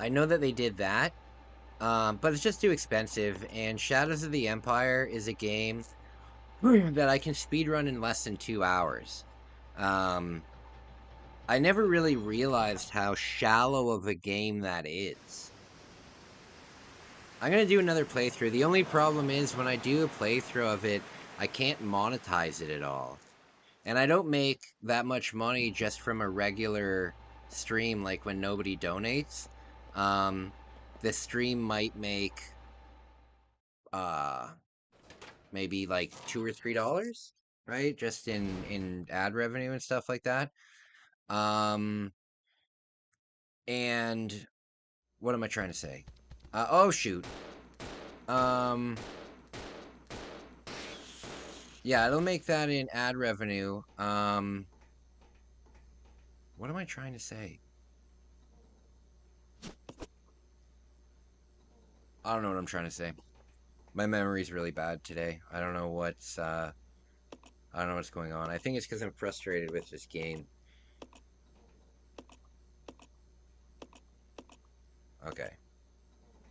know that they did that. But it's just too expensive, and Shadows of the Empire is a game that I can speedrun in less than 2 hours. Um, I never really realized how shallow of a game that is. I'm gonna do another playthrough. The only problem is when I do a playthrough of it, I can't monetize it at all. And I don't make that much money just from a regular stream, like when nobody donates. Um, the stream might make uh maybe like $2 or $3, right? Just in ad revenue and stuff like that. Um, and what am I trying to say? Oh shoot. Um, yeah, it'll make that in ad revenue. What am I trying to say? I don't know what I'm trying to say. My memory's really bad today. I don't know what's going on. I think it's because I'm frustrated with this game. Okay.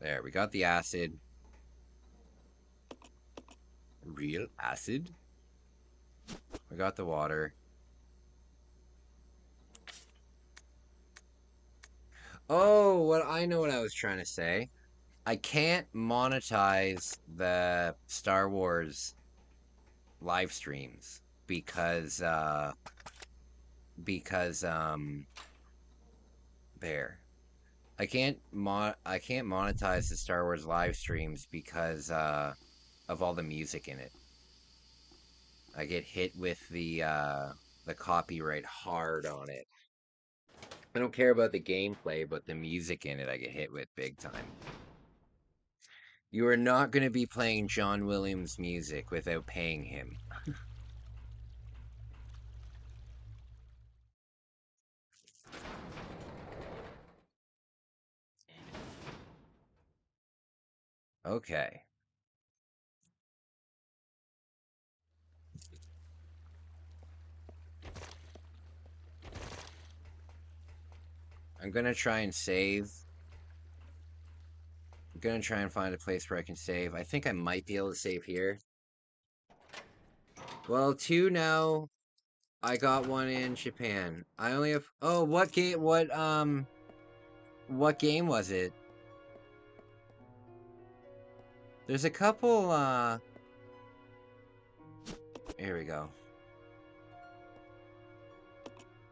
There, we got the acid. Real acid? We got the water. Oh, I know what I was trying to say. I can't monetize the Star Wars live streams because there. I can't monetize the Star Wars live streams because of all the music in it. I get hit with the copyright hard on it. I don't care about the gameplay, but the music in it I get hit with big time. You are not going to be playing John Williams music without paying him. Okay. I'm I'm gonna try and save. I'm gonna try and find a place where I can save. I think I might be able to save here. Well, 2 now. I got 1 in Japan. I only have... Oh, what game... What game was it? There's a couple, Here we go.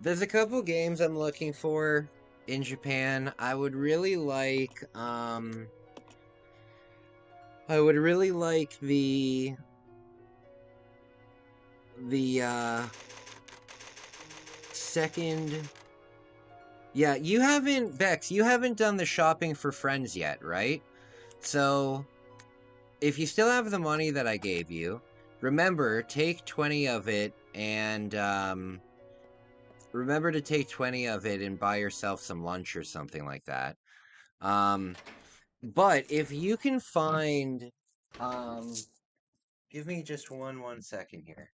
There's a couple games I'm looking for in Japan. I would really like, the second... Yeah, you haven't, Bex, you haven't done the shopping for friends yet, right? So, if you still have the money that I gave you, remember, take 20 of it and, remember to take 20 of it and buy yourself some lunch or something like that. But if you can find, give me just one second here.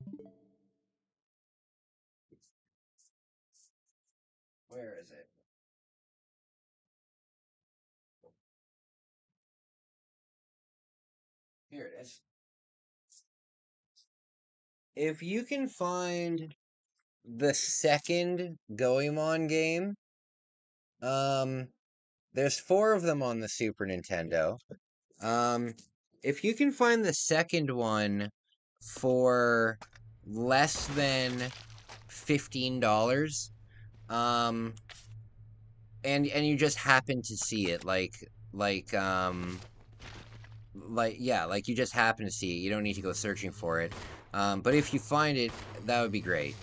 Where is it? Here it is. If you can find the second Goemon game, there's 4 of them on the Super Nintendo. If you can find the second one for less than $15, and you just happen to see it, like you just happen to see it. You don't need to go searching for it. But if you find it, that would be great.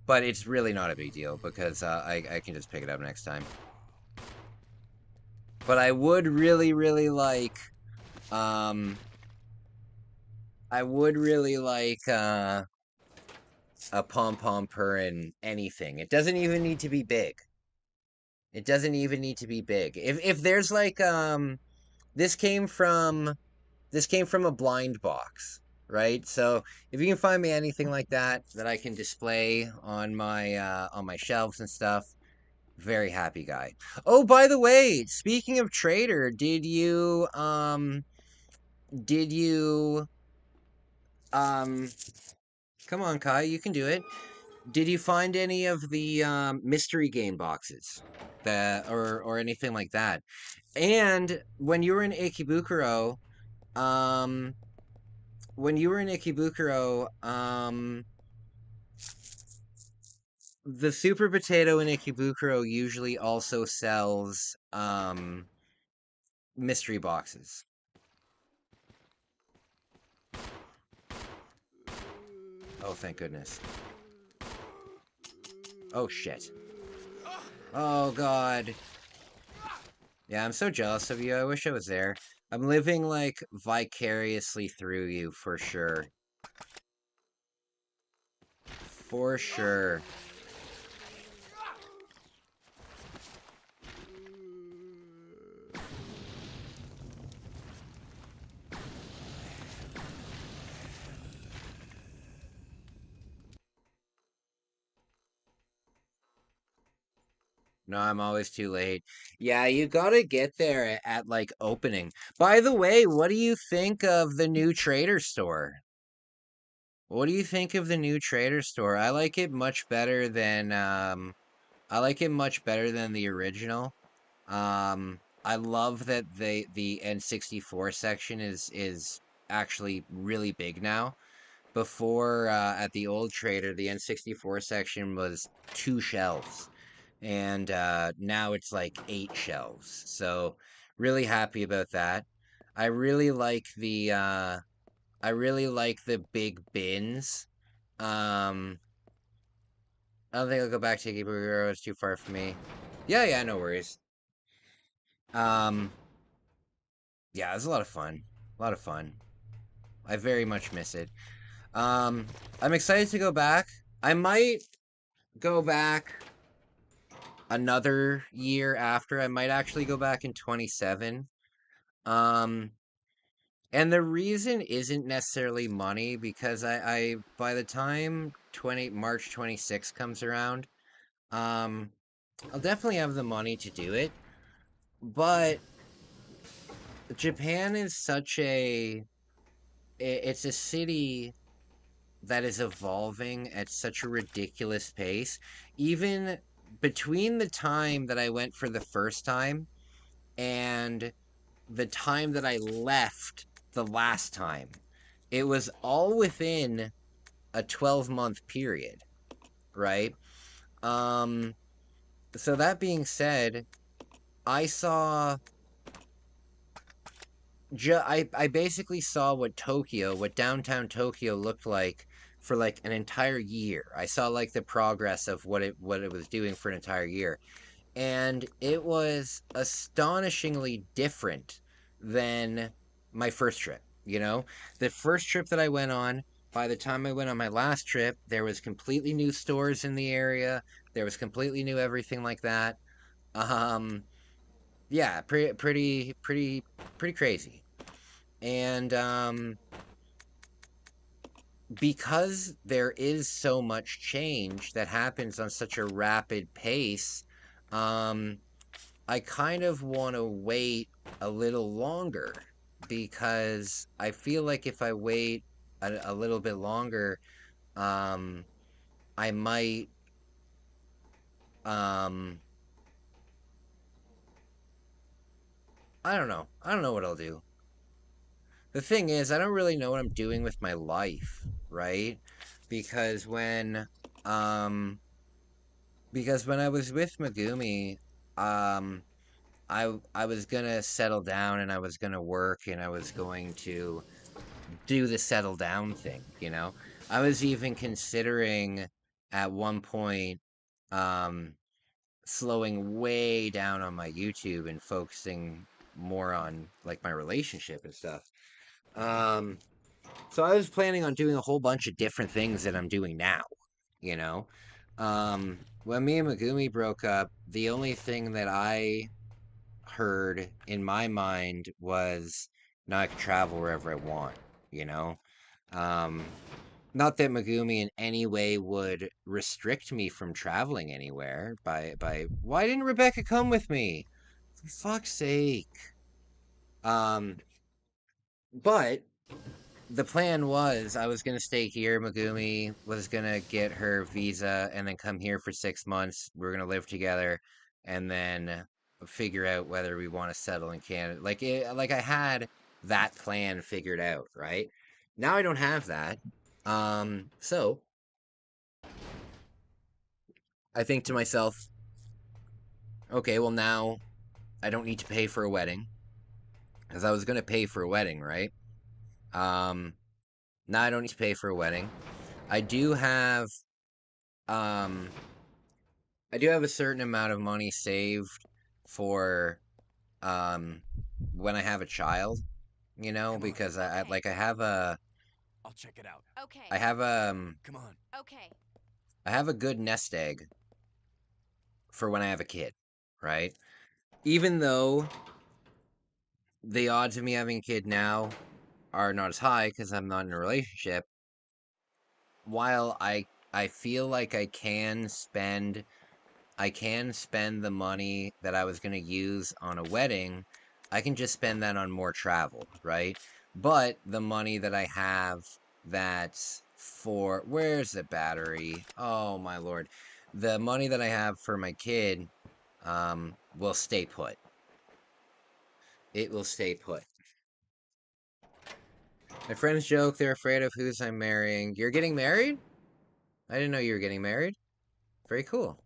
But it's really not a big deal because I can just pick it up next time. But I would really like, a pom-pom purring anything. It doesn't even need to be big. It doesn't even need to be big. If there's like, this came from a blind box, right? So if you can find me anything like that I can display on my shelves and stuff, very happy guy. Oh, by the way, speaking of Trader, did you come on, Kai, you can do it. Did you find any of the mystery game boxes that or anything like that? And when you were in Ikebukuro, um the Super Potato in Ikebukuro usually also sells mystery boxes. Oh, thank goodness. Oh, shit. Oh, God. Yeah, I'm so jealous of you. I wish I was there. I'm living, like, vicariously through you, for sure. For sure. No, I'm always too late. Yeah, you gotta get there at like opening. By the way, what do you think of the new Trader store? What do you think of the new Trader store? I like it much better than the original. I love that the N64 section is actually really big now. Before, at the old Trader, the N64 section was 2 shelves. And now it's like 8 shelves. So really happy about that. I really like the big bins. I don't think I'll go back to Ikebukuro. It's too far for me. Yeah, no worries. Yeah, it was a lot of fun. A lot of fun. I very much miss it. I'm excited to go back. I might go back another year after. I might actually go back in 27. And the reason isn't necessarily money because I by the time March 26 comes around, um, I'll definitely have the money to do it. But Japan is it's a city that is evolving at such a ridiculous pace. Even between the time that I went for the first time and the time that I left the last time, it was all within a 12-month period, right? Um, so that being said, I saw I basically saw what downtown Tokyo looked like for like an entire year. I saw like the progress of what it was doing for an entire year. And it was astonishingly different than my first trip, you know? The first trip that I went on, by the time I went on my last trip, there was completely new stores in the area. There was completely new everything like that. Um, yeah, pretty crazy. And because there is so much change that happens on such a rapid pace, um, I kind of want to wait a little longer because I feel like if I wait a little bit longer, um, I might, um, I don't know. I don't know what I'll do. The thing is, I don't really know what I'm doing with my life, right? Because um, when I was with Megumi, um, I was gonna settle down and I was gonna work and I was going to do the settle down thing, you know? I was even considering at one point um slowing way down on my YouTube and focusing more on like my relationship and stuff. Um so I was planning on doing a whole bunch of different things that I'm doing now, you know? When me and Megumi broke up, the only thing that I heard in my mind was now I can travel wherever I want, you know? Um, Not that Megumi in any way would restrict me from traveling anywhere by why didn't Rebecca come with me? For fuck's sake. Um, but the plan was I was gonna stay here. Megumi was gonna get her visa and then come here for 6 months. We are gonna live together and then figure out whether we want to settle in Canada. Like I had that plan figured out, right? Now I don't have that. So I think to myself, okay, well now I don't need to pay for a wedding because I was gonna pay for a wedding, right? Um, Now I don't need to pay for a wedding. I do have um I do have a certain amount of money saved for um when I have a child, you know, because I have a I'll check it out. Okay. I have Come on. Okay. I have a good nest egg for when I have a kid, right? Even though the odds of me having a kid now are not as high because I'm not in a relationship, while I feel like I can spend the money that I was going to use on a wedding. I can just spend that on more travel, right? But the money that I have that's for where's the battery? Oh my lord. The money that I have for my kid will stay put. It will stay put. My friends joke they're afraid of who's I'm marrying. You're getting married? I didn't know you were getting married. Very cool.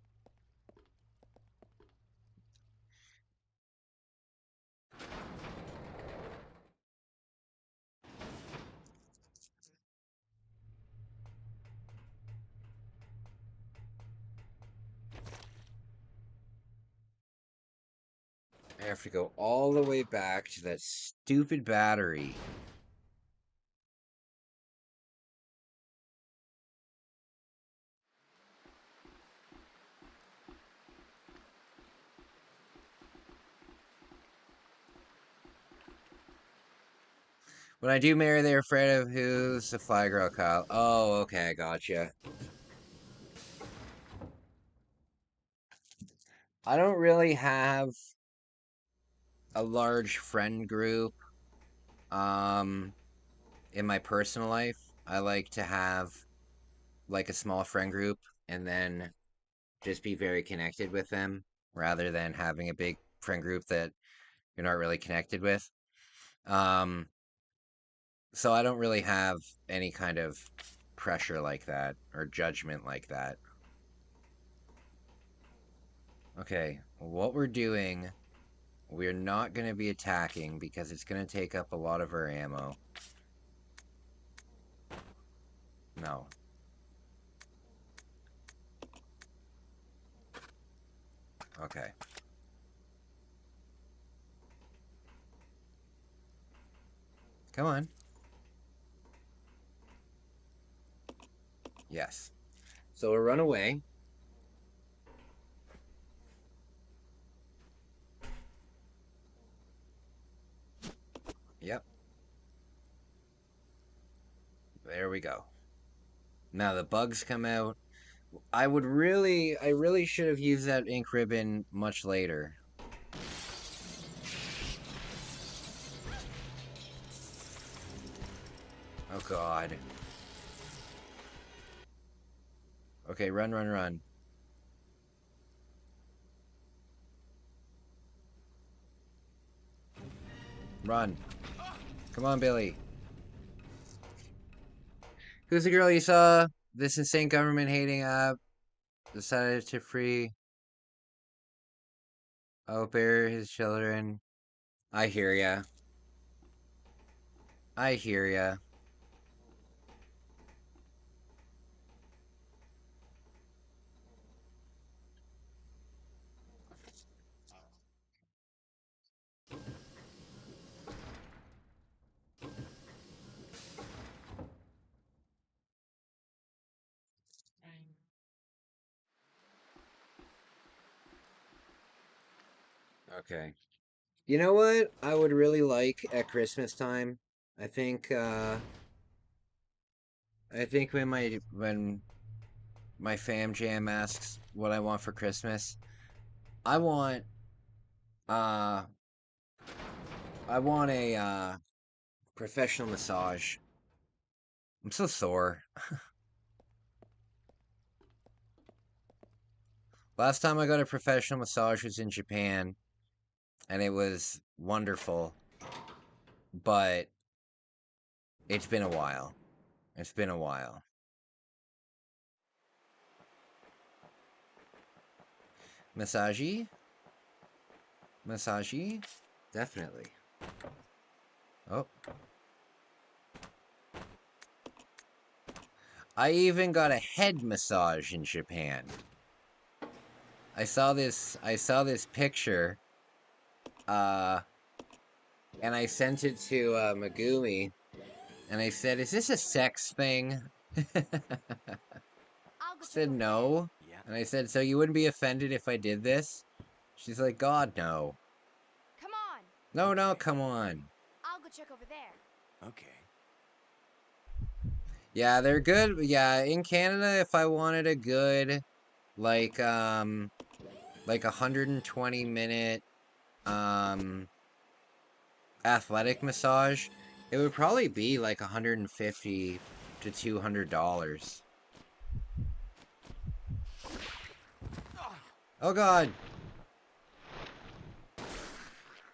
I have to go all the way back to that stupid battery. When I do marry, they're afraid of who's the fly girl, Kyle. Oh, okay, gotcha. I don't really have a large friend group, in my personal life. I like to have, like, a small friend group and then just be very connected with them rather than having a big friend group that you're not really connected with. Um, so I don't really have any kind of pressure like that or judgment like that. Okay, what we're doing, we're not going to be attacking because it's going to take up a lot of our ammo. No. Okay. Come on. Yes. So we'll run away. Yep. There we go. Now the bugs come out. I really should have used that ink ribbon much later. Oh God. Okay, run, run, run. Run. Come on, Billy. Who's the girl you saw? This insane government hating app decided to free Bear his children. I hear ya. I hear ya. Okay. You know what I would really like at Christmas time? I think when my fam jam asks what I want for Christmas, I want uh I want a professional massage. I'm so sore. Last time I got a professional massage was in Japan, and it was wonderful, but it's been a while. It's been a while. Massagey? Massagey? Definitely. Oh. I even got a head massage in Japan. I saw this picture, and I sent it to Megumi, and I said, "Is this a sex thing?" Said no. And I said, "So you wouldn't be offended if I did this?" She's like, "God, no." Come on. No, no, come on. I'll go check over there. Okay. Yeah, they're good. Yeah, in Canada, if I wanted a good, like 120-minute, athletic massage, it would probably be like $150 to $200. Oh God.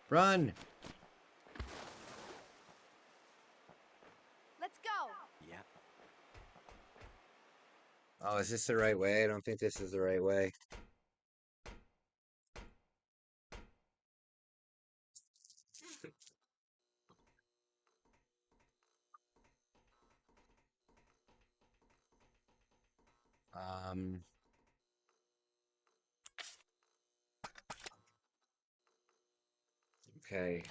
Run. Let's go. Yeah. Oh, is this the right way? I don't think this is the right way. Um, okay.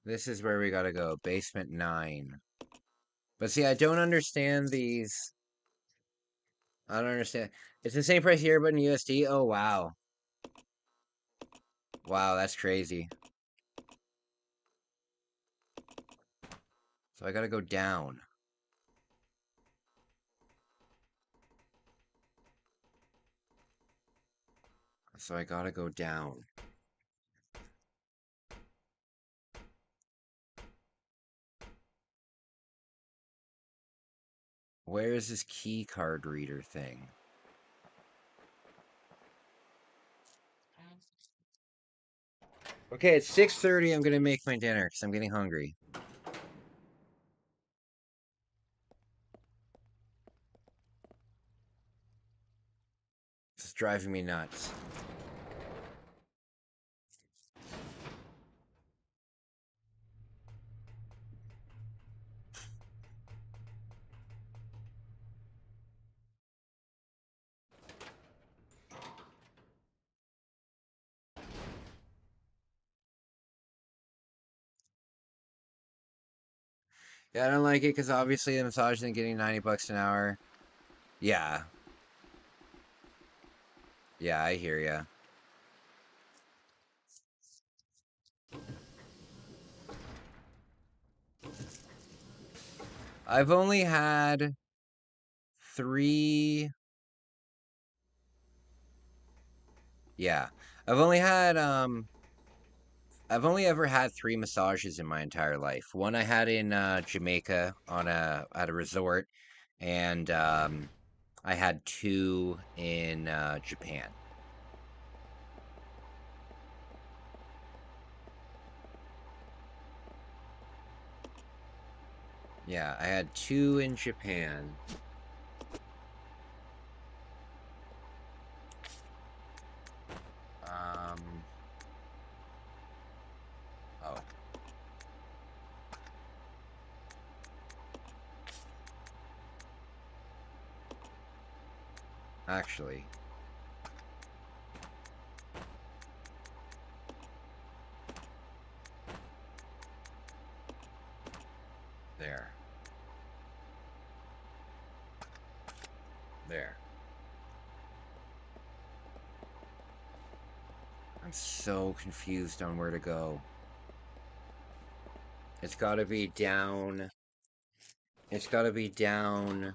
This is where we gotta go. Basement 9. But see, I don't understand these. I don't understand. It's the same price here, but in USD? Oh, wow. Wow, that's crazy. So I gotta go down. So I gotta go down. Where is this key card reader thing? Okay, it's 6:30. I'm gonna make my dinner because I'm getting hungry. It's driving me nuts. Yeah, I don't like it because obviously the massage isn't getting $90 an hour. Yeah. Yeah, I hear ya. I've only had 3. Yeah. I've only had I've only ever had 3 massages in my entire life. One I had in Jamaica at a resort, and I had 2 in Japan. Yeah, I had 2 in Japan. Oh. Actually. There. There. I'm so confused on where to go. It's gotta be down. It's gotta be down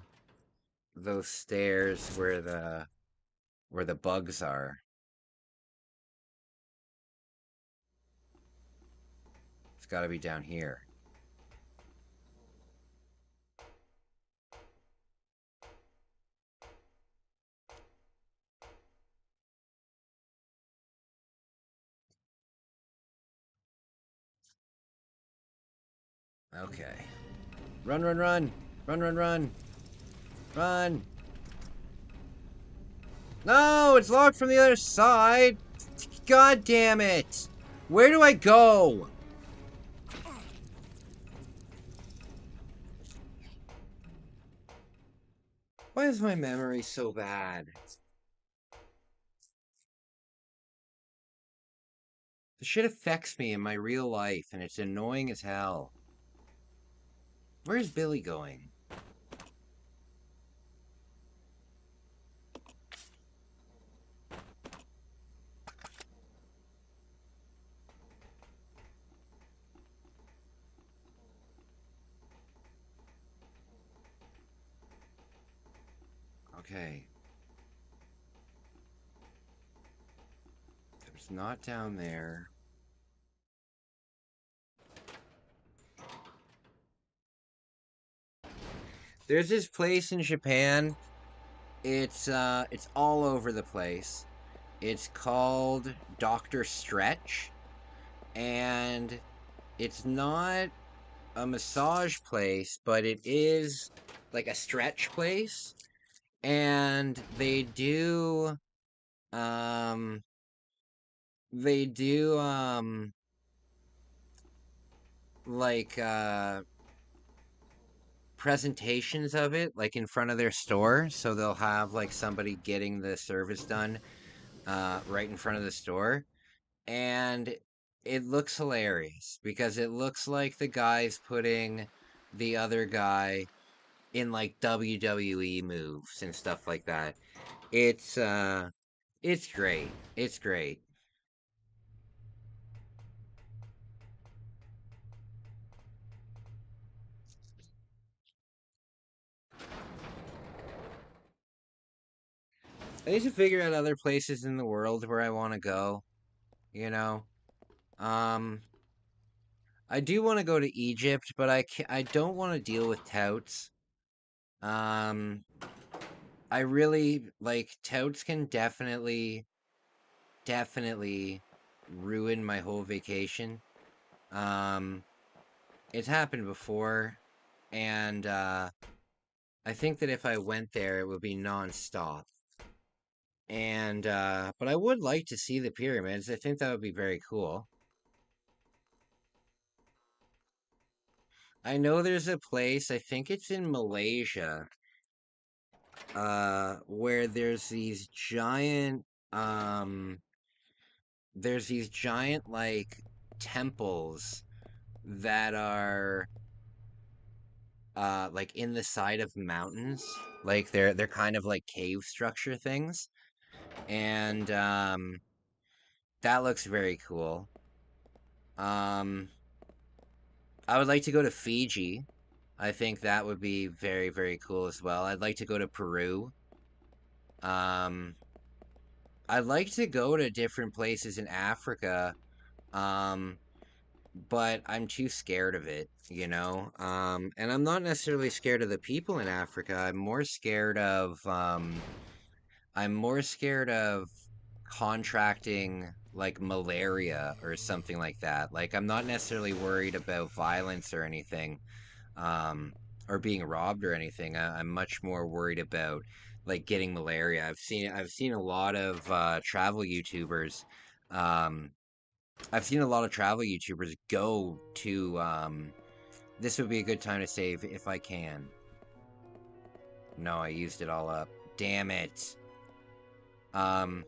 those stairs where the bugs are. It's gotta be down here. Okay. Run, run, run! Run, run, run! Run! No! It's locked from the other side! God damn it! Where do I go? Why is my memory so bad? The shit affects me in my real life, and it's annoying as hell. Where's Billy going? Okay. It's not down there. There's this place in Japan. It's all over the place. It's called Dr. Stretch, and it's not a massage place, but it is like a stretch place, and um they do like presentations of it like in front of their store, so they'll have like somebody getting the service done right in front of the store, and it looks hilarious because it looks like the guy's putting the other guy in like WWE moves and stuff like that. It's great. It's great. I need to figure out other places in the world where I want to go, you know? Um, I do want to go to Egypt, but I don't want to deal with touts. Um, I really, like, touts can definitely ruin my whole vacation. Um, it's happened before, and, I think that if I went there, it would be nonstop. And but I would like to see the pyramids. I think that would be very cool. I know there's a place, I think it's in Malaysia, where um there's these giant like temples that are like in the side of mountains. Like they're kind of like cave structure things. And that looks very cool. Um I would like to go to Fiji. I think that would be very, very cool as well. I'd like to go to Peru. Um, I'd like to go to different places in Africa, um, but I'm too scared of it, you know? And I'm not necessarily scared of the people in Africa. I'm more scared of contracting like malaria or something like that. Like, I'm not necessarily worried about violence or anything. um, or being robbed or anything. I'm much more worried about like getting malaria. I've seen a lot of travel YouTubers. Um, I've seen a lot of travel YouTubers go to. This would be a good time to save if I can. No, I used it all up. Damn it. Um,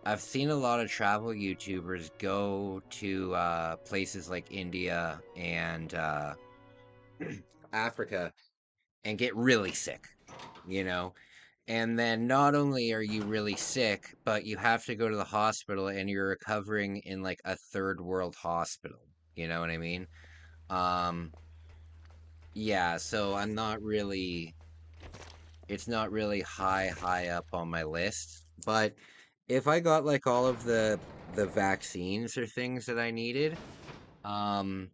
I've seen a lot of travel YouTubers go to places like India and Africa and get really sick, you know? And then not only are you really sick, but you have to go to the hospital and you're recovering in like a third world hospital. You know what I mean? Um, yeah, so it's not really high up on my list. But if I got like all of the vaccines or things that I needed, um,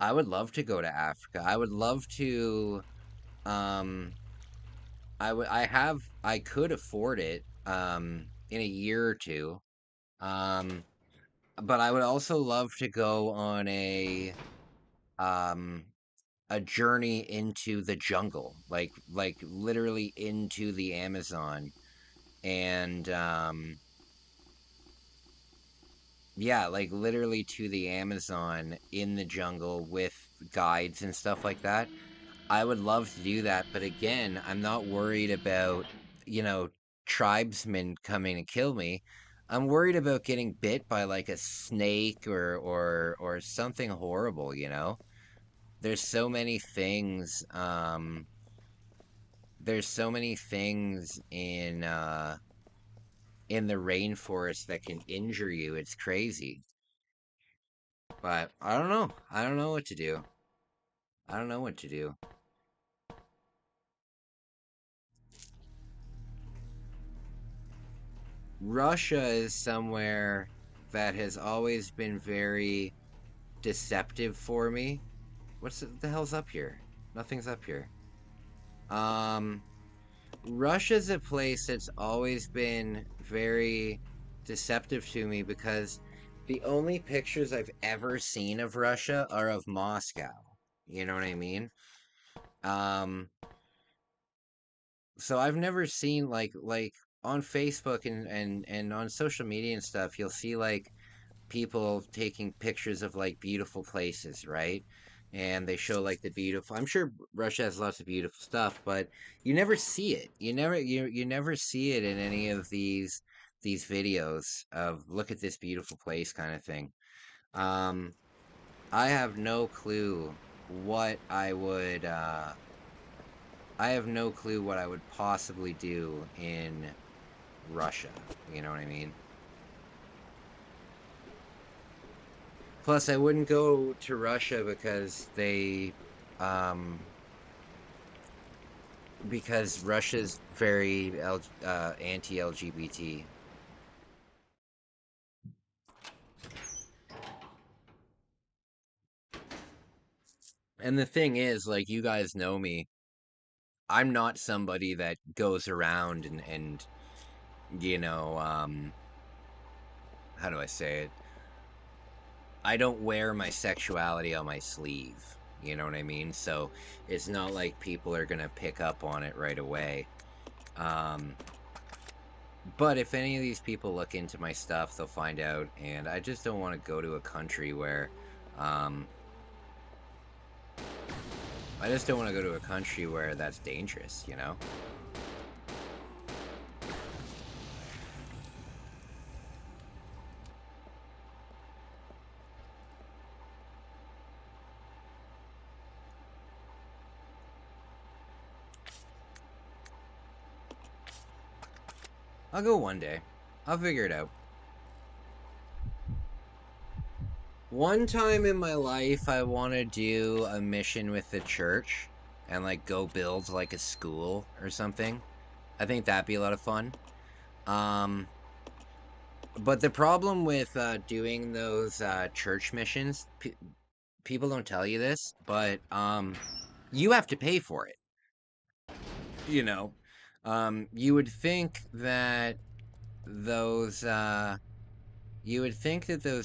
I would love to go to Africa. I would love to, um, I could afford it in a year or two. Um but I would also love to go on um a journey into the jungle, like literally into the Amazon. And yeah, like literally to the Amazon in the jungle with guides and stuff like that. I would love to do that, but again, I'm not worried about, you know, tribesmen coming to kill me. I'm worried about getting bit by like a snake or something horrible, you know? There's so many things, there's so many things in the rainforest that can injure you. It's crazy. But I don't know. I don't know what to do. I don't know what to do. Russia is somewhere that has always been very deceptive for me. The hell's up here? Nothing's up here. Um, Russia's a place that's always been very deceptive to me because the only pictures I've ever seen of Russia are of Moscow. You know what I mean? Um, so I've never seen like on Facebook and on social media and stuff, you'll see like people taking pictures of like beautiful places, right? And they show like the beautiful. I'm sure Russia has lots of beautiful stuff, but you never see it. You never see it in any of these videos of look at this beautiful place kind of thing. Um, I have no clue what I have no clue what I would possibly do in Russia. You know what I mean? Plus, I wouldn't go to Russia because um, Because Russia's very anti-LGBT. And the thing is, like, you guys know me. I'm not somebody that goes around and you know, how do I say it? I don't wear my sexuality on my sleeve. You know what I mean? So it's not like people are gonna pick up on it right away. But if any of these people look into my stuff, they'll find out. And I just don't want to go to a country where, I just don't want to go to a country where that's dangerous, you know? I'll go one day. I'll figure it out. One time in my life, I want to do a mission with the church and, like, go build, like, a school or something. I think that'd be a lot of fun. But the problem with doing those church missions, people don't tell you this, but you have to pay for it. You know, you would think that those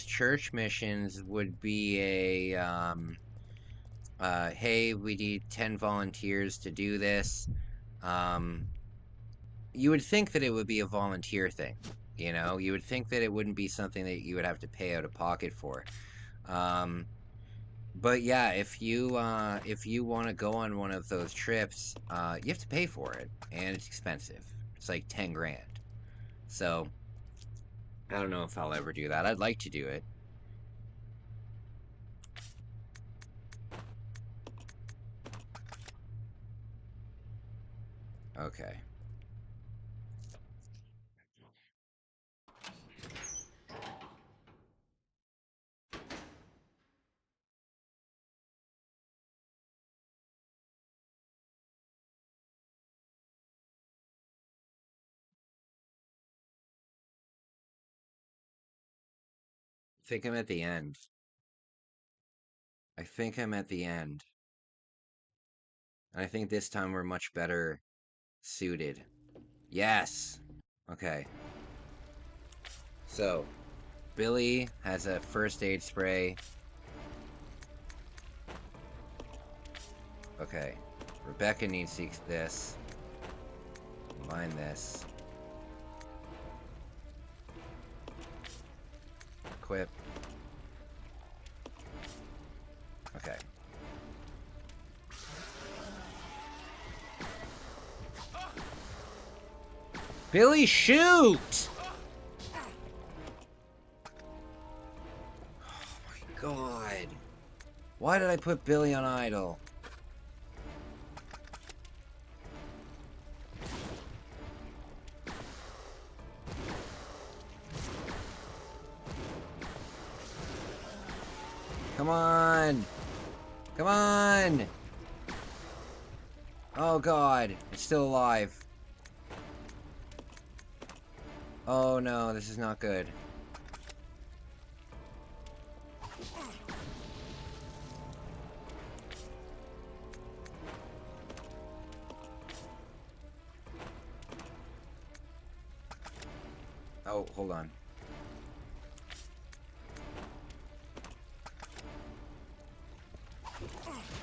church missions would be a hey, we need 10 volunteers to do this. You would think that it would be a volunteer thing. You know, you would think that it wouldn't be something that you would have to pay out of pocket for. But yeah, if you want to go on one of those trips, you have to pay for it, and it's expensive. It's like 10 grand. So I don't know if I'll ever do that. I'd like to do it. Okay. I think I'm at the end. I think I'm at the end. And I think this time we're much better suited. Yes! Okay. So, Billy has a first aid spray. Okay. Rebecca needs this. Combine this. Equip. Okay. Billy, shoot! Oh my god. Why did I put Billy on idle? Come on! Come on! Oh god, it's still alive. Oh no, this is not good. Oh, hold on.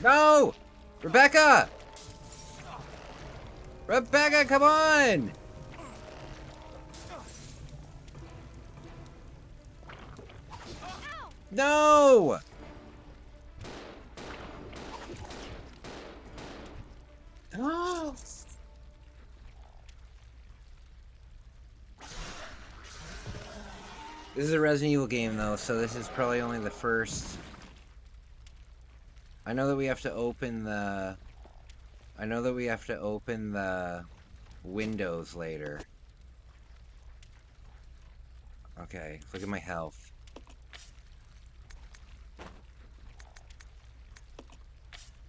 No! Rebecca! Rebecca, come on! No! Oh! This is a Resident Evil game, though, so this is probably only the first. I know that we have to open the... I know that we have to open the windows later. Okay, look at my health.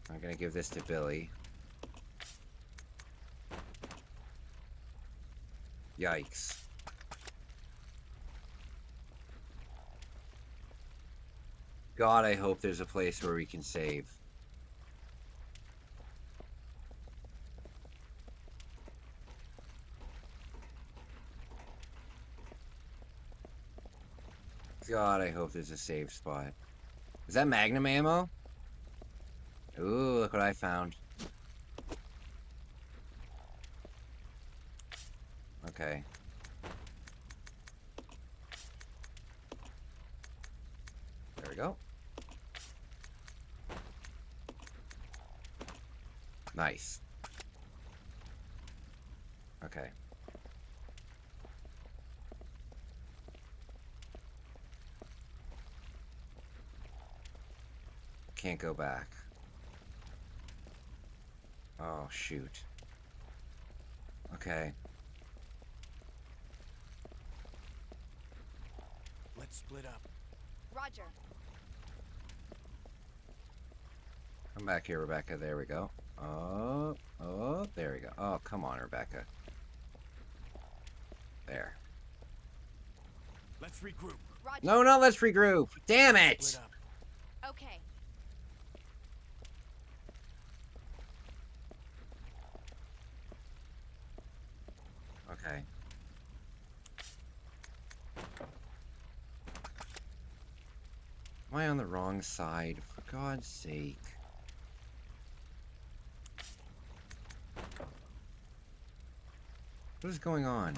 I'm gonna give this to Billy. Yikes. God, I hope there's a place where we can save. God, I hope there's a save spot. Is that Magnum ammo? Ooh, look what I found. Okay. There we go. Nice. Okay. Can't go back. Oh, shoot. Okay. Let's split up. Roger. Come back here, Rebecca. There we go. Oh, there we go. Oh, come on, Rebecca. There. Let's regroup. Roger. No, no, let's regroup. Damn it! Split up. Okay. Okay. Am I on the wrong side? For God's sake. What is going on?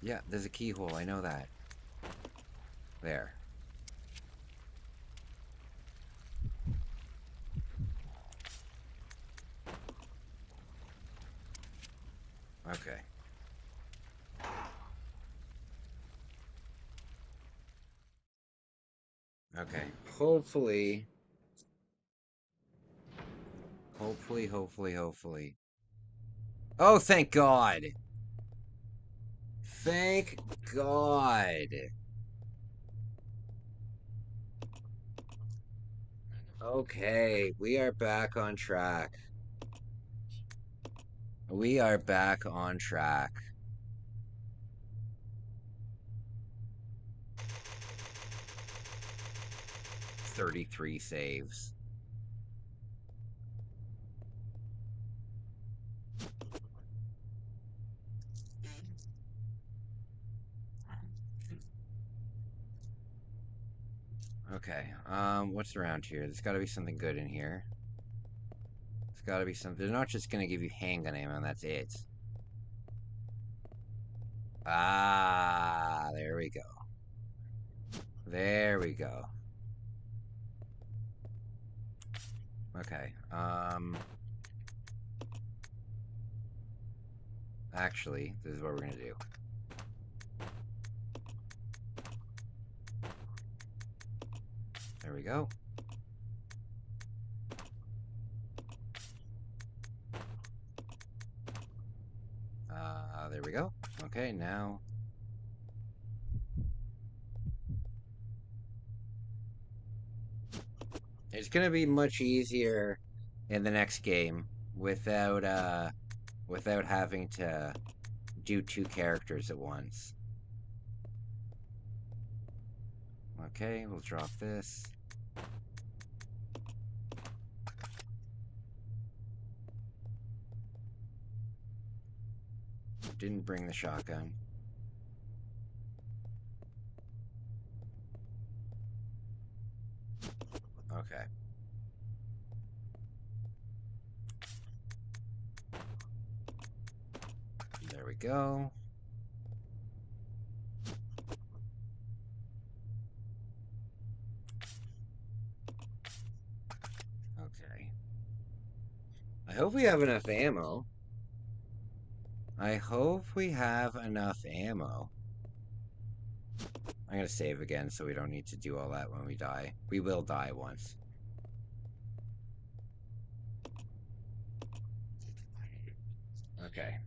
Yeah, there's a keyhole. I know that. There. Okay. Okay. Hopefully. Hopefully. Oh, thank God. Thank God. Okay, we are back on track. We are back on track. "33 saves. Okay, what's around here? There's gotta be something good in here. There's gotta be something. They're not just gonna give you handgun ammo and that's it. Ah, there we go. There we go. Okay, actually, this is what we're gonna do. There we go. There we go. Okay, now... It's gonna be much easier in the next game without having to do two characters at once. Okay, we'll drop this. Didn't bring the shotgun. Okay. There we go. Okay. I hope we have enough ammo. I hope we have enough ammo. I'm gonna save again so we don't need to do all that when we die. We will die once. Okay.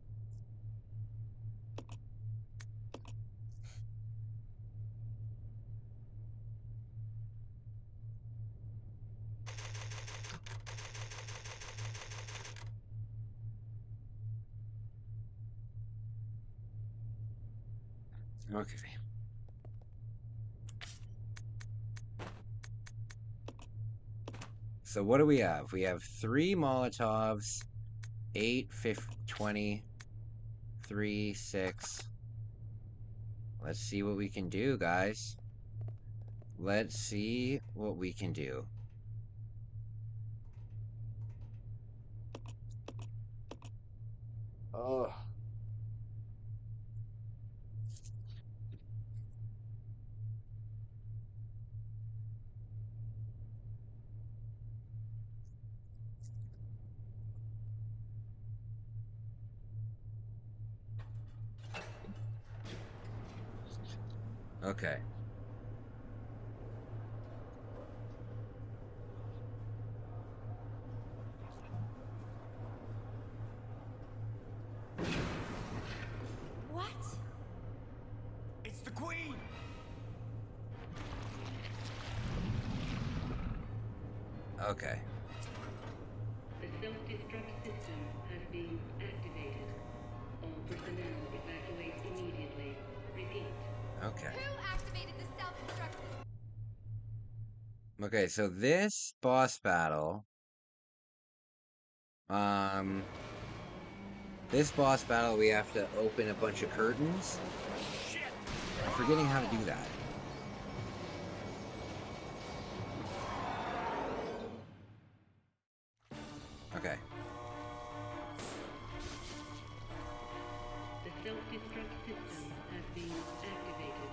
Okay. So what do we have? We have 3 Molotovs, 8, 50, 20, 3, 6. Let's see what we can do, guys. Let's see what we can do. Oh. Okay. What? It's the Queen! Okay. The self-destruct system has been activated. All personnel evacuate immediately. Repeat. Okay. Who activated the self-destruct system? Okay, so this boss battle, this boss battle we have to open a bunch of curtains. I'm forgetting how to do that. Okay. The self-destruct system has been activated.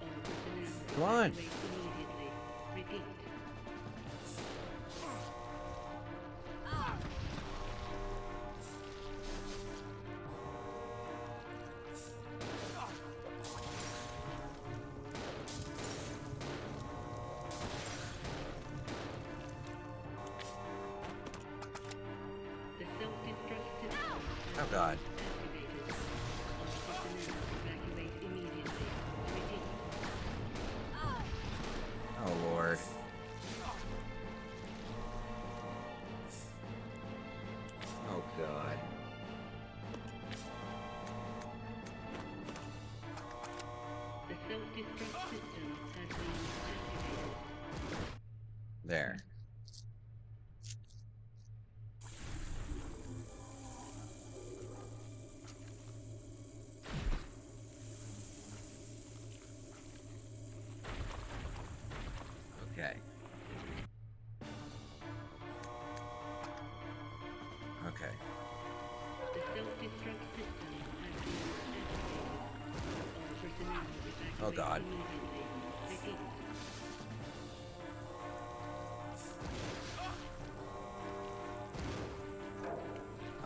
All personnel Come on. evacuate immediately. Repeat. The self-destruct system Oh God. activated. All personnel evacuate immediately. Repeat. Oh Lord. Oh God. The self-destruct system has been activated. There. Okay. Okay. The self-destruct system has been activated. All personnel evacuate Oh God. immediately. Repeat.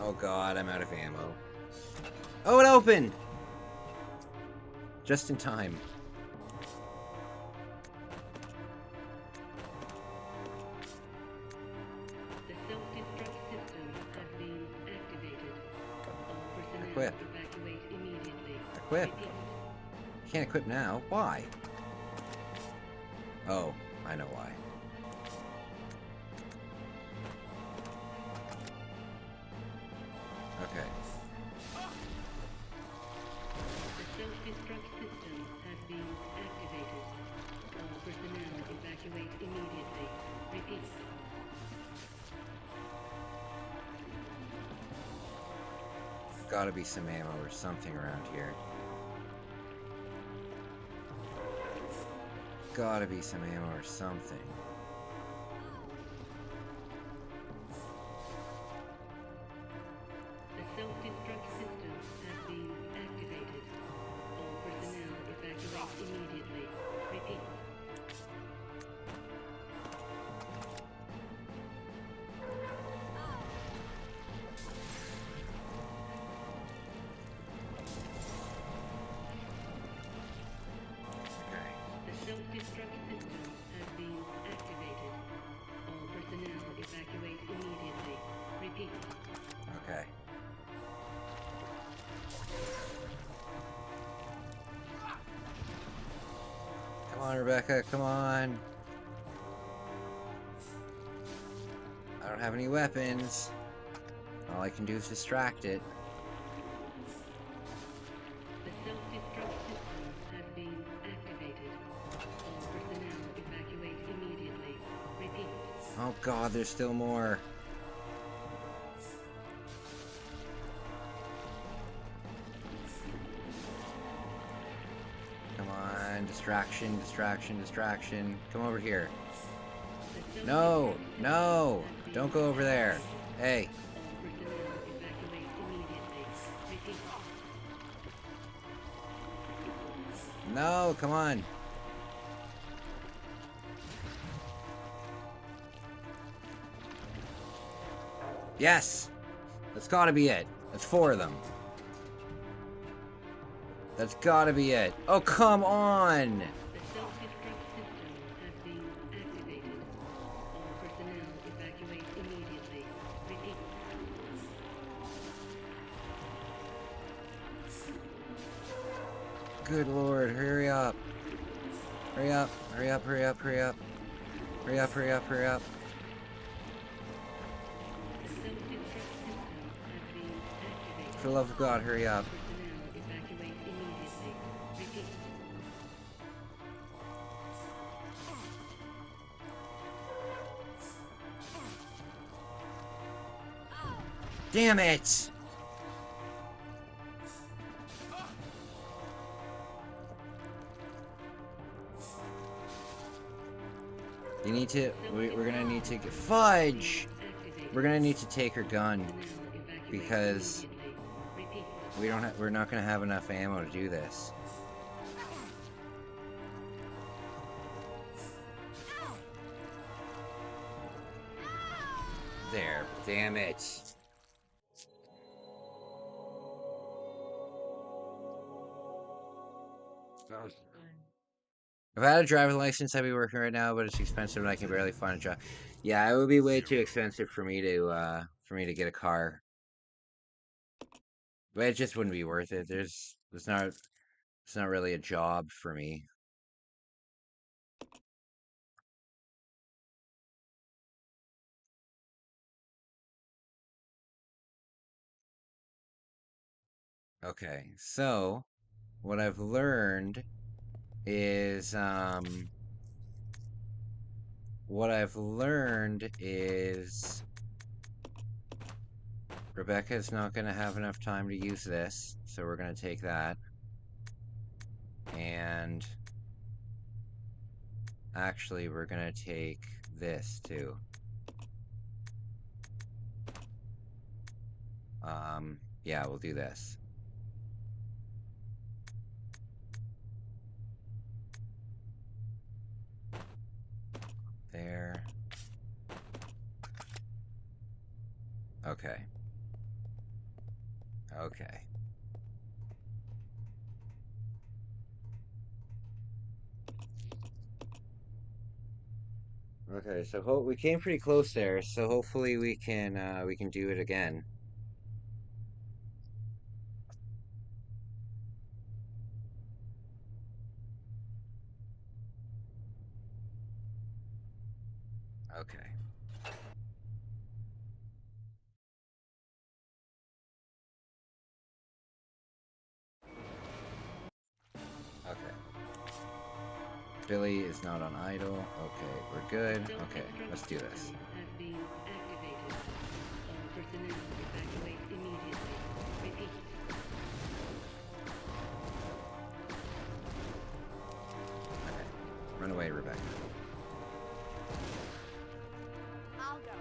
Oh God, I'm out of ammo. Oh, it opened! Just in time. The self-destruct system has been activated. All personnel Equip. evacuate immediately. Equip. Repeat. Can't equip now. Why? Oh, I know why. Okay. The self-destruct system has been activated. All personnel evacuate immediately. Repeat. Gotta be some ammo or something around here. Gotta be some ammo or something. The self-destruct system has been activated. All personnel evacuate immediately. Repeat. Okay. The self-destruct system has been activated. All personnel evacuate immediately. Repeat. Okay. Come on, Rebecca, come on. I don't have any weapons. All I can do is distract it. The self-destruct system God, there's still more. Come on, distraction, distraction, distraction. Come over here. No, no, don't go over there. Hey. No, come on. Yes! That's gotta be it. That's 4 of them. That's gotta be it. Oh, come on! The self-destruct system has been activated. All personnel evacuate immediately. Repeat. Good Lord, hurry up. Hurry up, hurry up, hurry up, hurry up. Hurry up, hurry up, hurry up. The self-destruct system has been activated. For the love of God, hurry up. Personnel evacuate immediately. Repeat. Damn it! You need to, we're gonna need to get, fudge! We're gonna need to take her gun, because we're not gonna have enough ammo to do this. There, damn it. If I had a driver's license, I'd be working right now, but it's expensive and I can barely find a job. Yeah, it would be way too expensive for me to get a car. But it just wouldn't be worth it. It's not really a job for me. Okay, so what I've learned is Rebecca's not going to have enough time to use this, so we're going to take that. And actually, we're going to take this too. Yeah, we'll do this. There. Okay. Okay. Okay, so we came pretty close there, so hopefully we can do it again. Okay. Okay. Billy is not on idle. Okay, we're good. Okay, let's do this. Has been activated. All personnel evacuate immediately. Repeat. Okay. Run away, Rebecca. I'll go.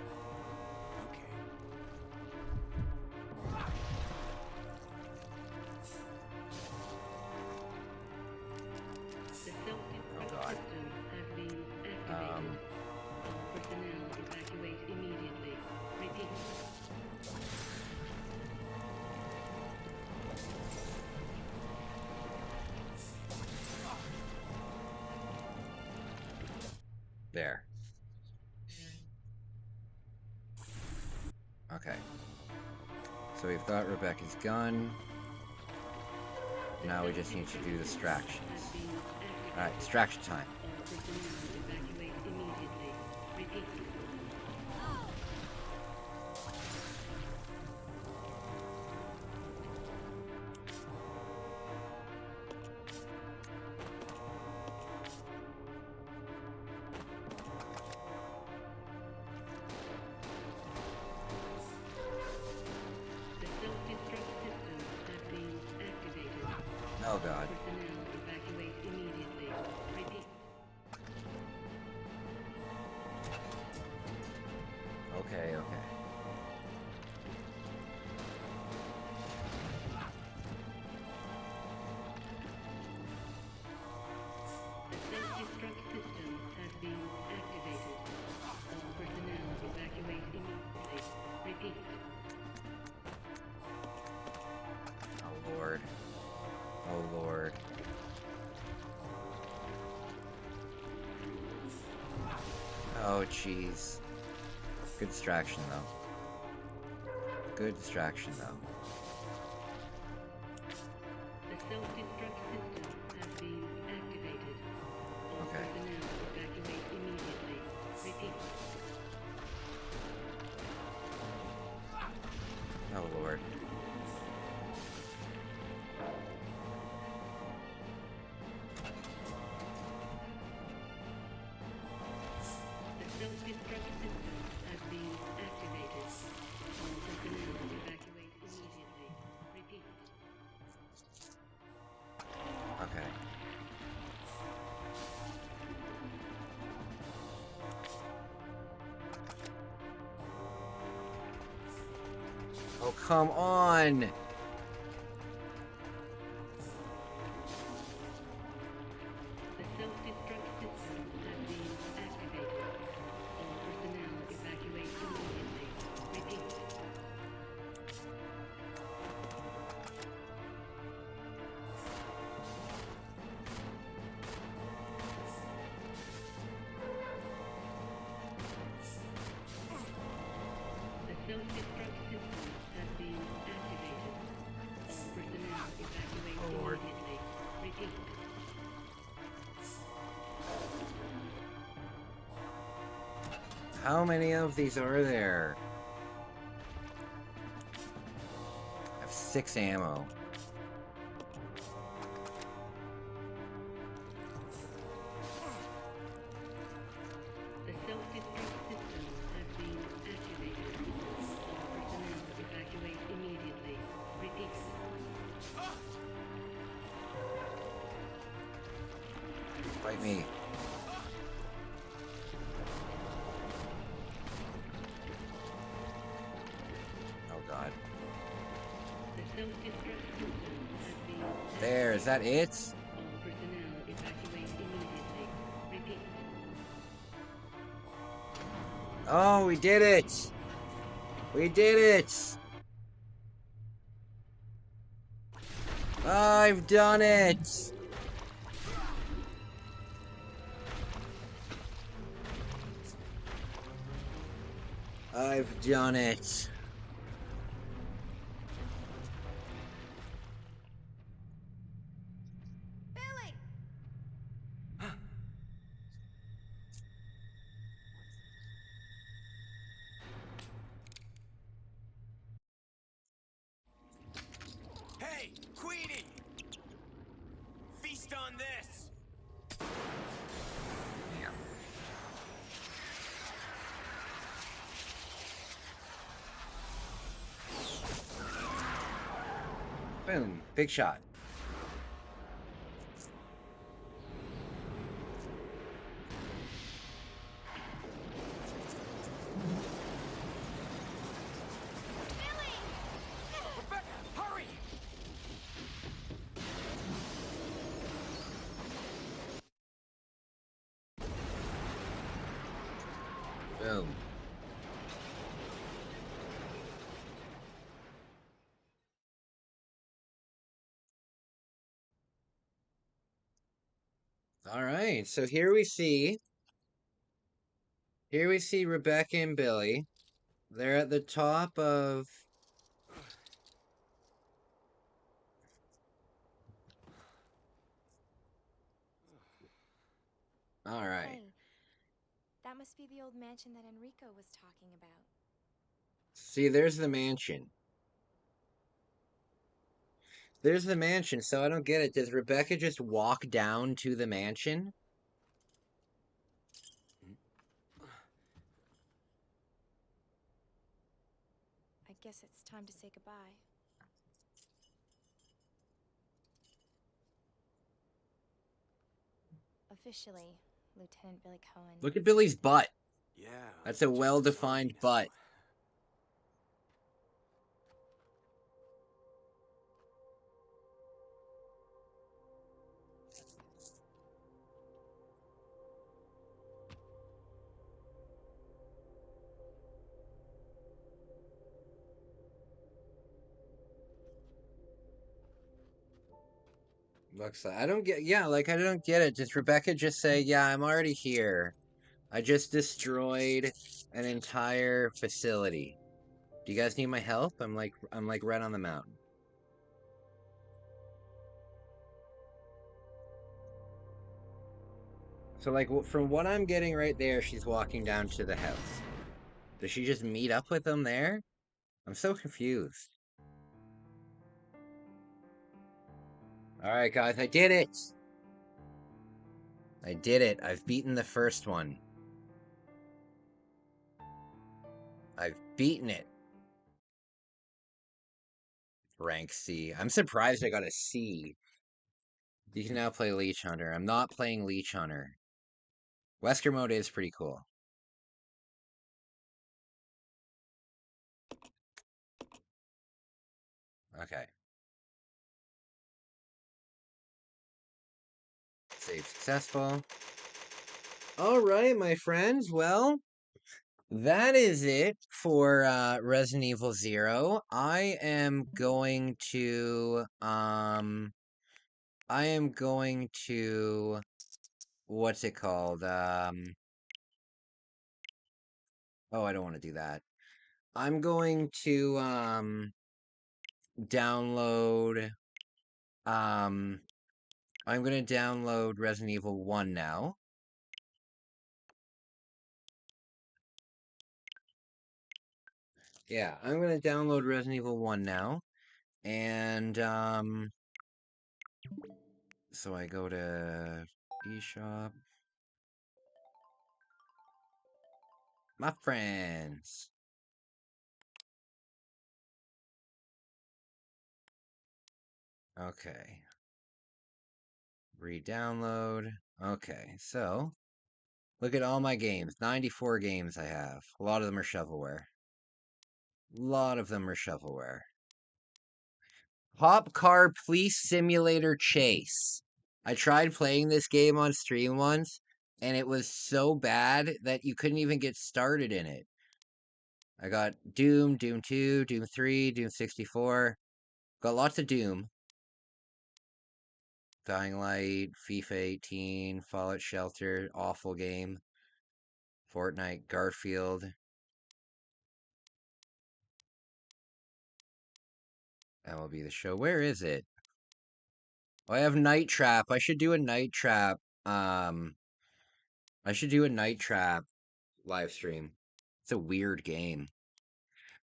The self-destruct system has been activated. All personnel evacuate immediately. Repeat. There. Okay. So we've got Rebecca's gun. Now we just need to do distractions. Alright, distraction time. All personnel evacuate immediately. Repeat. Oh god. Personnel evacuate immediately. Repeat. Okay, okay. The self-destruct system has been activated. All personnel evacuate immediately. Repeat. Oh lord. Oh lord. Oh jeez. Good distraction though. Good distraction though. The self-destruct system has been activated. All Okay. personnel evacuate immediately. Repeat. Oh lord. The self-destruct system has been activated. All personnel evacuate immediately. Repeat. Okay. Oh, come on! The self-destruct system has been activated. All personnel evacuate immediately. Repeat. The self-destruct system has been activated. All personnel evacuate Oh, Lord. immediately. Repeat. How many of these are there? I have 6 ammo. The self-destruct system has been activated. All personnel evacuate immediately. Repeat. Fight me. Oh god. The self-destruct system has been There, is that it? All personnel evacuate immediately. Repeat. Oh, we did it! We did it! I've done it! I've done it. Billy! Hey, Queenie! Feast on this! Boom. Big shot. Rebecca, hurry! Boom. All right, so here we see Rebecca and Billy. They're at the top of All right. Hey, that must be the old mansion that Enrico was talking about. See, there's the mansion. There's the mansion, so I don't get it. Does Rebecca just walk down to the mansion? I guess it's time to say goodbye. Officially, Lieutenant Billy Cohen. Look at Billy's butt. Yeah. That's a well-defined butt. Looks like I don't get I don't get it. Just Rebecca just say, "Yeah, I'm already here. I just destroyed an entire facility. Do you guys need my help? I'm like right on the mountain." So like from what I'm getting right there, she's walking down to the house. Does she just meet up with them there? I'm so confused. All right, guys, I did it. I did it. I've beaten the first one. I've beaten it. Rank C. I'm surprised I got a C. You can now play Leech Hunter. I'm not playing Leech Hunter. Wesker mode is pretty cool. Okay. Save successful. All right, my friends. Well, that is it for Resident Evil 0. I am going to what's it called? Oh, I don't want to do that. I'm going to download I'm going to download Resident Evil 1 now. Yeah, I'm going to download Resident Evil 1 now. And so I go to eShop. My friends. Okay. Re-download. Okay, so look at all my games. 94 games I have. A lot of them are shovelware. Hop Car Police Simulator Chase. I tried playing this game on stream once, and it was so bad that you couldn't even get started in it. I got Doom, Doom 2, Doom 3, Doom 64. Got lots of Doom. Dying Light, FIFA 18, Fallout Shelter, awful game. Fortnite, Garfield. MLB The Show. Where is it? Oh, I have Night Trap. I should do a Night Trap. I should do a Night Trap live stream. It's a weird game.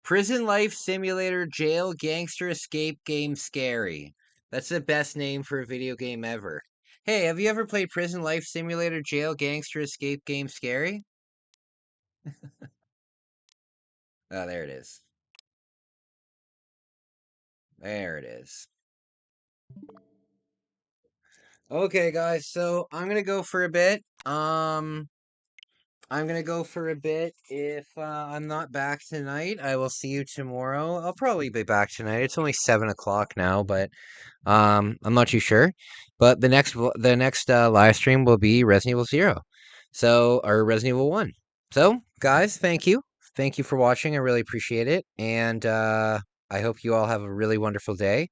Prison Life Simulator Jail Gangster Escape Game Scary. That's the best name for a video game ever. Hey, have you ever played Prison Life Simulator Jail Gangster Escape Game Scary? Oh, there it is. There it is. Okay, guys, so I'm gonna go for a bit. If I'm not back tonight, I will see you tomorrow. I'll probably be back tonight. It's only 7 o'clock now, but I'm not too sure. But the next live stream will be Resident Evil 0. Or Resident Evil 1. So, guys, thank you. Thank you for watching. I really appreciate it. And I hope you all have a really wonderful day.